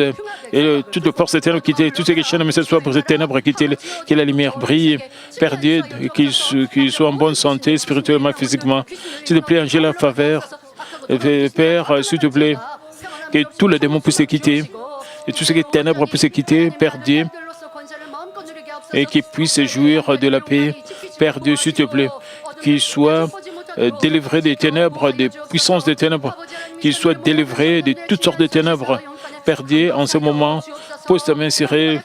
et toutes les forces éternelles, quittez. Tout ce qui est chaîne, mais ce soit pour ces ténèbres, quittez-les. Que la lumière brille. Père Dieu, qu'ils soient en bonne santé, spirituellement, physiquement. S'il te plaît, Angèle, la faveur. Père, s'il te plaît, que tous les démons puissent se quitter, et tout ce qui est ténèbres puisse se quitter, Père Dieu, et qu'ils puissent jouir de la paix. Père Dieu, s'il te plaît, qu'ils soient délivrés des ténèbres, des puissances des ténèbres, qu'ils soient délivrés de toutes sortes de ténèbres. Père Dieu, en ce moment, pose ta main serrée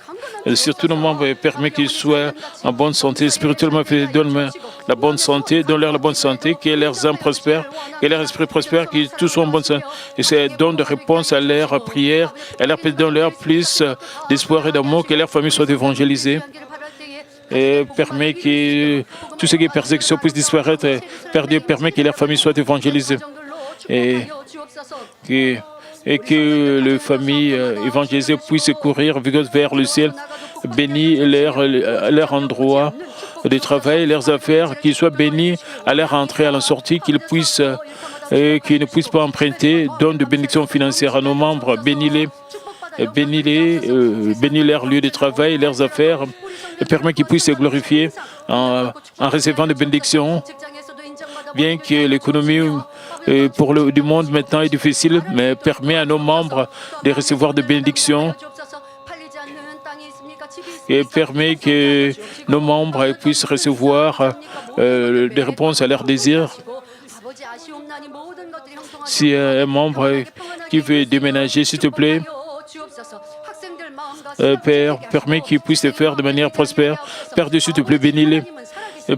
sur tous nos membres et permet qu'ils soient en bonne santé spirituellement. Donne-moi la bonne santé, donne-leur la bonne santé, que leurs âmes prospèrent, que leur esprit prospère, qu'ils tous soient en bonne santé. Et c'est donne de réponse à leurs prières, et donne-leur plus d'espoir et d'amour, que leur famille soit évangélisée. Et permet que tout ce qui est persécution puisse disparaître. Père Dieu, permet que leur famille soit évangélisée. Et que les familles évangélisées puissent courir vers le ciel. Bénis leur endroit de travail, leurs affaires, qu'ils soient bénis à leur entrée, à la sortie, qu'ils ne puissent pas emprunter. Donne de bénédictions financières à nos membres. Bénis-les. Bénis leur lieu de travail, leurs affaires, et permet qu'ils puissent se glorifier en recevant des bénédictions. Bien que l'économie du monde maintenant est difficile, mais permet à nos membres de recevoir des bénédictions et permet que nos membres puissent recevoir des réponses à leurs désirs. Si un membre qui veut déménager, s'il te plaît, Père, permet qu'il puisse le faire de manière prospère. Père, s'il te plaît, bénis-les.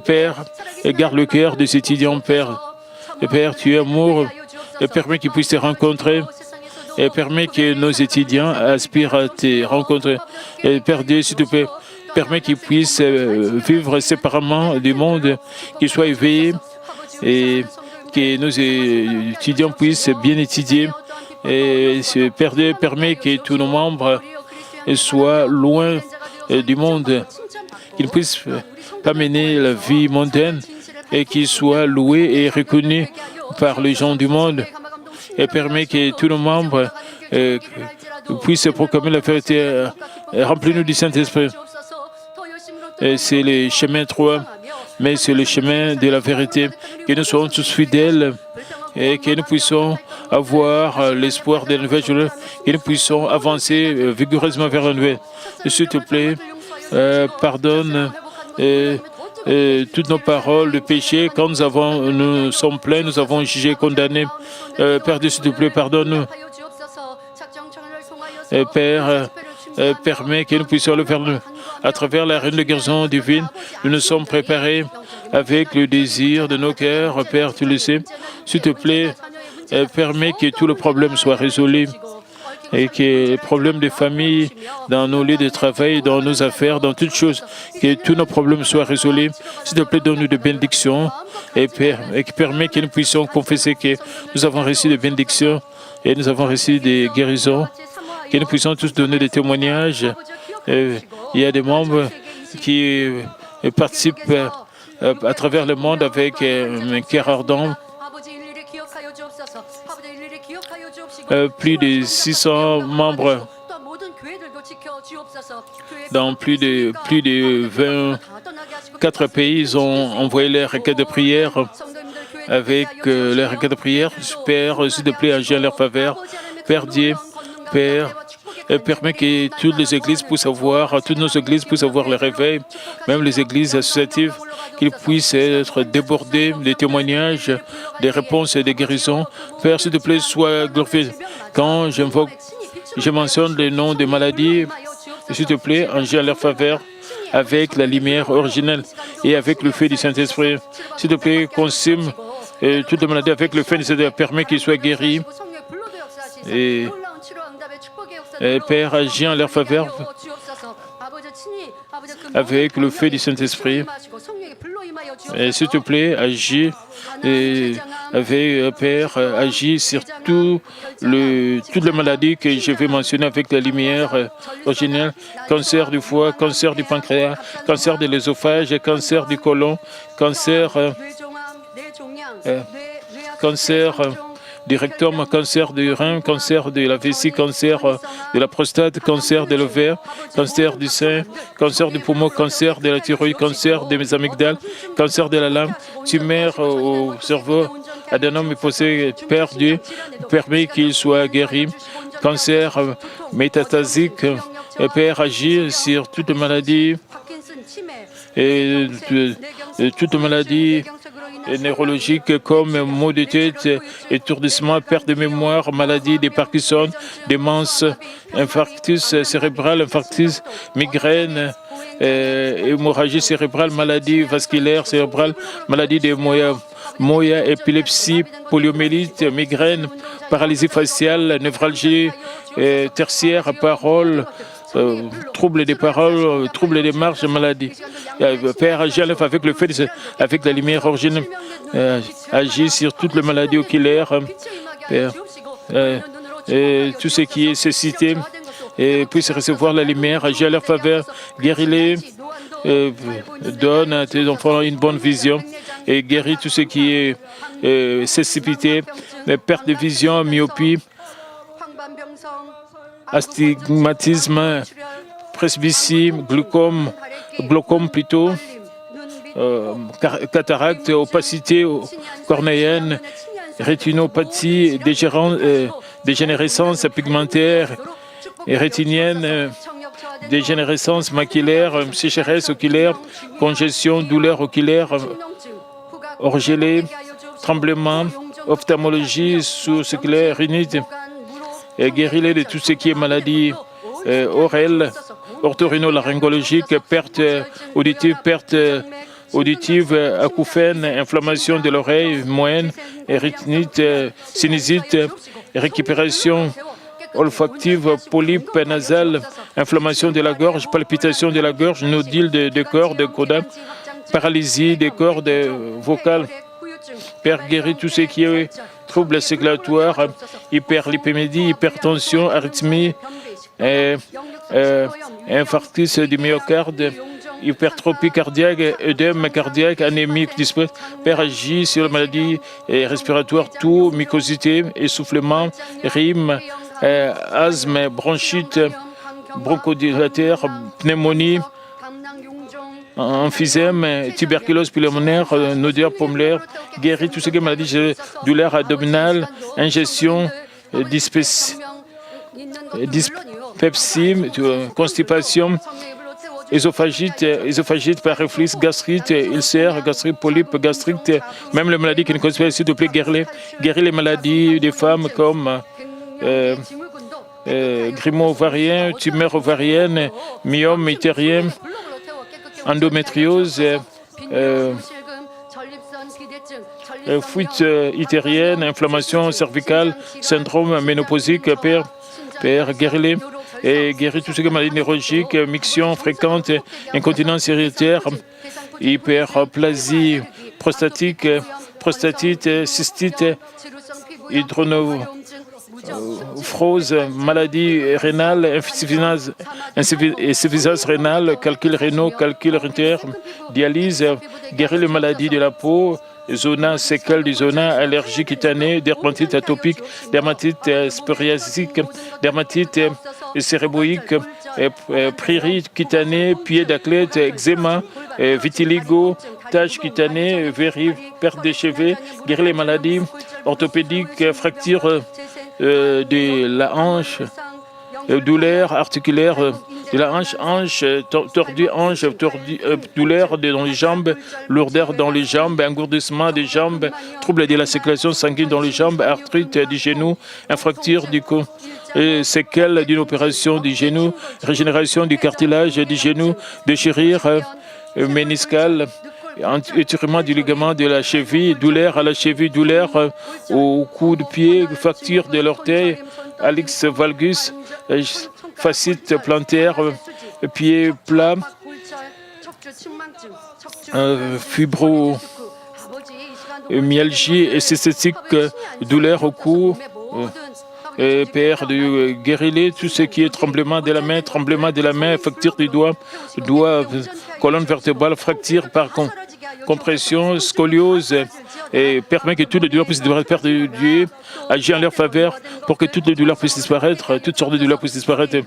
Père, garde le cœur de ces étudiants, Père. Père, tu es amour, et permet qu'ils puissent te rencontrer. Et permet que nos étudiants aspirent à te rencontrer. Et Père Dieu, s'il te plaît, permet qu'ils puissent vivre séparément du monde, qu'ils soient éveillés, et que nos étudiants puissent bien étudier. Et Père Dieu, permet que tous nos membres soient loin du monde, qu'ils ne puissent pas mener la vie mondaine et qu'ils soient loués et reconnus par les gens du monde. Et permet que tous nos membres puissent proclamer la vérité. Remplis-nous du Saint-Esprit. C'est le chemin 3, mais c'est le chemin de la vérité. Que nous soyons tous fidèles et que nous puissions avoir l'espoir de la nouvelle journée, que nous puissions avancer vigoureusement vers la nouvelle. S'il te plaît, pardonne toutes nos paroles de péché. Quand nous sommes pleins, nous avons jugé, condamné. Père Dieu, s'il te plaît, pardonne-nous. Père, permet que nous puissions le faire à travers la reine de guérison divine. Nous nous sommes préparés avec le désir de nos cœurs. Père, tu le sais. S'il te plaît, permet que tous les problèmes soient résolus, et que les problèmes de famille, dans nos lieux de travail, dans nos affaires, dans toutes choses, que tous nos problèmes soient résolus. S'il te plaît, donne-nous des bénédictions et qui permet que nous puissions confesser que nous avons reçu des bénédictions et nous avons reçu des guérisons, que nous puissions tous donner des témoignages. Il y a des membres qui participent à travers le monde avec un cœur ardent. Plus de 600 membres dans plus de 24 pays. Ils ont envoyé les requêtes de prière. Avec les requêtes de prière, Père, s'il te plaît, agis en leur faveur. Père Dieu, Père, permet que toutes les églises puissent avoir, toutes nos églises puissent avoir le réveil, même les églises associatives, qu'ils puissent être débordés des témoignages, des réponses et des guérisons. Père, s'il te plaît, sois glorifié. Quand je mentionne les noms des maladies, s'il te plaît, agis en leur faveur avec la lumière originelle et avec le feu du Saint-Esprit. S'il te plaît, consume toutes les maladies avec le feu du Saint-Esprit, permet qu'ils soient guéris. Et Père, agis en leur faveur avec le feu du Saint-Esprit. S'il te plaît, agis avec Père, agis sur toutes les maladies que je vais mentionner avec la lumière originelle. Cancer du foie, cancer du pancréas, cancer de l'œsophage, cancer du côlon, cancer du rectum, cancer du rein, cancer de la vessie, cancer de la prostate, cancer de l'ovaire, cancer du sein, cancer du poumon, cancer de la thyroïde, cancer des amygdales, cancer de la langue, tumeur au cerveau, adénome hypothèque perdu, permet qu'il soit guéri, cancer métastasique, Père agit sur toutes les maladies et toutes les maladies neurologiques comme maux de tête, étourdissement, perte de mémoire, maladie de Parkinson, démence, infarctus cérébral, infarctus, migraine, hémorragie cérébrale, maladie vasculaire cérébrale, maladie de Moya, épilepsie, poliomyélite, migraine, paralysie faciale, névralgie tertiaire, parole, troubles des paroles, troubles des marches, maladie. Père, agis avec le feu, avec la lumière originelle, agis sur toutes les maladies oculaires, Père, tout ce qui est cécité, et puisse recevoir la lumière, agis à leur faveur, guéris-les, donne à tes enfants une bonne vision et guéris tout ce qui est cécité, perte de vision, myopie, astigmatisme, presbytie, glaucome plutôt, cataracte, opacité cornéenne, rétinopathie, dégénérescence pigmentaire et rétinienne, dégénérescence maculaire, sécheresse oculaire, congestion, douleur oculaire, orgelée, tremblement, ophtalmologie, sous-oculaire, rhinite, et guéris-les de tout ce qui est maladie orale, orthorinolaryngologique, perte auditive, acouphène, inflammation de l'oreille moyenne, érythnite, sinusite, récupération olfactive, polype nasal, inflammation de la gorge, palpitation de la gorge, nodule de cordes caudales, paralysie des cordes vocales. Père, guéris tout ce qui est troubles circulatoires, hyperlipémie, hypertension, arythmie, infarctus du myocarde, hypertrophie cardiaque, œdème cardiaque, anémie, dispose. Père, agit sur la maladie respiratoire, tout, mucosité, essoufflement, rhume, asthme, bronchite, bronchodilataire, pneumonie, emphysème, tuberculose pulmonaire, nausée pulmonaire, guérit tout ce qui est maladie, douleur abdominale, ingestion, dyspepsie, constipation, œsophagite par reflux, gastrite, ulcère, gastrite, polype, gastrite, même les maladies qui ne connaissent pas, s'il te plaît, guéris les maladies des femmes comme grumeaux ovariens, tumeurs ovariennes, myome utérien, endométriose, fuite utérienne, inflammation cervicale, syndrome ménopausique, Père, Père, guéris-les et guéris tout ce qui est maladie neurologique, miction fréquente, incontinence héréditaire, hyperplasie prostatique, prostatite, cystite, hydronéphrose, maladie rénale, insuffisance rénale, calcul rénaux, calcul urinaire, dialyse, guérir les maladies de la peau, zona, séquelles du zona, allergie cutanée, dermatite atopique, dermatite psoriasique, dermatite céréboïque, prurite cutanée, pied d'athlète, eczéma, vitiligo, taches cutanées, perte des cheveux, guérir les maladies orthopédiques, fractures de la hanche, douleur articulaire de la hanche tordue, douleur dans les jambes, lourdeur dans les jambes, engourdissement des jambes, trouble de la circulation sanguine dans les jambes, arthrite du genou, fracture du cou, séquelles d'une opération du genou, régénération du cartilage du genou, déchirure méniscale, étirement du ligament de la cheville, douleur à la cheville, douleur au cou de pied, fracture de l'orteil, hallux valgus, fascite plantaire, pied plat, fibromyalgie cystique, douleur au cou. Père, de guérir tout ce qui est tremblement de la main, fracture du doigt, colonne vertébrale, fracture par compression, scoliose, et permet que toutes les douleurs puissent disparaître. Père de Dieu, agit en leur faveur pour que toutes les douleurs puissent disparaître, toutes sortes de douleurs puissent disparaître,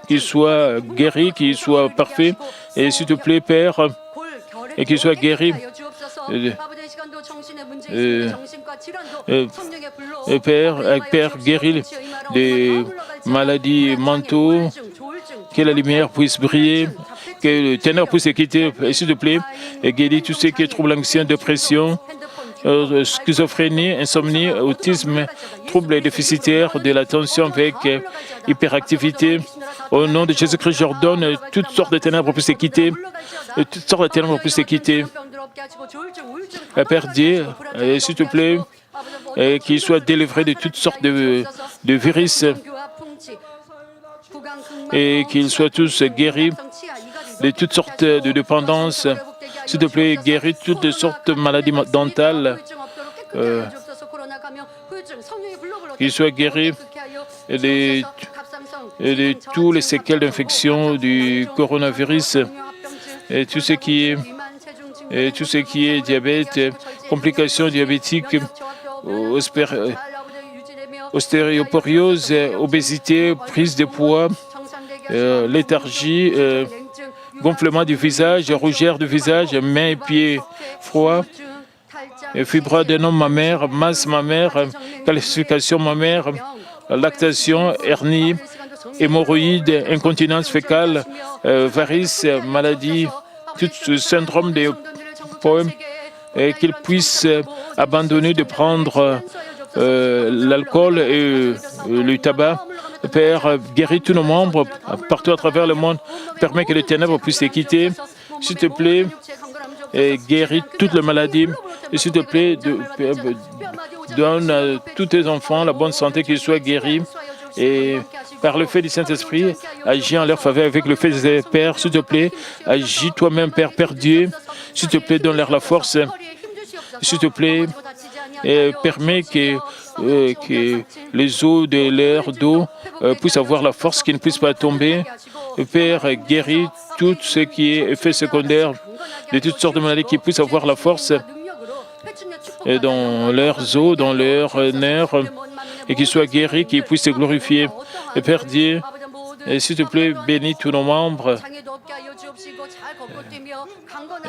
qu'ils soient guéris, qu'ils soient parfaits, et s'il te plaît, Père, et qu'ils soient guéris. Père, guéris les maladies mentaux, que la lumière puisse briller, que le ténor puisse quitter, s'il te plaît, et guéris tout ce qui est trouble anxieux, dépression, schizophrénie, insomnie, autisme, troubles déficitaires de l'attention avec hyperactivité. Au nom de Jésus-Christ, j'ordonne toutes sortes de ténèbres puissent quitter, toutes sortes de ténèbres puissent quitter. Père Dieu, s'il te plaît, qu'il soit délivré de toutes sortes de virus et qu'ils soient tous guéris de toutes sortes de dépendances. S'il te plaît, guéris toutes sortes de maladies dentales, qu'ils soient guéris de tous les séquelles d'infection du coronavirus et tout ce qui est diabète, complications diabétiques, ostéoporiose, obésité, prise de poids, léthargie, gonflement du visage, rougeur du visage, mains et pieds froids, fibroadénome mammaire, masse mammaire, calcification mammaire, lactation, hernie, hémorroïdes, incontinence fécale, varices, maladie, tout ce syndrome des poèmes, et qu'ils puissent abandonner de prendre l'alcool et le tabac. Père, guéris tous nos membres partout à travers le monde. Permets que les ténèbres puissent les quitter. S'il te plaît, et guéris toutes les maladies. Et s'il te plaît, donne à tous tes enfants la bonne santé, qu'ils soient guéris. Et par le fait du Saint-Esprit, agis en leur faveur avec le fait des Pères. S'il te plaît, agis toi-même, Père Dieu. S'il te plaît, donne-leur la force. S'il te plaît, et permets que les os de leur dos puissent avoir la force, qu'ils ne puissent pas tomber. Père, guéris tout ce qui est effet secondaire de toutes sortes de maladies, qui puissent avoir la force dans leurs os, dans leurs nerfs, et qu'ils soient guéris, qu'ils puissent te glorifier. Et Père Dieu, s'il te plaît, bénis tous nos membres,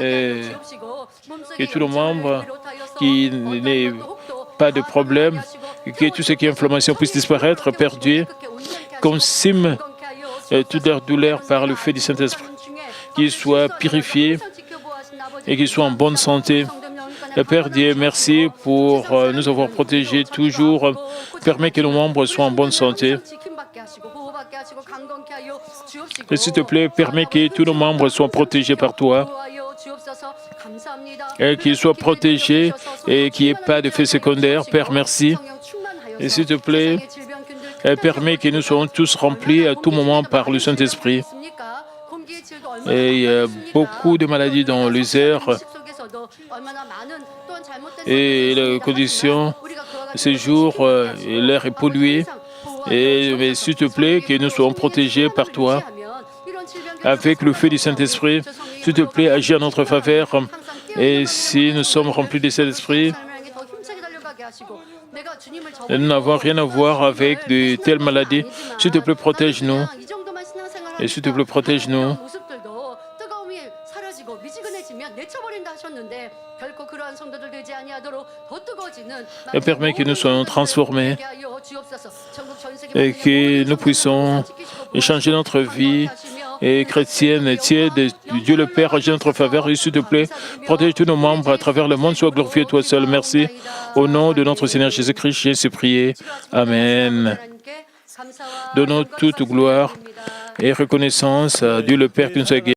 et que tous nos membres qui n'aient pas de problème, et que tout ce qui est inflammation puisse disparaître. Père Dieu, consume toute leur douleur par le fait du Saint-Esprit, qu'ils soient purifiés et qu'ils soient en bonne santé. Et Père Dieu, merci pour nous avoir protégés toujours. Permets que nos membres soient en bonne santé. Et s'il te plaît, permets que tous nos membres soient protégés par toi, et qu'ils soient protégés et qu'il n'y ait pas d'effet secondaire. Père, merci. Et s'il te plaît, Permet que nous soyons tous remplis à tout moment par le Saint-Esprit. Et il y a beaucoup de maladies dans les airs et les conditions. Ces jours, l'air est pollué. Mais s'il te plaît, que nous soyons protégés par toi avec le feu du Saint-Esprit. S'il te plaît, agis en notre faveur. Et si nous sommes remplis du Saint-Esprit, nous n'avons rien à voir avec de telles maladies. S'il te plaît, protège-nous. Et s'il te plaît, protège-nous. Et permet que nous soyons transformés et que nous puissions changer notre vie et chrétienne, tiède. Dieu le Père agit en notre faveur. Et s'il te plaît, protège tous nos membres à travers le monde. Sois glorifié toi seul. Merci. Au nom de notre Seigneur Jésus-Christ, j'ai ainsi prié. Amen. Donnons toute gloire et reconnaissance à Dieu le Père qui nous a guéris.